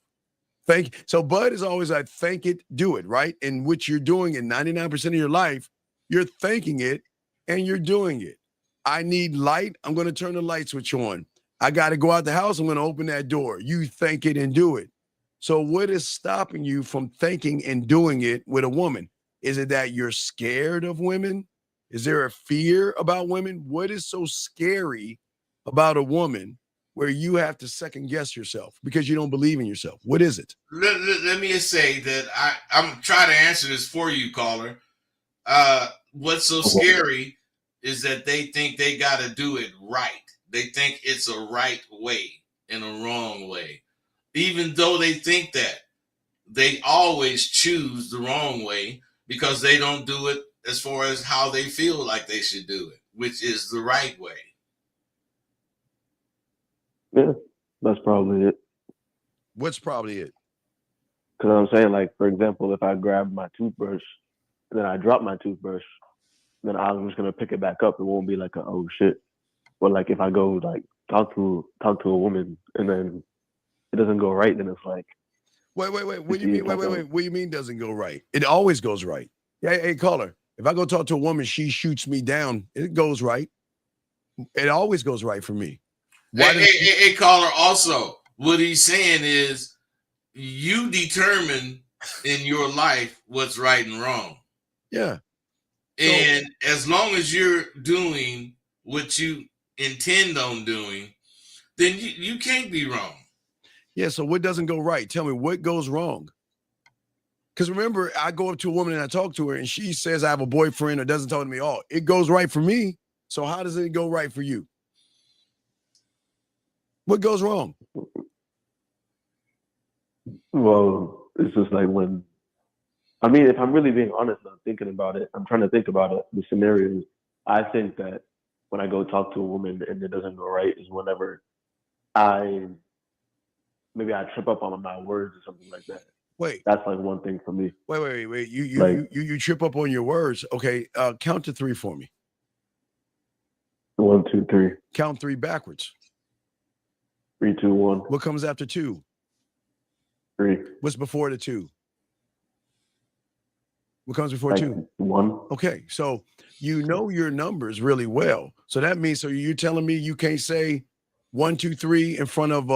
So Bud is always like, think it, do it, right? And what you're doing in 99% of your life, you're thinking it and you're doing it. I need light. I'm going to turn the light switch on. I got to go out the house. I'm going to open that door. You think it and do it. So what is stopping you from thinking and doing it with a woman? Is it that you're scared of women? Is there a fear about women? What is so scary about a woman where you have to second guess yourself because you don't believe in yourself? What is it? Let me just say that I'm trying to answer this for you, caller. What's so scary is that they think they got to do it right. They think it's a right way and a wrong way. Even though they think that, they always choose the wrong way because they don't do it as far as how they feel like they should do it, which is the right way. Yeah, that's probably it. What's probably it? Because I'm saying, like, for example, if I grab my toothbrush and then I drop my toothbrush, then I'm just gonna pick it back up. It won't be like a oh shit. But like if I go like talk to a woman and then it doesn't go right, then it's like, wait. What do you mean? Wait. What do you mean doesn't go right? It always goes right. Yeah, hey, caller. If I go talk to a woman, she shoots me down. It goes right. It always goes right for me. Hey, caller. Also, what he's saying is, you determine in your life what's right and wrong. Yeah. And as long as you're doing what you intend on doing, then you can't be wrong. Yeah, so what doesn't go right? Tell me what goes wrong. Because remember, I go up to a woman and I talk to her and she says I have a boyfriend or doesn't talk to me. Oh, it goes right for me. So how does it go right for you? What goes wrong? Well, it's just like when, I mean, if I'm really being honest, I'm thinking about it. I'm trying to think about it, the scenarios. I think that when I go talk to a woman and it doesn't go right is whenever maybe I trip up on my words or something like that. Wait. That's like one thing for me. Wait. Like- You trip up on your words. Okay, count to 3 for me. 1, 2, 3. Count 3 backwards. 3, 2, 1. What comes after 2? 3. What's before the 2? What comes before Like 2? 1. Okay, so you know your numbers really well. So that means, so you're telling me you can't say 1, 2, 3 in front of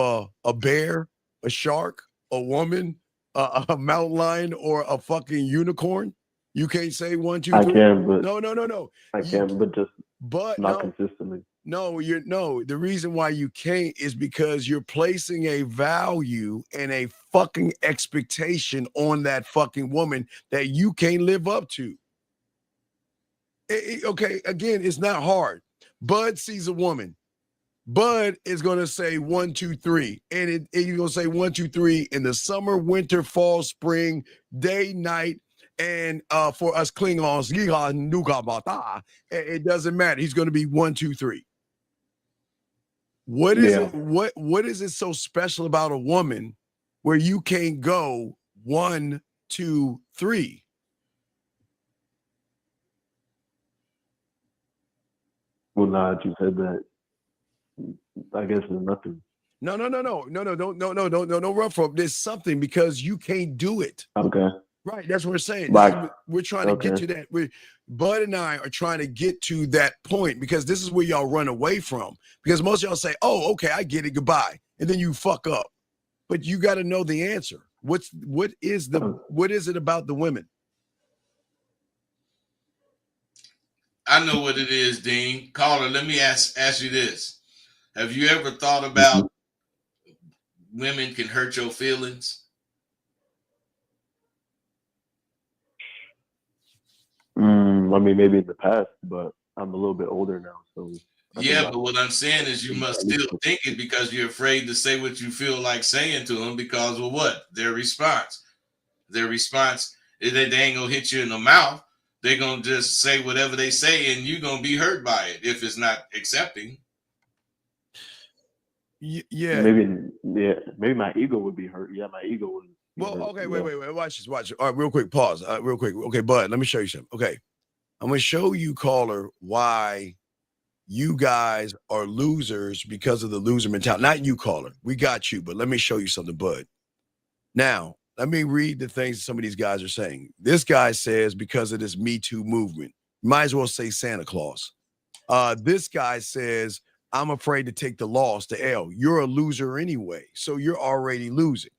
a bear, a shark, a woman, a mountain lion, or a fucking unicorn? You can't say 1, 2, 3. I can, but No. I can, but just But not no. consistently. No, the reason why you can't is because you're placing a value and a fucking expectation on that fucking woman that you can't live up to. Okay, again, it's not hard. Bud sees a woman. Bud is gonna say 1, 2, 3, and you're gonna say 1, 2, 3 in the summer, winter, fall, spring, day, night. And for us Klingons, it doesn't matter. He's gonna be 1, 2, 3. What is it? What is it so special about a woman where you can't go 1, 2, 3? Well, now that you said that, I guess there's nothing. No, don't run from it. There's something because you can't do it. Okay. Right, that's what we're saying. Like, We're trying to get to that. Bud and I are trying to get to that point because this is where y'all run away from. Because most of y'all say, "Oh, okay, I get it, goodbye," and then you fuck up. But you got to know the answer. What is it about the women? I know what it is, Dean. Caller, let me ask you this: have you ever thought about women can hurt your feelings? I mean, maybe in the past, but I'm a little bit older now, so. Yeah, but what I'm saying is you must still think it because you're afraid to say what you feel like saying to them because of what? Their response is that they ain't gonna hit you in the mouth. They're gonna just say whatever they say and you're gonna be hurt by it if it's not accepting. Yeah. Maybe my ego would be hurt. Yeah, my ego would. Well, okay, wait. Watch this. All right, real quick, pause. Real quick. Okay, Bud, let me show you something. Okay. I'm gonna show you, caller, why you guys are losers because of the loser mentality. Not you, caller. We got you, but let me show you something, Bud. Now, let me read the things some of these guys are saying. This guy says because of this Me Too movement, might as well say Santa Claus. This guy says, I'm afraid to take the loss, the L. You're a loser anyway, so you're already losing.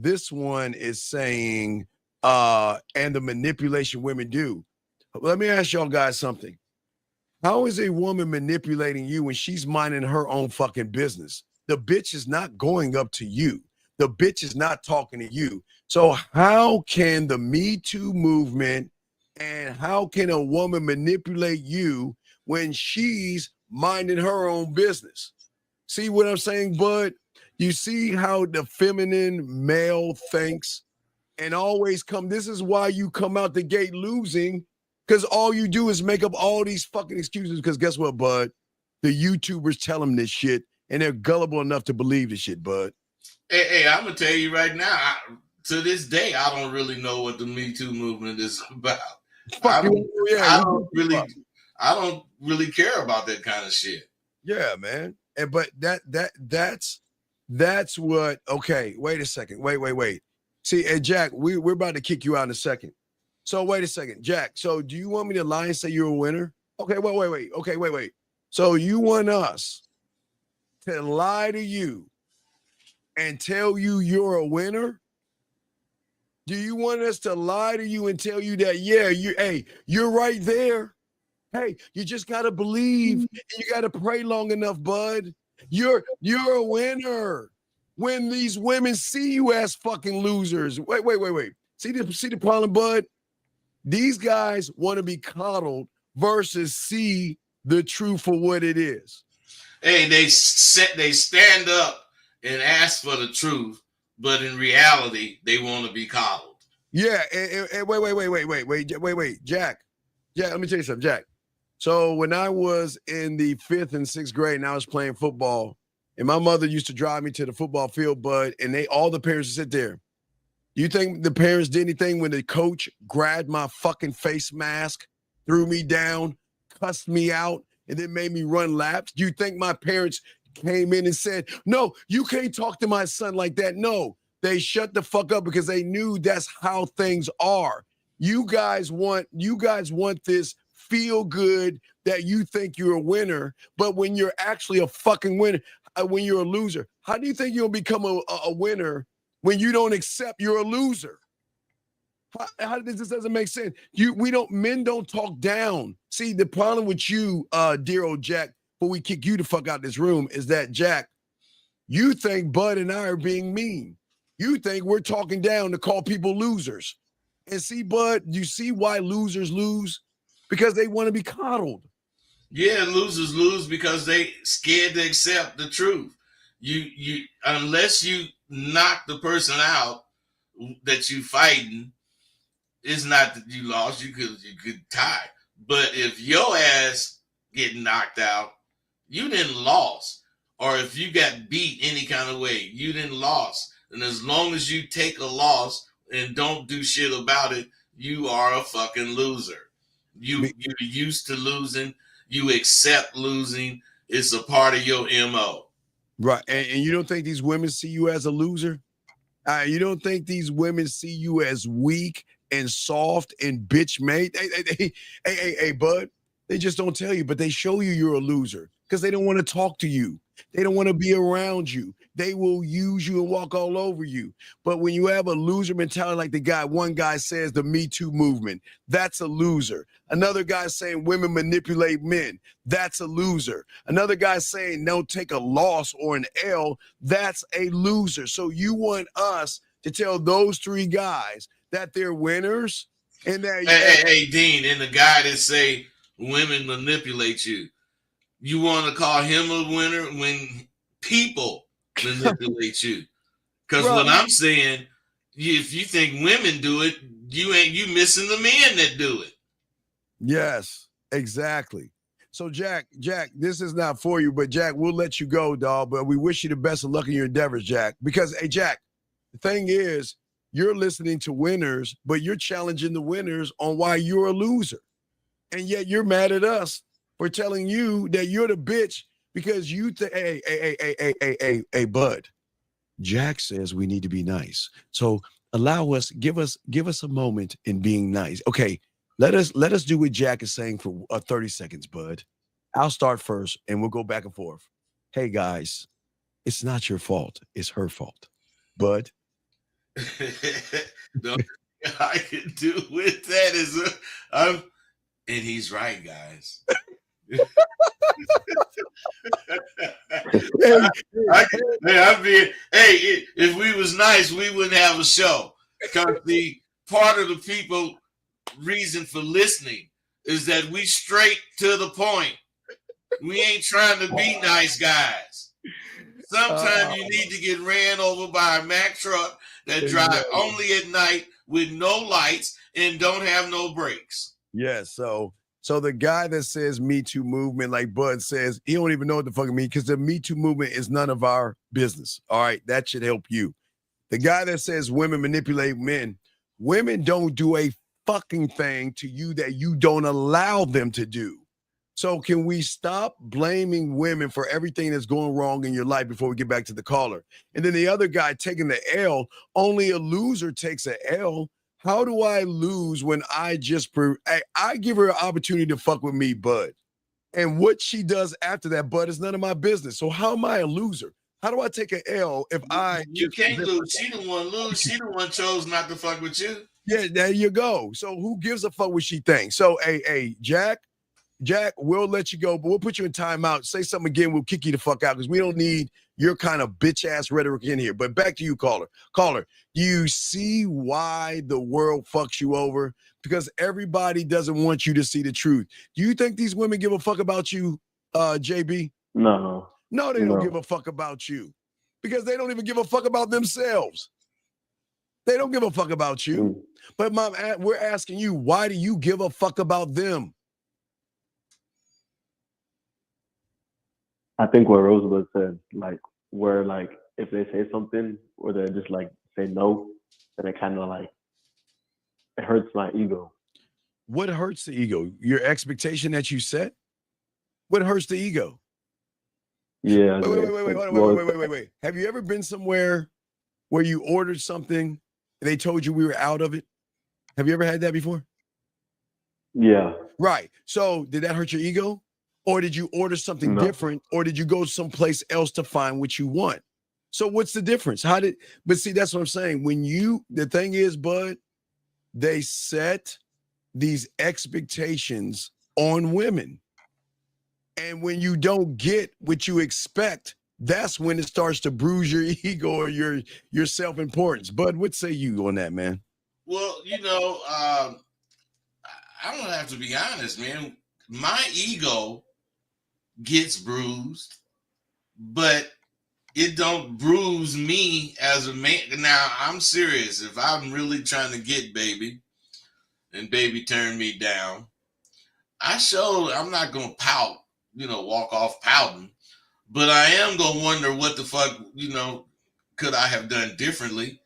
This one is saying, and the manipulation women do. Let me ask y'all guys something. How is a woman manipulating you when she's minding her own fucking business? The bitch is not going up to you. The bitch is not talking to you. So how can the Me Too movement and how can a woman manipulate you when she's minding her own business? See what I'm saying, Bud? You see how the feminine male thinks and always come. This is why you come out the gate losing. Because all you do is make up all these fucking excuses. Because guess what, Bud? The YouTubers tell them this shit, and they're gullible enough to believe this shit, Bud. Hey, I'm gonna tell you right now. To this day, I don't really know what the Me Too movement is about. I don't really care about that kind of shit. Yeah, man. And but that's what. Okay, wait a second. Wait. See, hey, Jack, we're about to kick you out in a second. So wait a second, Jack. So do you want me to lie and say you're a winner? Okay, wait. Okay, wait. So you want us to lie to you and tell you you're a winner? Do you want us to lie to you and tell you that, yeah, you're right there? Hey, you just gotta believe and you gotta pray long enough, Bud. You're a winner. When these women see you as fucking losers. Wait. See the problem, Bud? These guys want to be coddled versus see the truth for what it is. Hey, they stand up and ask for the truth, but in reality, they want to be coddled. Yeah, and wait, Jack, let me tell you something, Jack. So when I was in the 5th and 6th grade and I was playing football, and my mother used to drive me to the football field, Bud, and all the parents would sit there. You think the parents did anything when the coach grabbed my fucking face mask, threw me down, cussed me out, and then made me run laps? Do you think my parents came in and said, no, you can't talk to my son like that? No, they shut the fuck up because they knew that's how things are. You guys want this feel good that you think you're a winner, but when you're actually a fucking winner, when you're a loser, how do you think you'll become a winner when you don't accept you're a loser? How this doesn't make sense? Men don't talk down. See, the problem with you, dear old Jack, before we kick you the fuck out of this room, is that Jack, you think Bud and I are being mean. You think we're talking down to call people losers. And see, Bud, you see why losers lose? Because they want to be coddled. Yeah, losers lose because they scared to accept the truth. You unless you knock the person out that you fighting, it's not that you lost. You could tie. But if your ass get knocked out, you didn't lost. Or if you got beat any kind of way, you didn't lost. And as long as you take a loss and don't do shit about it, you are a fucking loser. You're used to losing. You accept losing. It's a part of your MO. Right. And you don't think these women see you as a loser? You don't think these women see you as weak and soft and bitch made? Hey, Bud, they just don't tell you, but they show you you're a loser because they don't want to talk to you. They don't want to be around you. They will use you and walk all over you. But when you have a loser mentality like one guy says the Me Too movement, that's a loser. Another guy saying women manipulate men, that's a loser. Another guy saying don't take a loss or an L, that's a loser. So you want us to tell those three guys that they're winners? And that hey, Dean, and the guy that say women manipulate you, you want to call him a winner when people manipulate you? Because what I'm saying, if you think women do it, you missing the men that do it. Yes, exactly. So Jack, this is not for you, but Jack, we'll let you go, dog. But we wish you the best of luck in your endeavors, Jack. Because hey, Jack, the thing is, you're listening to winners, but you're challenging the winners on why you're a loser. And yet you're mad at us for telling you that you're the bitch because you think, hey, Bud, Jack says we need to be nice. So give us a moment in being nice. Okay, let us do what Jack is saying for 30 seconds, Bud. I'll start first and we'll go back and forth. Hey guys, it's not your fault. It's her fault. Bud. No, I can do with that is and he's right, guys. If we was nice, we wouldn't have a show. Because the part of the people reason for listening is that we straight to the point. We ain't trying to be nice guys. Sometimes you need to get ran over by a Mack truck that drive only at night with no lights and don't have no brakes. Yeah, so the guy that says Me Too movement, like Bud says, he don't even know what the fuck it means because the Me Too movement is none of our business. All right, that should help you. The guy that says women manipulate men, women don't do a fucking thing to you that you don't allow them to do. So can we stop blaming women for everything that's going wrong in your life before we get back to the caller? And then the other guy taking the L, only a loser takes an L. How do I lose when I give her an opportunity to fuck with me, Bud? And what she does after that, Bud, is none of my business. So how am I a loser? How do I take an L if You can't lose. She the one lose. She the one chose not to fuck with you. Yeah, there you go. So who gives a fuck what she thinks? So, hey, Jack, we'll let you go, but we'll put you in timeout. Say something again, we'll kick you the fuck out because we don't need your kind of bitch-ass rhetoric in here. But back to you, caller. Caller, do you see why the world fucks you over? Because everybody doesn't want you to see the truth. Do you think these women give a fuck about you, JB? No. No, they don't give a fuck about you because they don't even give a fuck about themselves. They don't give a fuck about you. But Mom, we're asking you, why do you give a fuck about them? I think what Rosebud said, like, where, like, if they say something or they just, like, say no, and it kind of like it hurts my ego. What hurts the ego? Your expectation that you set? What hurts the ego? Yeah. Wait. Have you ever been somewhere where you ordered something and they told you we were out of it? Have you ever had that before? Yeah. Right. So did that hurt your ego? Or did you order something different? Or did you go someplace else to find what you want? So what's the difference? But see, that's what I'm saying. The thing is, Bud, they set these expectations on women. And when you don't get what you expect, that's when it starts to bruise your ego or your self-importance. Bud, what say you on that, man? Well, I'm gonna have to be honest, man. My ego gets bruised, but it don't bruise me as a man. Now, I'm serious. If I'm really trying to get baby and baby turned me down, I'm not gonna pout, walk off pouting, but I am gonna wonder what the fuck, could I have done differently?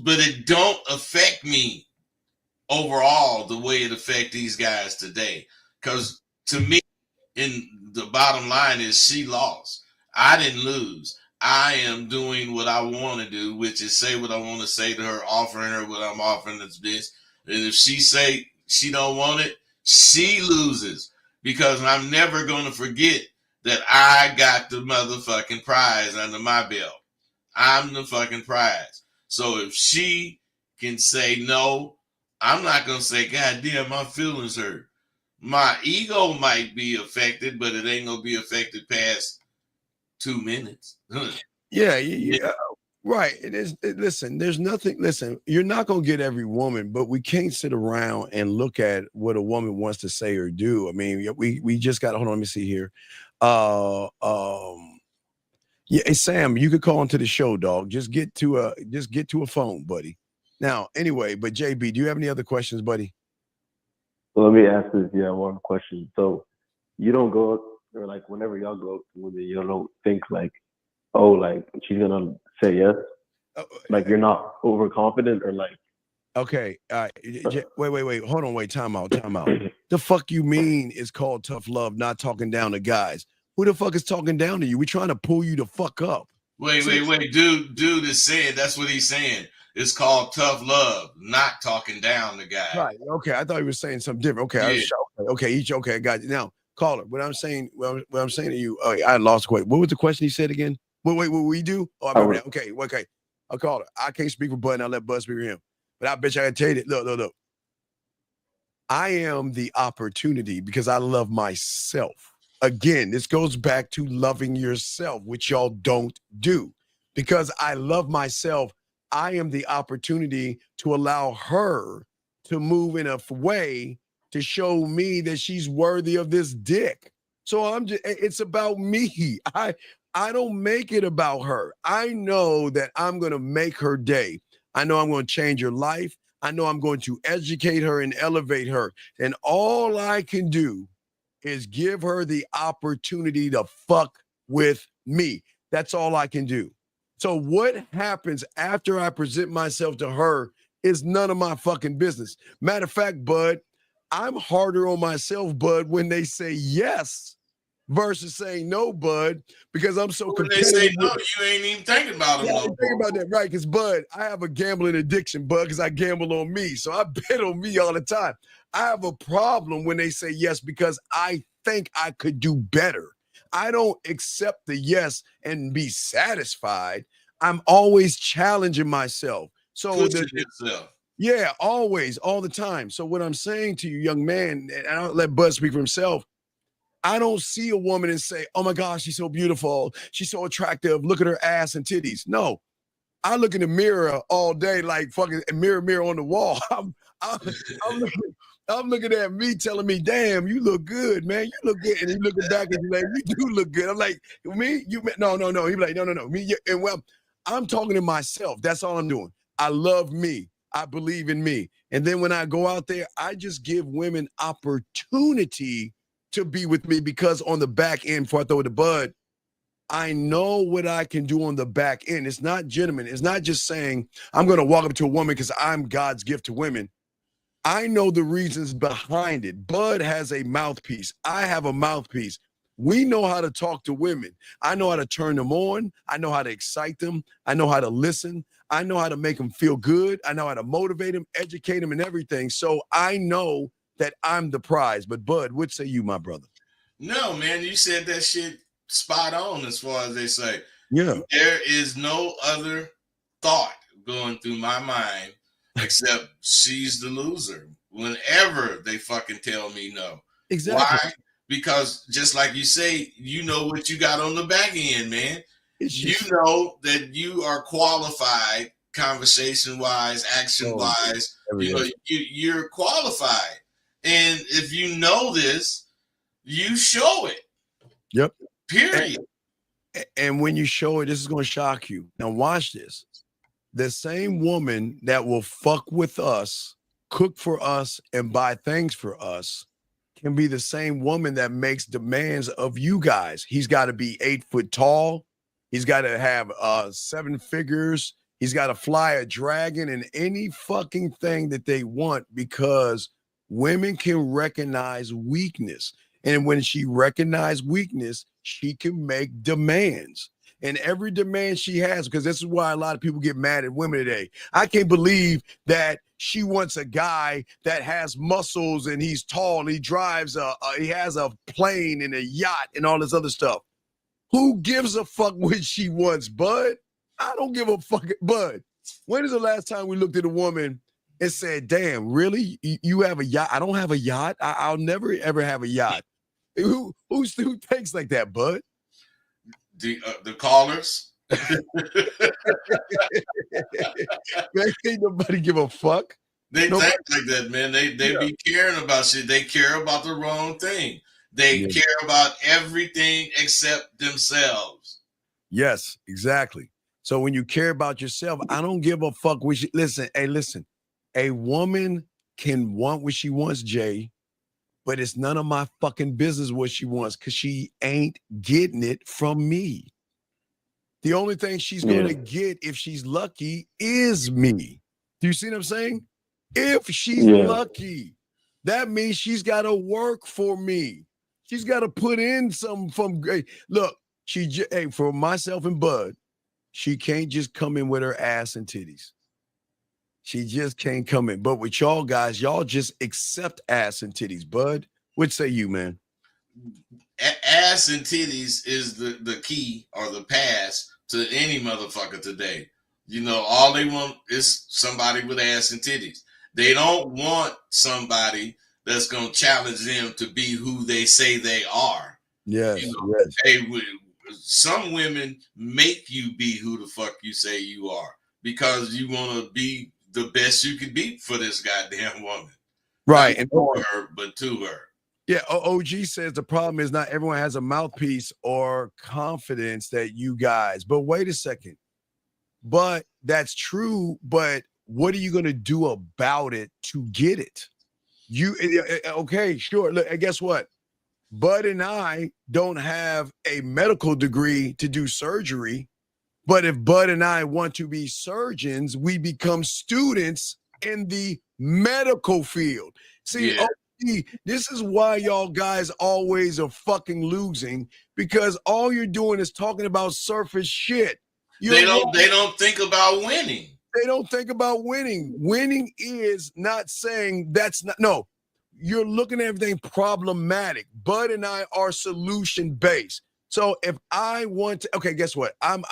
But it don't affect me overall the way it affect these guys today. Because to me, in the bottom line is she lost. I didn't lose. I am doing what I want to do, which is say what I want to say to her, offering her what I'm offering this bitch. And if she say she don't want it, she loses. Because I'm never going to forget that I got the motherfucking prize under my belt. I'm the fucking prize. So if she can say no, I'm not going to say, God damn, my feelings hurt. My ego might be affected, but it ain't going to be affected past 2 minutes. Yeah. Right. Listen, there's nothing. Listen, you're not going to get every woman, but we can't sit around and look at what a woman wants to say or do. I mean, we just got, hold on, let me see here. Yeah, hey, Sam, you could call into the show, dog. Just get to a phone, buddy. Now, anyway, but JB, do you have any other questions, buddy? So let me ask this, one question. So you don't go, or like whenever y'all go up to women, you don't think like, oh, like she's gonna say yes? Like you're not overconfident or like. Okay, wait, hold on, time out. The fuck you mean is called tough love, not talking down to guys. Who the fuck is talking down to you? We're trying to pull you the fuck up. Wait. Dude is saying, that's what he's saying. It's called tough love, not talking down the guy. Right. Okay. I thought he was saying something different. Okay. Yeah. Okay. I got you. Now, caller, what I'm saying to you, I lost question. What was the question he said again? What we do? Oh, I remember that. Okay. I'll call her. I can't speak for Bud, and I'll let Bud speak for him. But I bet you I can tell you that. Look. I am the opportunity because I love myself. Again, this goes back to loving yourself, which y'all don't do. Because I love myself, I am the opportunity to allow her to move in a way to show me that she's worthy of this dick. So it's about me. I don't make it about her. I know that I'm going to make her day. I know I'm going to change her life. I know I'm going to educate her and elevate her. And all I can do is give her the opportunity to fuck with me. That's all I can do. So what happens after I present myself to her is none of my fucking business. Matter of fact, Bud, I'm harder on myself, Bud, when they say yes versus saying no, Bud, because I'm so competitive. When they say no, you ain't even thinking about them. Yeah, I think about that, right? Because, Bud, I have a gambling addiction, Bud, because I gamble on me. So I bet on me all the time. I have a problem when they say yes because I think I could do better. I don't accept the yes and be satisfied. I'm always challenging myself. So yeah, always, all the time. So what I'm saying to you, young man, and I don't let Bud speak for himself, I don't see a woman and say, oh my gosh, she's so beautiful. She's so attractive. Look at her ass and titties. No, I look in the mirror all day like fucking mirror on the wall. I'm looking at me telling me, damn, you look good, man. You look good. And he looking back at you like, you do look good. I'm like, me? No. He be like, no. Me, and well, I'm talking to myself. That's all I'm doing. I love me. I believe in me. And then when I go out there, I just give women opportunity to be with me because on the back end, before I throw it to Bud, I know what I can do on the back end. It's not, gentlemen, it's not just saying I'm going to walk up to a woman because I'm God's gift to women. I know the reasons behind it. Bud has a mouthpiece. I have a mouthpiece. We know how to talk to women. I know how to turn them on. I know how to excite them. I know how to listen. I know how to make them feel good. I know how to motivate them, educate them, and everything. So I know that I'm the prize. But Bud, what say you, my brother? No, man, you said that shit spot on as far as they say. Yeah. There is no other thought going through my mind except she's the loser whenever they fucking tell me no. Exactly. Why? Because just like you say, you know what you got on the back end, man. You know that you are qualified conversation wise, action wise. You know, you're qualified. And if you know this, you show it. Yep. Period. And when you show it, this is going to shock you. Now watch this. The same woman that will fuck with us, cook for us, and buy things for us can be the same woman that makes demands of you guys. He's got to be 8 foot tall. He's got to have 7 figures. He's got to fly a dragon and any fucking thing that they want, because women can recognize weakness. And when she recognizes weakness, she can make demands. And every demand she has, because this is why a lot of people get mad at women today. I can't believe that she wants a guy that has muscles and he's tall and he drives he has a plane and a yacht and all this other stuff. Who gives a fuck what she wants, Bud? I don't give a fuck, Bud. When is the last time we looked at a woman and said, damn, really? You have a yacht? I don't have a yacht. I'll never, ever have a yacht. Who thinks like that, Bud? The callers. Man, ain't nobody give a fuck. They think like that, man. They be caring about shit. They care about the wrong thing. They care about everything except themselves. Yes, exactly. So when you care about yourself, I don't give a fuck what listen. A woman can want what she wants, Jay, but it's none of my fucking business what she wants, because she ain't getting it from me. The only thing she's going to get, if she's lucky, is me. Do you see what I'm saying? If she's lucky, that means she's got to work for me. She's got to put in some from. Look, for myself and Bud, she can't just come in with her ass and titties. She just can't come in. But with y'all guys, y'all just accept ass and titties. Bud, what say you, man? Ass and titties is the key or the pass to any motherfucker today. You know, all they want is somebody with ass and titties. They don't want somebody that's going to challenge them to be who they say they are. Yes, you know, yes. Some women make you be who the fuck you say you are because you want to be the best you can be for this goddamn woman. Right. Not and for her, but to her. Yeah, OG says the problem is not everyone has a mouthpiece or confidence that you guys. But wait a second. But that's true. But what are you going to do about it to get it? Okay, sure. Look, and guess what? Bud and I don't have a medical degree to do surgery. But if Bud and I want to be surgeons, we become students in the medical field. See, this is why y'all guys always are fucking losing, because all you're doing is talking about surface shit. They don't think about winning. They don't think about winning. Winning is not saying no. You're looking at everything problematic. Bud and I are solution based. So if I want to, okay, guess what? I'm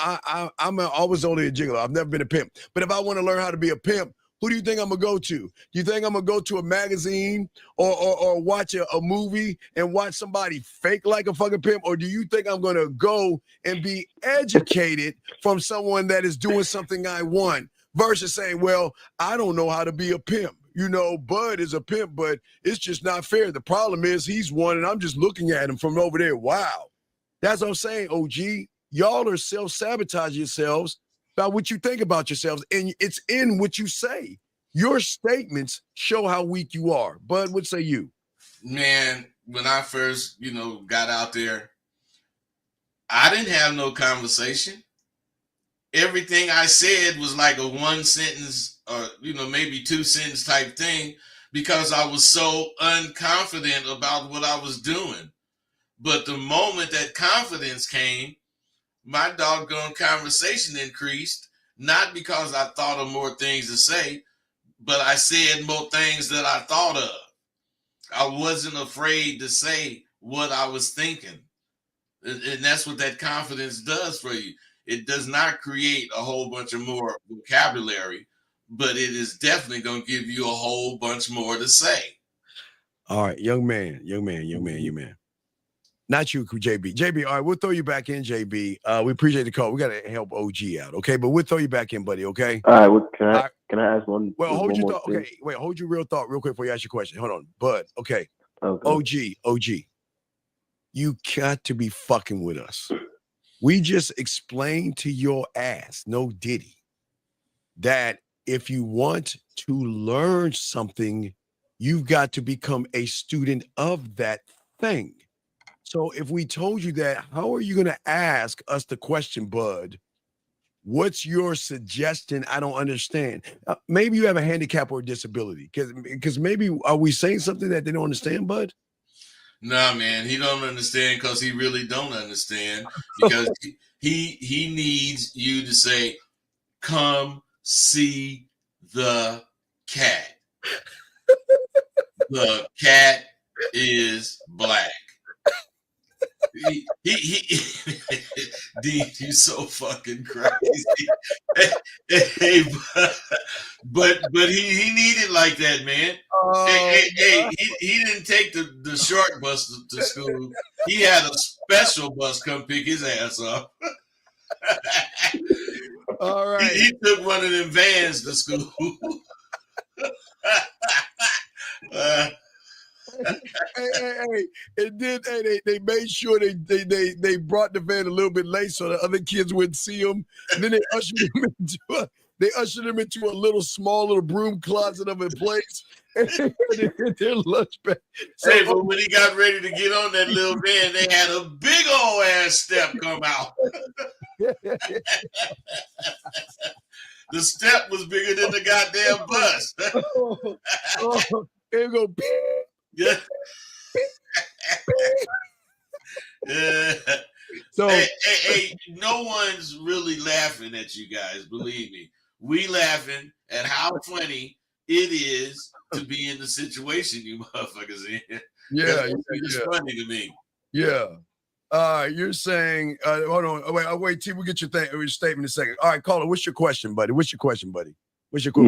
always only a gigolo. I've never been a pimp. But if I want to learn how to be a pimp, who do you think I'm gonna go to? Do you think I'm gonna go to a magazine or watch a movie and watch somebody fake like a fucking pimp? Or do you think I'm gonna go and be educated from someone that is doing something I want versus saying, well, I don't know how to be a pimp. You know, Bud is a pimp, but it's just not fair. The problem is he's one and I'm just looking at him from over there. Wow. That's what I'm saying, OG. Y'all are self-sabotaging yourselves about what you think about yourselves, and it's in what you say. Your statements show how weak you are. Bud, what say you? Man, when I first, got out there, I didn't have no conversation. Everything I said was like a one sentence or, maybe two sentence type thing because I was so unconfident about what I was doing. But the moment that confidence came, my doggone conversation increased, not because I thought of more things to say, but I said more things that I thought of. I wasn't afraid to say what I was thinking. And that's what that confidence does for you. It does not create a whole bunch of more vocabulary, but it is definitely going to give you a whole bunch more to say. All right, young man. Not you, JB. JB, all right, we'll throw you back in, JB. We appreciate the call. We got to help OG out, okay? But we'll throw you back in, buddy, okay? All right, can I ask one? Well, hold your thought. Thing? Okay, wait, hold your real thought real quick before you ask your question. Hold on, Bud. Okay. OG. You got to be fucking with us. We just explained to your ass, no Diddy, that if you want to learn something, you've got to become a student of that thing. So if we told you that, how are you going to ask us the question, Bud? What's your suggestion? I don't understand. Maybe you have a handicap or a disability, because maybe are we saying something that they don't understand, Bud? Nah, man, he don't understand because he really don't understand, because he needs you to say, "Come see the cat." The cat is black. He Dean, you so fucking crazy. Hey, but he needed like that, man. Hey, he didn't take the short bus to school. He had a special bus come pick his ass up. All right. He took one of them vans to school. Hey, and then they made sure they brought the van a little bit late so the other kids wouldn't see him. And then they ushered him into a small broom closet of a place. And they hit their lunch bag. So, hey, but when he got ready to get on that little van, they had a big old ass step come out. The step was bigger than the goddamn bus. There you go. Yeah. Yeah. So hey, no one's really laughing at you guys, believe me. We laughing at how funny it is to be in the situation you motherfuckers in. Yeah, it's funny to me. Yeah. You're saying, hold on, wait, T, we'll get your statement in a second. All right, caller, what's your question, buddy? What's your question?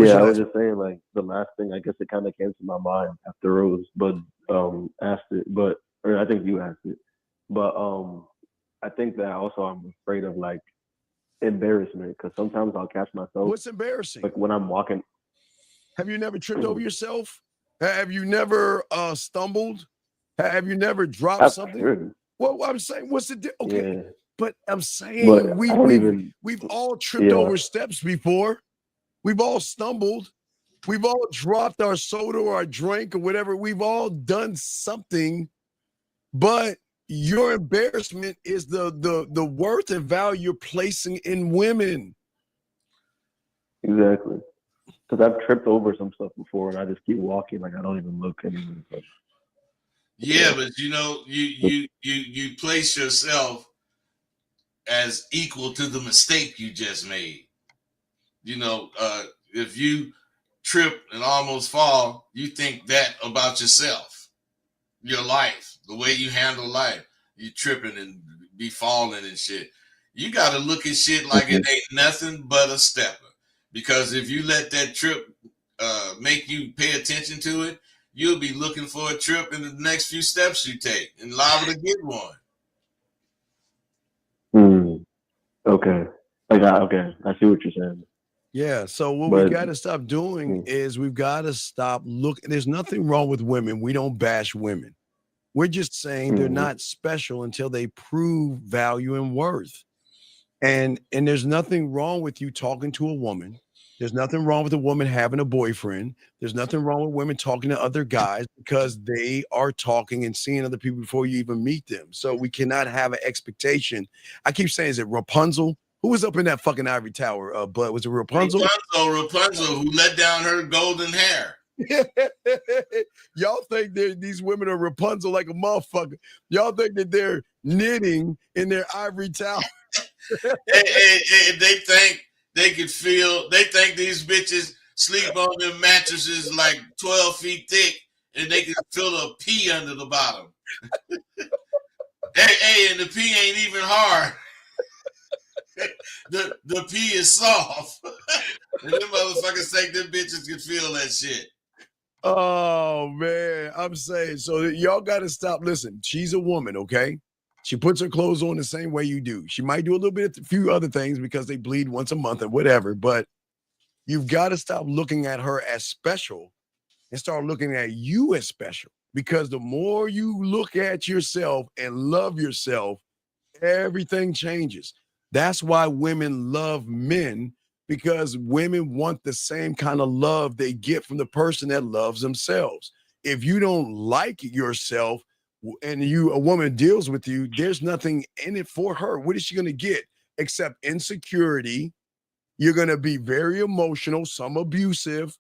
Yeah, I was just saying, like, the last thing, I guess it kind of came to my mind after Rose, but asked it, or I think you asked it. But I think that also I'm afraid of, like, embarrassment, because sometimes I'll catch myself. What's embarrassing? Like when I'm walking. Have you never tripped over yourself? Have you never stumbled? Have you never dropped something? True. Well, I'm saying, what's the okay? Yeah. But I'm saying but we've all tripped over steps before. We've all stumbled. We've all dropped our soda or our drink or whatever. We've all done something. But your embarrassment is the worth and value you're placing in women. Exactly. Because I've tripped over some stuff before and I just keep walking like I don't even look anymore. Yeah, but you place yourself as equal to the mistake you just made. If you trip and almost fall, you think that about yourself, your life, the way you handle life. You tripping and be falling and shit. You got to look at shit like it ain't nothing but a stepper. Because if you let that trip make you pay attention to it, you'll be looking for a trip in the next few steps you take and liable to get one. Okay. Okay. I see what you're saying. Yeah. So what we got to stop doing is we've got to stop looking. There's nothing wrong with women. We don't bash women. We're just saying they're not special until they prove value and worth. And there's nothing wrong with you talking to a woman There's nothing wrong with a woman having a boyfriend. There's nothing wrong with women talking to other guys because they are talking and seeing other people before you even meet them. So we cannot have an expectation. I keep saying, is it Rapunzel? Who was up in that fucking ivory tower? But was it Rapunzel? Rapunzel, who let down her golden hair. Y'all think these women are Rapunzel like a motherfucker. Y'all think that they're knitting in their ivory tower. and they think they could feel, they think these bitches sleep on their mattresses like 12 feet thick and they can feel a pee under the bottom. hey, and the pee ain't even hard. the pee is soft. And them motherfuckers think them bitches can feel that shit. Oh man, I'm saying, so y'all got to stop. Listen, she's a woman, okay? She puts her clothes on the same way you do. She might do a little bit, a few other things because they bleed once a month or whatever, but you've got to stop looking at her as special and start looking at you as special, because the more you look at yourself and love yourself, everything changes. That's why women love men, because women want the same kind of love they get from the person that loves themselves. If you don't like yourself and a woman deals with you, there's nothing in it for her. What is she going to get except insecurity? You're going to be very emotional, some abusive.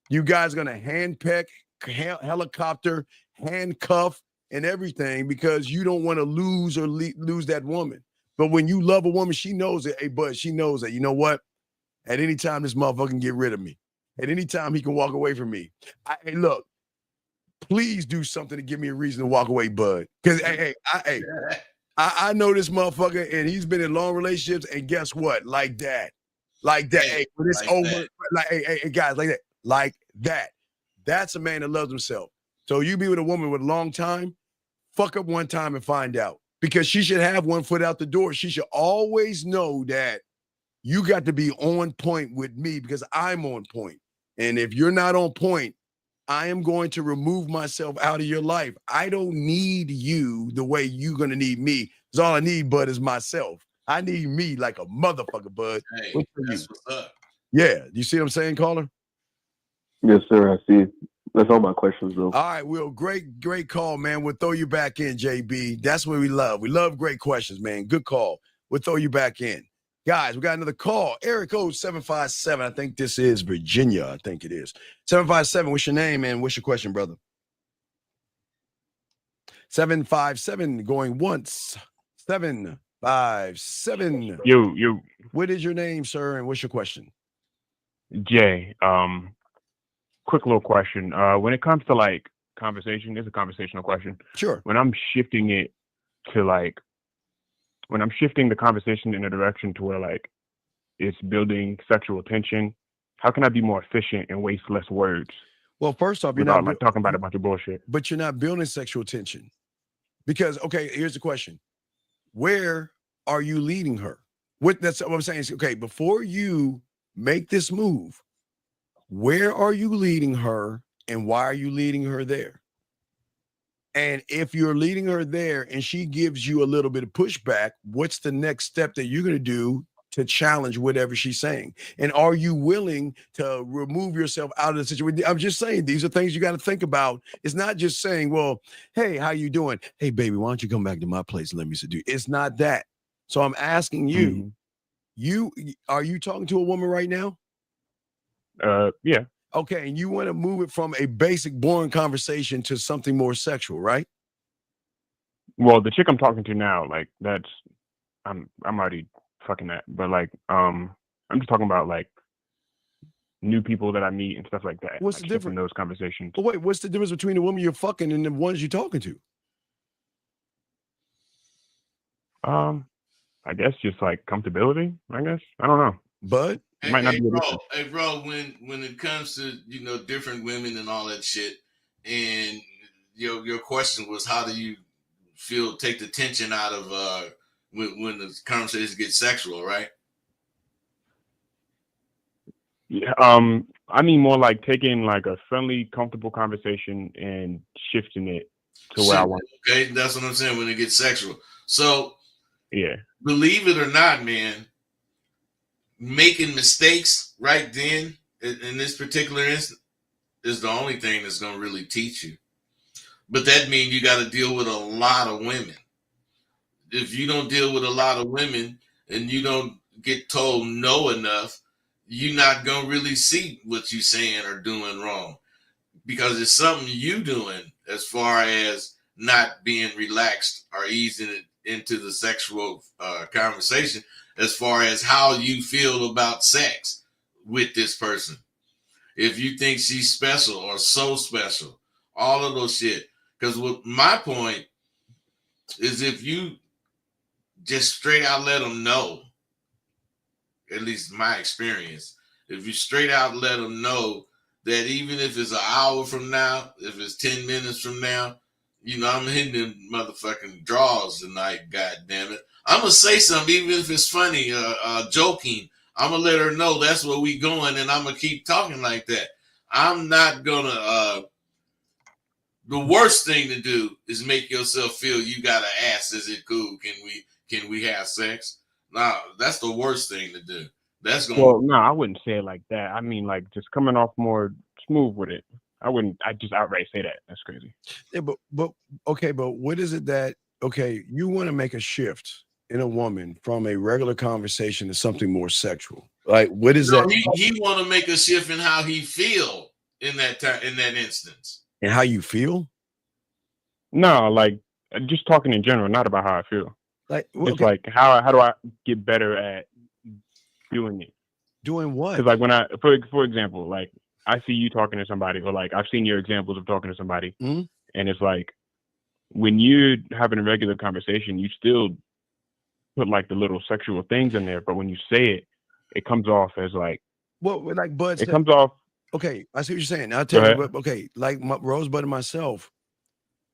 You guys are going to handpeck, helicopter, handcuff, and everything because you don't want to lose that woman. But when you love a woman, she knows it. Hey, bud, she knows that, you know what? At any time, this motherfucker can get rid of me. At any time, he can walk away from me. Hey, look, please do something to give me a reason to walk away, bud. Because, I know this motherfucker, and he's been in long relationships, and guess what? Like that. Hey, when it's over, that. Hey, guys, like that. That's a man that loves himself. So you be with a woman with a long time, fuck up one time and find out. Because she should have one foot out the door. She should always know that you got to be on point with me because I'm on point. And if you're not on point, I am going to remove myself out of your life. I don't need you the way you're going to need me. Because all I need, bud, is myself. I need me like a motherfucker, bud. Hey, that's what's up. Yeah. You see what I'm saying, caller? Yes, sir. I see. That's all my questions, though. All right, Will. Great call, man. We'll throw you back in, JB. That's what we love. We love great questions, man. Good call. We'll throw you back in. Guys, we got another call. Area code 757. I think this is Virginia. I think it is. 757. What's your name, man? What's your question, brother? 757 going once. 757. Yo. What is your name, sir? And what's your question? Jay. Quick little question. When it comes to like conversation, it's a conversational question. Sure. When I'm shifting it to like, when I'm shifting the conversation in a direction to where like it's building sexual tension, how can I be more efficient and waste less words? Well, first off, you're without not like talking about a bunch of bullshit. But you're not building sexual tension. Because, okay, here's the question. Where are you leading her? That's what I'm saying is, okay, before you make this move, where are you leading her and why are you leading her there? And if you're leading her there and she gives you a little bit of pushback, what's the next step that you're going to do to challenge whatever she's saying? And are you willing to remove yourself out of the situation? I'm just saying, these are things you got to think about. It's not just saying, well, hey, how you doing? Hey, baby, why don't you come back to my place and let me seduce you? It's not that. So I'm asking you, are you talking to a woman right now? Yeah. Okay, and you want to move it from a basic, boring conversation to something more sexual, right? Well, the chick I'm talking to now, like that's, I'm already fucking that, but like, I'm just talking about like new people that I meet and stuff like that. What's like, the difference? Those conversations. But wait, what's the difference between the woman you're fucking and the ones you're talking to? I guess just like comfortability. I guess I don't know, but it might not be. Bro, when it comes to different women and all that shit, and your question was how do you take the tension out of when the conversation gets sexual, right? Yeah. I mean more like taking like a friendly, comfortable conversation and shifting it to where I want. Okay, that's what I'm saying. When it gets sexual, so yeah, believe it or not, man. making mistakes right then in this particular instance is the only thing that's going to really teach you. But that means you got to deal with a lot of women. If you don't deal with a lot of women and you don't get told no enough, you're not going to really see what you're saying or doing wrong, because it's something you doing as far as not being relaxed or easing it into the sexual conversation, as far as how you feel about sex with this person. If you think she's special or so special, all of those shit. Because what my point is, if you just straight out let them know, at least my experience, if you straight out let them know that even if it's an hour from now, if it's 10 minutes from now, you know, I'm hitting them motherfucking draws tonight, god damn it. I'm going to say something, even if it's funny, joking. I'm going to let her know that's where we going, and I'm going to keep talking like that. I'm not going to, the worst thing to do is make yourself feel you got to ask, is it cool? Can we have sex? Nah, that's the worst thing to do. That's going. Well, no, I wouldn't say it like that. I mean, like, just coming off more smooth with it. I just outright say that. That's crazy. Yeah, but okay, but what is it that, okay, you want to make a shift in a woman from a regular conversation to something more sexual? Like, what is that? He want to make a shift in how he feel in that time, in that instance. And how you feel? No, like, just talking in general, not about how I feel. Like, well, it's like, how do I get better at doing it? Doing what? Because, like, when for example, like, I see you talking to somebody, or like I've seen your examples of talking to somebody, and it's like, when you're having a regular conversation, you still put like the little sexual things in there, but when you say it, it comes off as like, well, like Bud said, comes off. Okay, I see what you're saying. I'll tell you, but okay, like Rosebud and myself,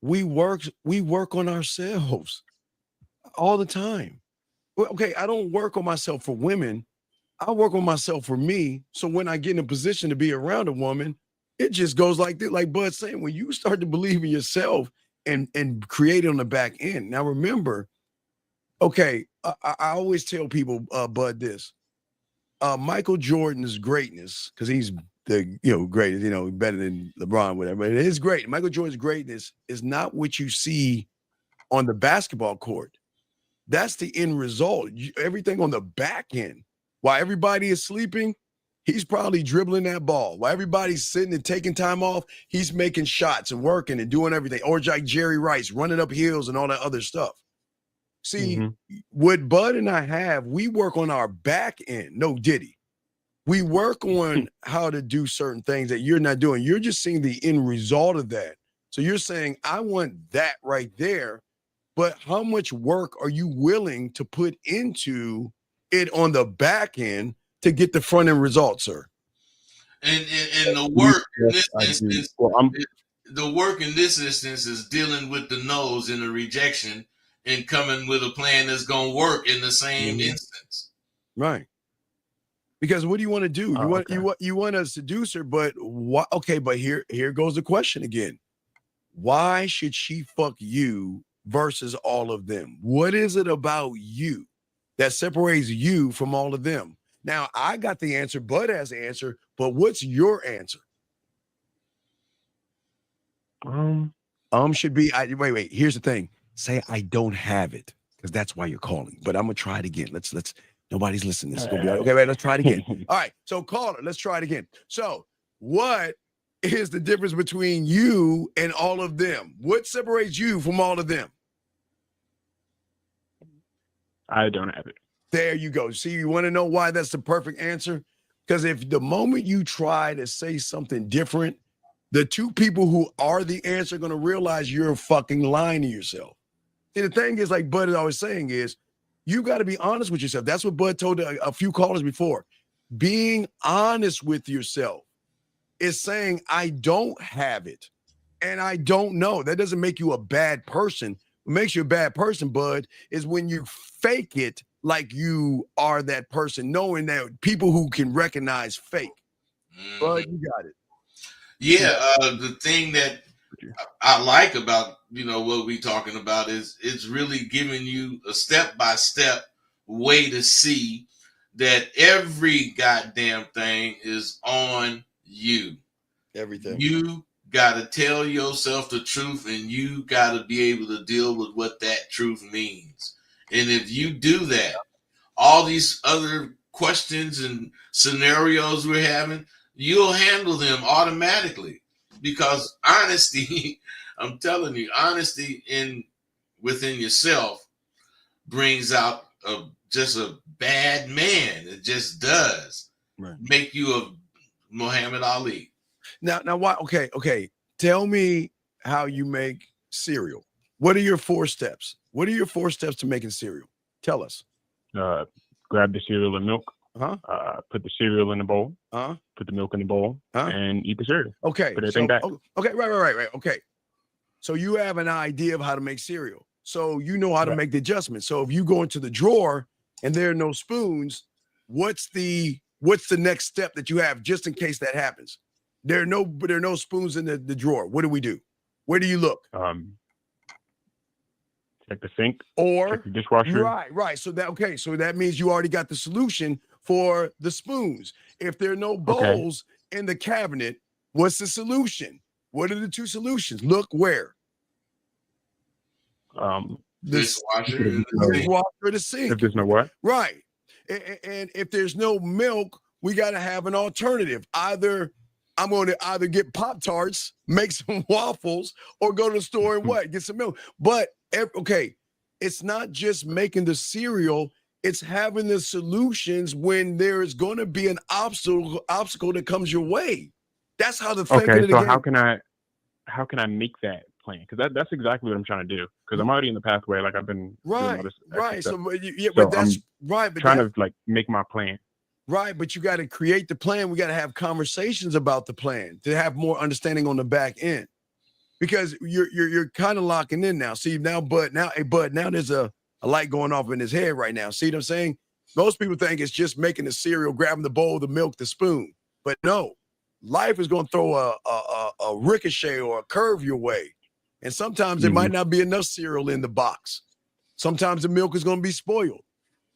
we work on ourselves all the time. Well, okay, I don't work on myself for women. I work on myself for me. So when I get in a position to be around a woman, it just goes like this. Like Bud's saying, when you start to believe in yourself and create it on the back end. Now remember, okay, I always tell people, Bud, this. Michael Jordan's greatness, because he's the greatest, better than LeBron, whatever. But it is great. Michael Jordan's greatness is not what you see on the basketball court. That's the end result. Everything on the back end. While everybody is sleeping, he's probably dribbling that ball. While everybody's sitting and taking time off, he's making shots and working and doing everything. Or like Jerry Rice, running up hills and all that other stuff. See, what Bud and I have, we work on our back end. No, Diddy. We work on how to do certain things that you're not doing. You're just seeing the end result of that. So you're saying, I want that right there. But how much work are you willing to put into it on the back end to get the front end result, sir? And the work in this instance, the work in this instance is dealing with the no's and the rejection and coming with a plan that's going to work in the same instance. Right. Because what do you want to do? You want a seducer, but what? Okay, but here goes the question again. Why should she fuck you versus all of them? What is it about you that separates you from all of them? Now, I got the answer, Bud has the answer, but what's your answer? Should be, wait, here's the thing. Say, I don't have it, because that's why you're calling. But I'm going to try it again. Let's, nobody's listening. This is going to be, okay, wait, let's try it again. All right, so caller, let's try it again. So what is the difference between you and all of them? What separates you from all of them? I don't have it. There you go. See, you want to know why that's the perfect answer? Because if the moment you try to say something different, the two people who are the answer are going to realize you're fucking lying to yourself. See, the thing is, like Bud is always saying, is you got to be honest with yourself. That's what Bud told a few callers before. Being honest with yourself is saying, I don't have it and I don't know. That doesn't make you a bad person. What makes you a bad person, Bud, is when you fake it like you are that person, knowing that people who can recognize fake. Bud, you got it. Yeah, the thing that I like about, what we talking about is it's really giving you a step-by-step way to see that every goddamn thing is on you. Everything. You got to tell yourself the truth, and you got to be able to deal with what that truth means. And if you do that, all these other questions and scenarios we're having, you'll handle them automatically. Because honesty, I'm telling you, honesty within yourself brings out just a bad man. It just does make you a Muhammad Ali. Now, why? Okay. Tell me how you make cereal. What are your 4 steps? What are your 4 steps to making cereal? Tell us. Grab the cereal and milk. Put the cereal in the bowl. Put the milk in the bowl and eat the cereal. Okay. Put everything back. Okay. Right. Okay. So you have an idea of how to make cereal. So you know how to make the adjustment. So if you go into the drawer and there are no spoons, what's the next step that you have just in case that happens? There are no spoons in the drawer. What do? Where do you look? Check the sink or check the dishwasher. Right. So that means you already got the solution for the spoons. If there are no bowls in the cabinet, what's the solution? What are the 2 solutions? Look where? Dishwasher and the sink. If there's no what? Right. And if there's no milk, we got to have an alternative. I'm going to either get Pop-Tarts, make some waffles, or go to the store and get some milk. But it's not just making the cereal, it's having the solutions when there is going to be an obstacle that comes your way. That's how the thinking of the game. How can I make that plan? Because that's exactly what I'm trying to do. Because I'm already in the pathway, like I've been doing all this extra stuff. But that's right. But trying to like make my plan. Right, but you got to create the plan. We got to have conversations about the plan to have more understanding on the back end, because you're kind of locking in now. See now there's a light going off in his head right now. See what I'm saying? Most people think it's just making the cereal, grabbing the bowl, the milk, the spoon, but no, life is going to throw a ricochet or a curve your way, and sometimes there might not be enough cereal in the box. Sometimes the milk is going to be spoiled.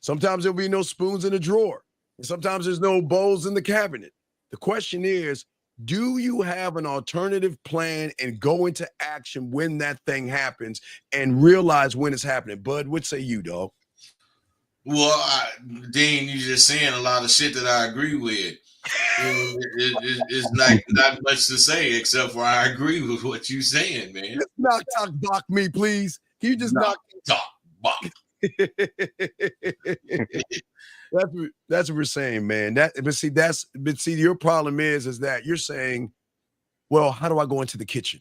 Sometimes there'll be no spoons in the drawer. And sometimes there's no bowls in the cabinet. The question is, do you have an alternative plan and go into action when that thing happens and realize when it's happening? Bud, what say you, dog? Well, Dean, you're just saying a lot of shit that I agree with. It's not much to say except for I agree with what you're saying, man. Just knock block me, please. Can you just knock block? That's what we're saying, man. But see, your problem is that you're saying, well, how do I go into the kitchen?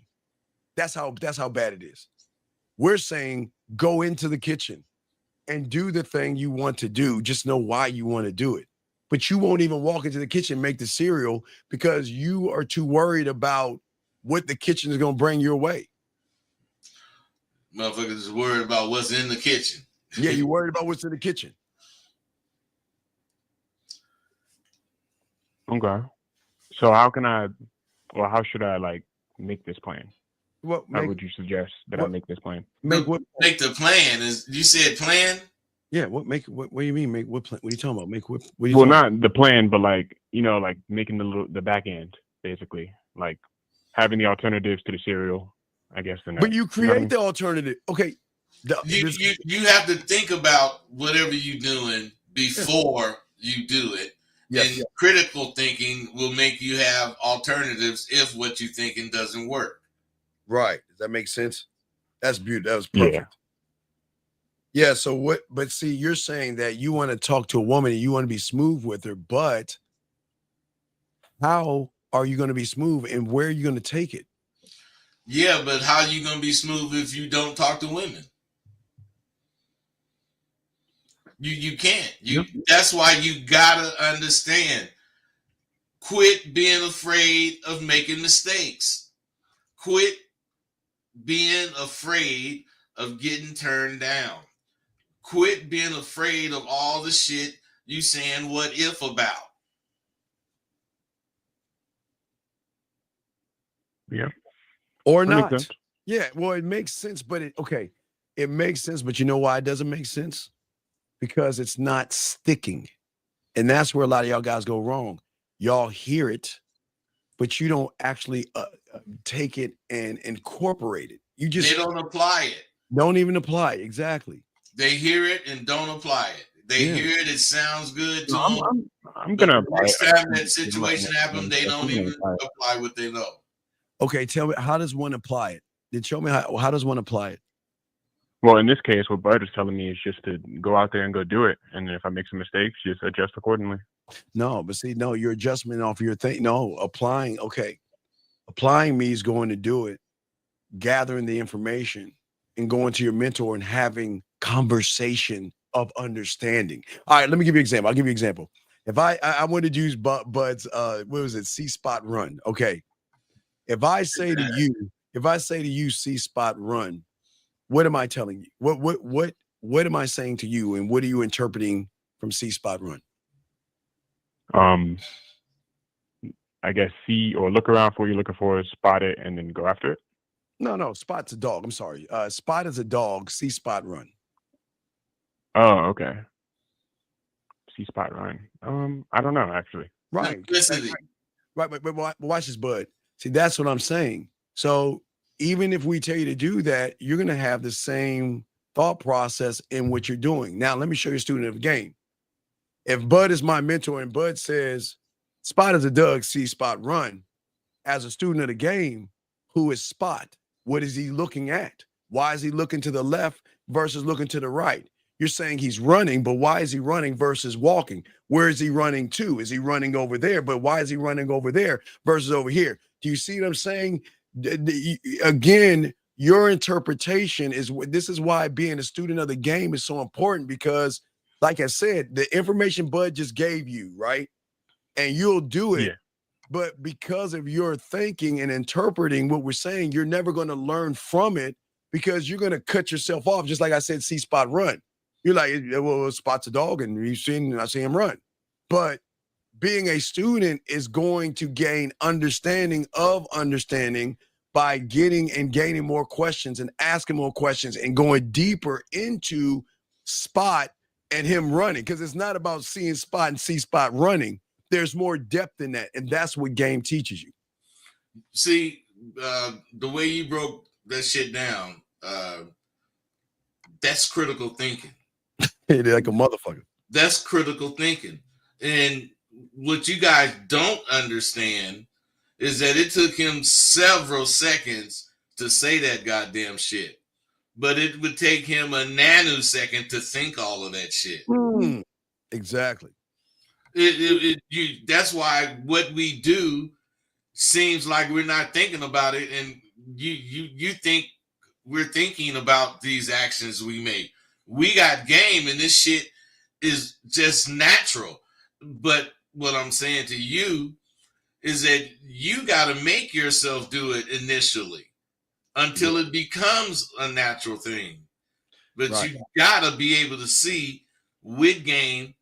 That's how bad it is. We're saying go into the kitchen and do the thing you want to do. Just know why you want to do it. But you won't even walk into the kitchen and make the cereal because you are too worried about what the kitchen is going to bring your way. Motherfuckers is worried about what's in the kitchen. Yeah, you're worried about what's in the kitchen. Okay. So how should I like make this plan? How would you suggest that I make this plan? Make the plan. You said plan? Yeah, what do you mean make what plan? What are you talking about? Make what not the plan, but like, like making the back end, basically. Like having the alternatives to the cereal, I guess. But you create the alternative. Okay. You have to think about whatever you're doing before you do it. And critical thinking will make you have alternatives if what you're thinking doesn't work. Right. Does that make sense? That's beautiful. That was perfect. Yeah. So what? But see, you're saying that you want to talk to a woman and you want to be smooth with her, but how are you going to be smooth and where are you going to take it? Yeah, but how are you going to be smooth if you don't talk to women? You can't. That's why you gotta understand. Quit being afraid of making mistakes. Quit being afraid of getting turned down. Quit being afraid of all the shit you saying what if about. Yeah. Or not. Yeah, well, it makes sense, but it makes sense, but you know why it doesn't make sense? Because it's not sticking. And that's where a lot of y'all guys go wrong. Y'all hear it, but you don't actually take it and incorporate it. You just they don't apply it. Don't even apply. Exactly. They hear it and don't apply it. They hear it. It sounds good to them. I'm gonna apply next it. time that situation happens, they don't even apply what they know. Okay, tell me, how does one apply it? Show me how does one apply it? Well, in this case, what Bud is telling me is just to go out there and go do it. And if I make some mistakes, just adjust accordingly. No, but see, no, your adjustment off your thing. No, applying. Okay. Applying means going to do it, gathering the information, and going to your mentor and having conversation of understanding. All right, let me give you an example. I'll give you an example. If I wanted to use Bud's what was it, C-spot run. Okay. If I say to you C-spot run, what am I telling you? What am I saying to you, and what are you interpreting from C-spot run? I guess see or look around for what you're looking for, spot it, and then go after it. No, spot's a dog. I'm sorry. Spot is a dog. C-spot run. Oh, okay. C-spot run. I don't know actually. Right. Right, but watch this, Bud. See, that's what I'm saying. So even if we tell you to do that, you're going to have the same thought process in what you're doing. Now, let me show you a student of the game. If Bud is my mentor and Bud says, spot is a Doug, C spot run, as a student of the game, who is spot? What is he looking at? Why is he looking to the left versus looking to the right? You're saying he's running, but why is he running versus walking? Where is he running to? Is he running over there? But why is he running over there versus over here? Do you see what I'm saying? Again, your interpretation this is why being a student of the game is so important, because like I said, the information Bud just gave you, right? And you'll do it. Yeah. But because of your thinking and interpreting what we're saying, you're never going to learn from it, because you're going to cut yourself off. Just like I said, see spot run. You're like, well, spot's a dog and I see him run. But being a student is going to gain understanding by gaining more questions and asking more questions and going deeper into spot and him running. Because it's not about seeing spot and see spot running. There's more depth in that. And that's what game teaches you. See, the way you broke that shit down, that's critical thinking. Like a motherfucker. That's critical thinking. And what you guys don't understand is that it took him several seconds to say that goddamn shit. But it would take him a nanosecond to think all of that shit. Exactly. That's why what we do seems like we're not thinking about it, and you think we're thinking about these actions we make. We got game, and this shit is just natural. But what I'm saying to you is that you got to make yourself do it initially until it becomes a natural thing. But you got to be able to see with game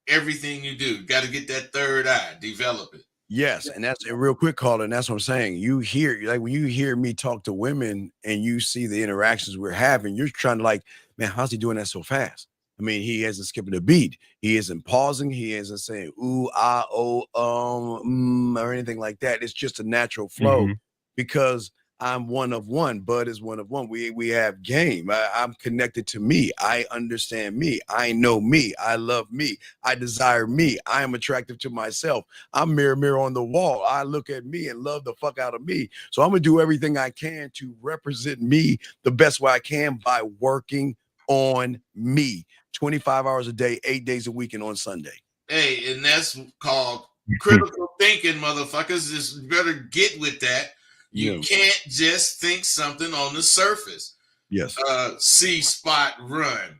everything you do. Got to get that third eye, develop it. Yes, and that's a real quick call, and that's what I'm saying. You hear, like when you hear me talk to women and you see the interactions we're having, you're trying to like, man, how's he doing that so fast? I mean, he isn't skipping a beat. He isn't pausing. He isn't saying ooh, ah, oh, or anything like that. It's just a natural flow because I'm one of one. Bud is one of one. We have game. I'm connected to me. I understand me. I know me. I love me. I desire me. I am attractive to myself. I'm mirror on the wall. I look at me and love the fuck out of me. So I'm going to do everything I can to represent me the best way I can by working on me 25 hours a day, 8 days a week, and on Sunday. Hey, and that's called critical thinking, motherfuckers. Just better get with that. You can't just think something on the surface. Yes. See spot run.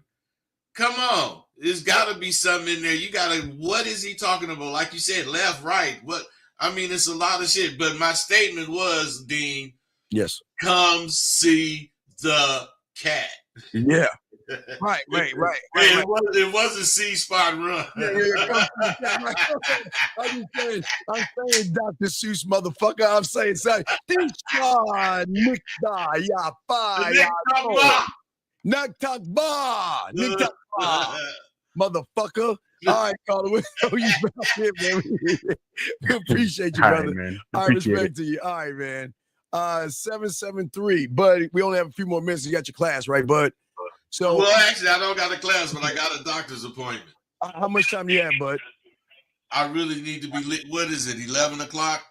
Come on. There's got to be something in there. You got to, what is he talking about? Like you said, left, right. What? I mean, it's a lot of shit. But my statement was, Dean. Yes. Come see the cat. Yeah. Right. It was a C spot run. I'm saying Dr. Seuss, motherfucker. I'm saying Niktakba, motherfucker. All right, Carter. We know you about it, man. We appreciate you, All brother. right, man. I Appreciate respect to you. All right, man. 773. Bud, we only have a few more minutes. You got your class, right, Bud? So, well, actually, I don't got a class, but I got a doctor's appointment. how much time do you have, Bud? I really need to be lit. What is it? 11 o'clock.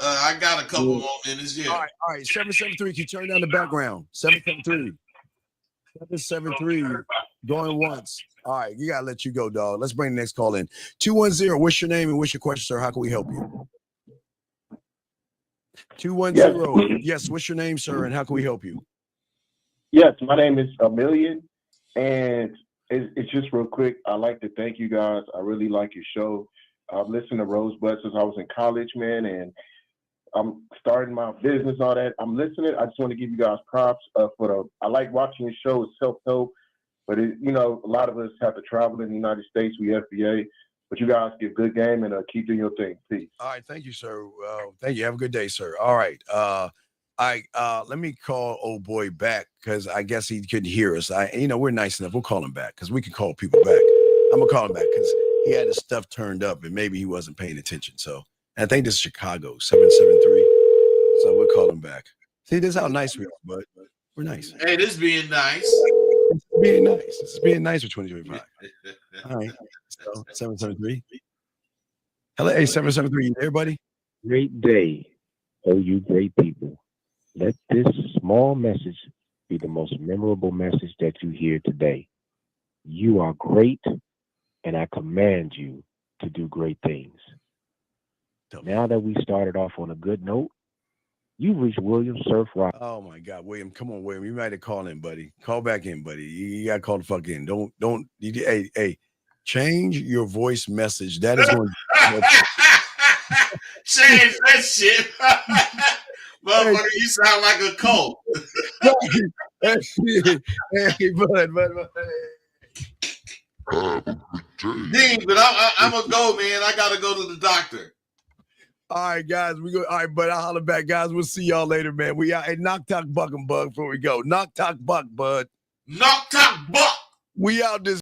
I got a couple more minutes. Yeah. All right. 773. Can you turn down the background? 773. 773. Going once. All right, you gotta let you go, dog. Let's bring the next call in. 210. What's your name and what's your question, sir? How can we help you? 210. Yes. What's your name, sir, and how can we help you? Yes, my name is Amelia, and it's just real quick. I'd like to thank you guys. I really like your show. I've listened to Rosebud since I was in college, man, and I'm starting my business, all that. I'm listening. I just want to give you guys props I like watching your show. It's self-help, but a lot of us have to travel in the United States. We FBA, but you guys give good game and keep doing your thing. Peace. All right, thank you, sir. Thank you. Have a good day, sir. All right. Let me call old boy back because I guess he couldn't hear us. We're nice enough. We'll call him back because we can call people back. I'm gonna call him back because he had his stuff turned up and maybe he wasn't paying attention. So I think this is Chicago 773. So we'll call him back. See, this is how nice we are, but we're nice. Hey, this being nice. It's being nice. It's being nice for 2025. All right. So 773. Hello, hey 773. You there, buddy? Great day, oh you great people. Let this small message be the most memorable message that you hear today. You are great, and I command you to do great things. Now that we started off on a good note, you reached William Surf Rock. Oh my God, William! Come on, William. You might have called in, buddy. Call back in, buddy. You gotta call the fuck in. Don't. Hey, change your voice message. That is going. Change that shit, motherfucker. You sound like a cult. Hey, bud. Dean, but I'm gonna go, man. I gotta go to the doctor. All right, guys. We go. All right, bud. I'll holler back, guys. We'll see y'all later, man. We out. Hey, knock talk buck and bug before we go. Knock talk buck, bud. Knock talk buck. We out this.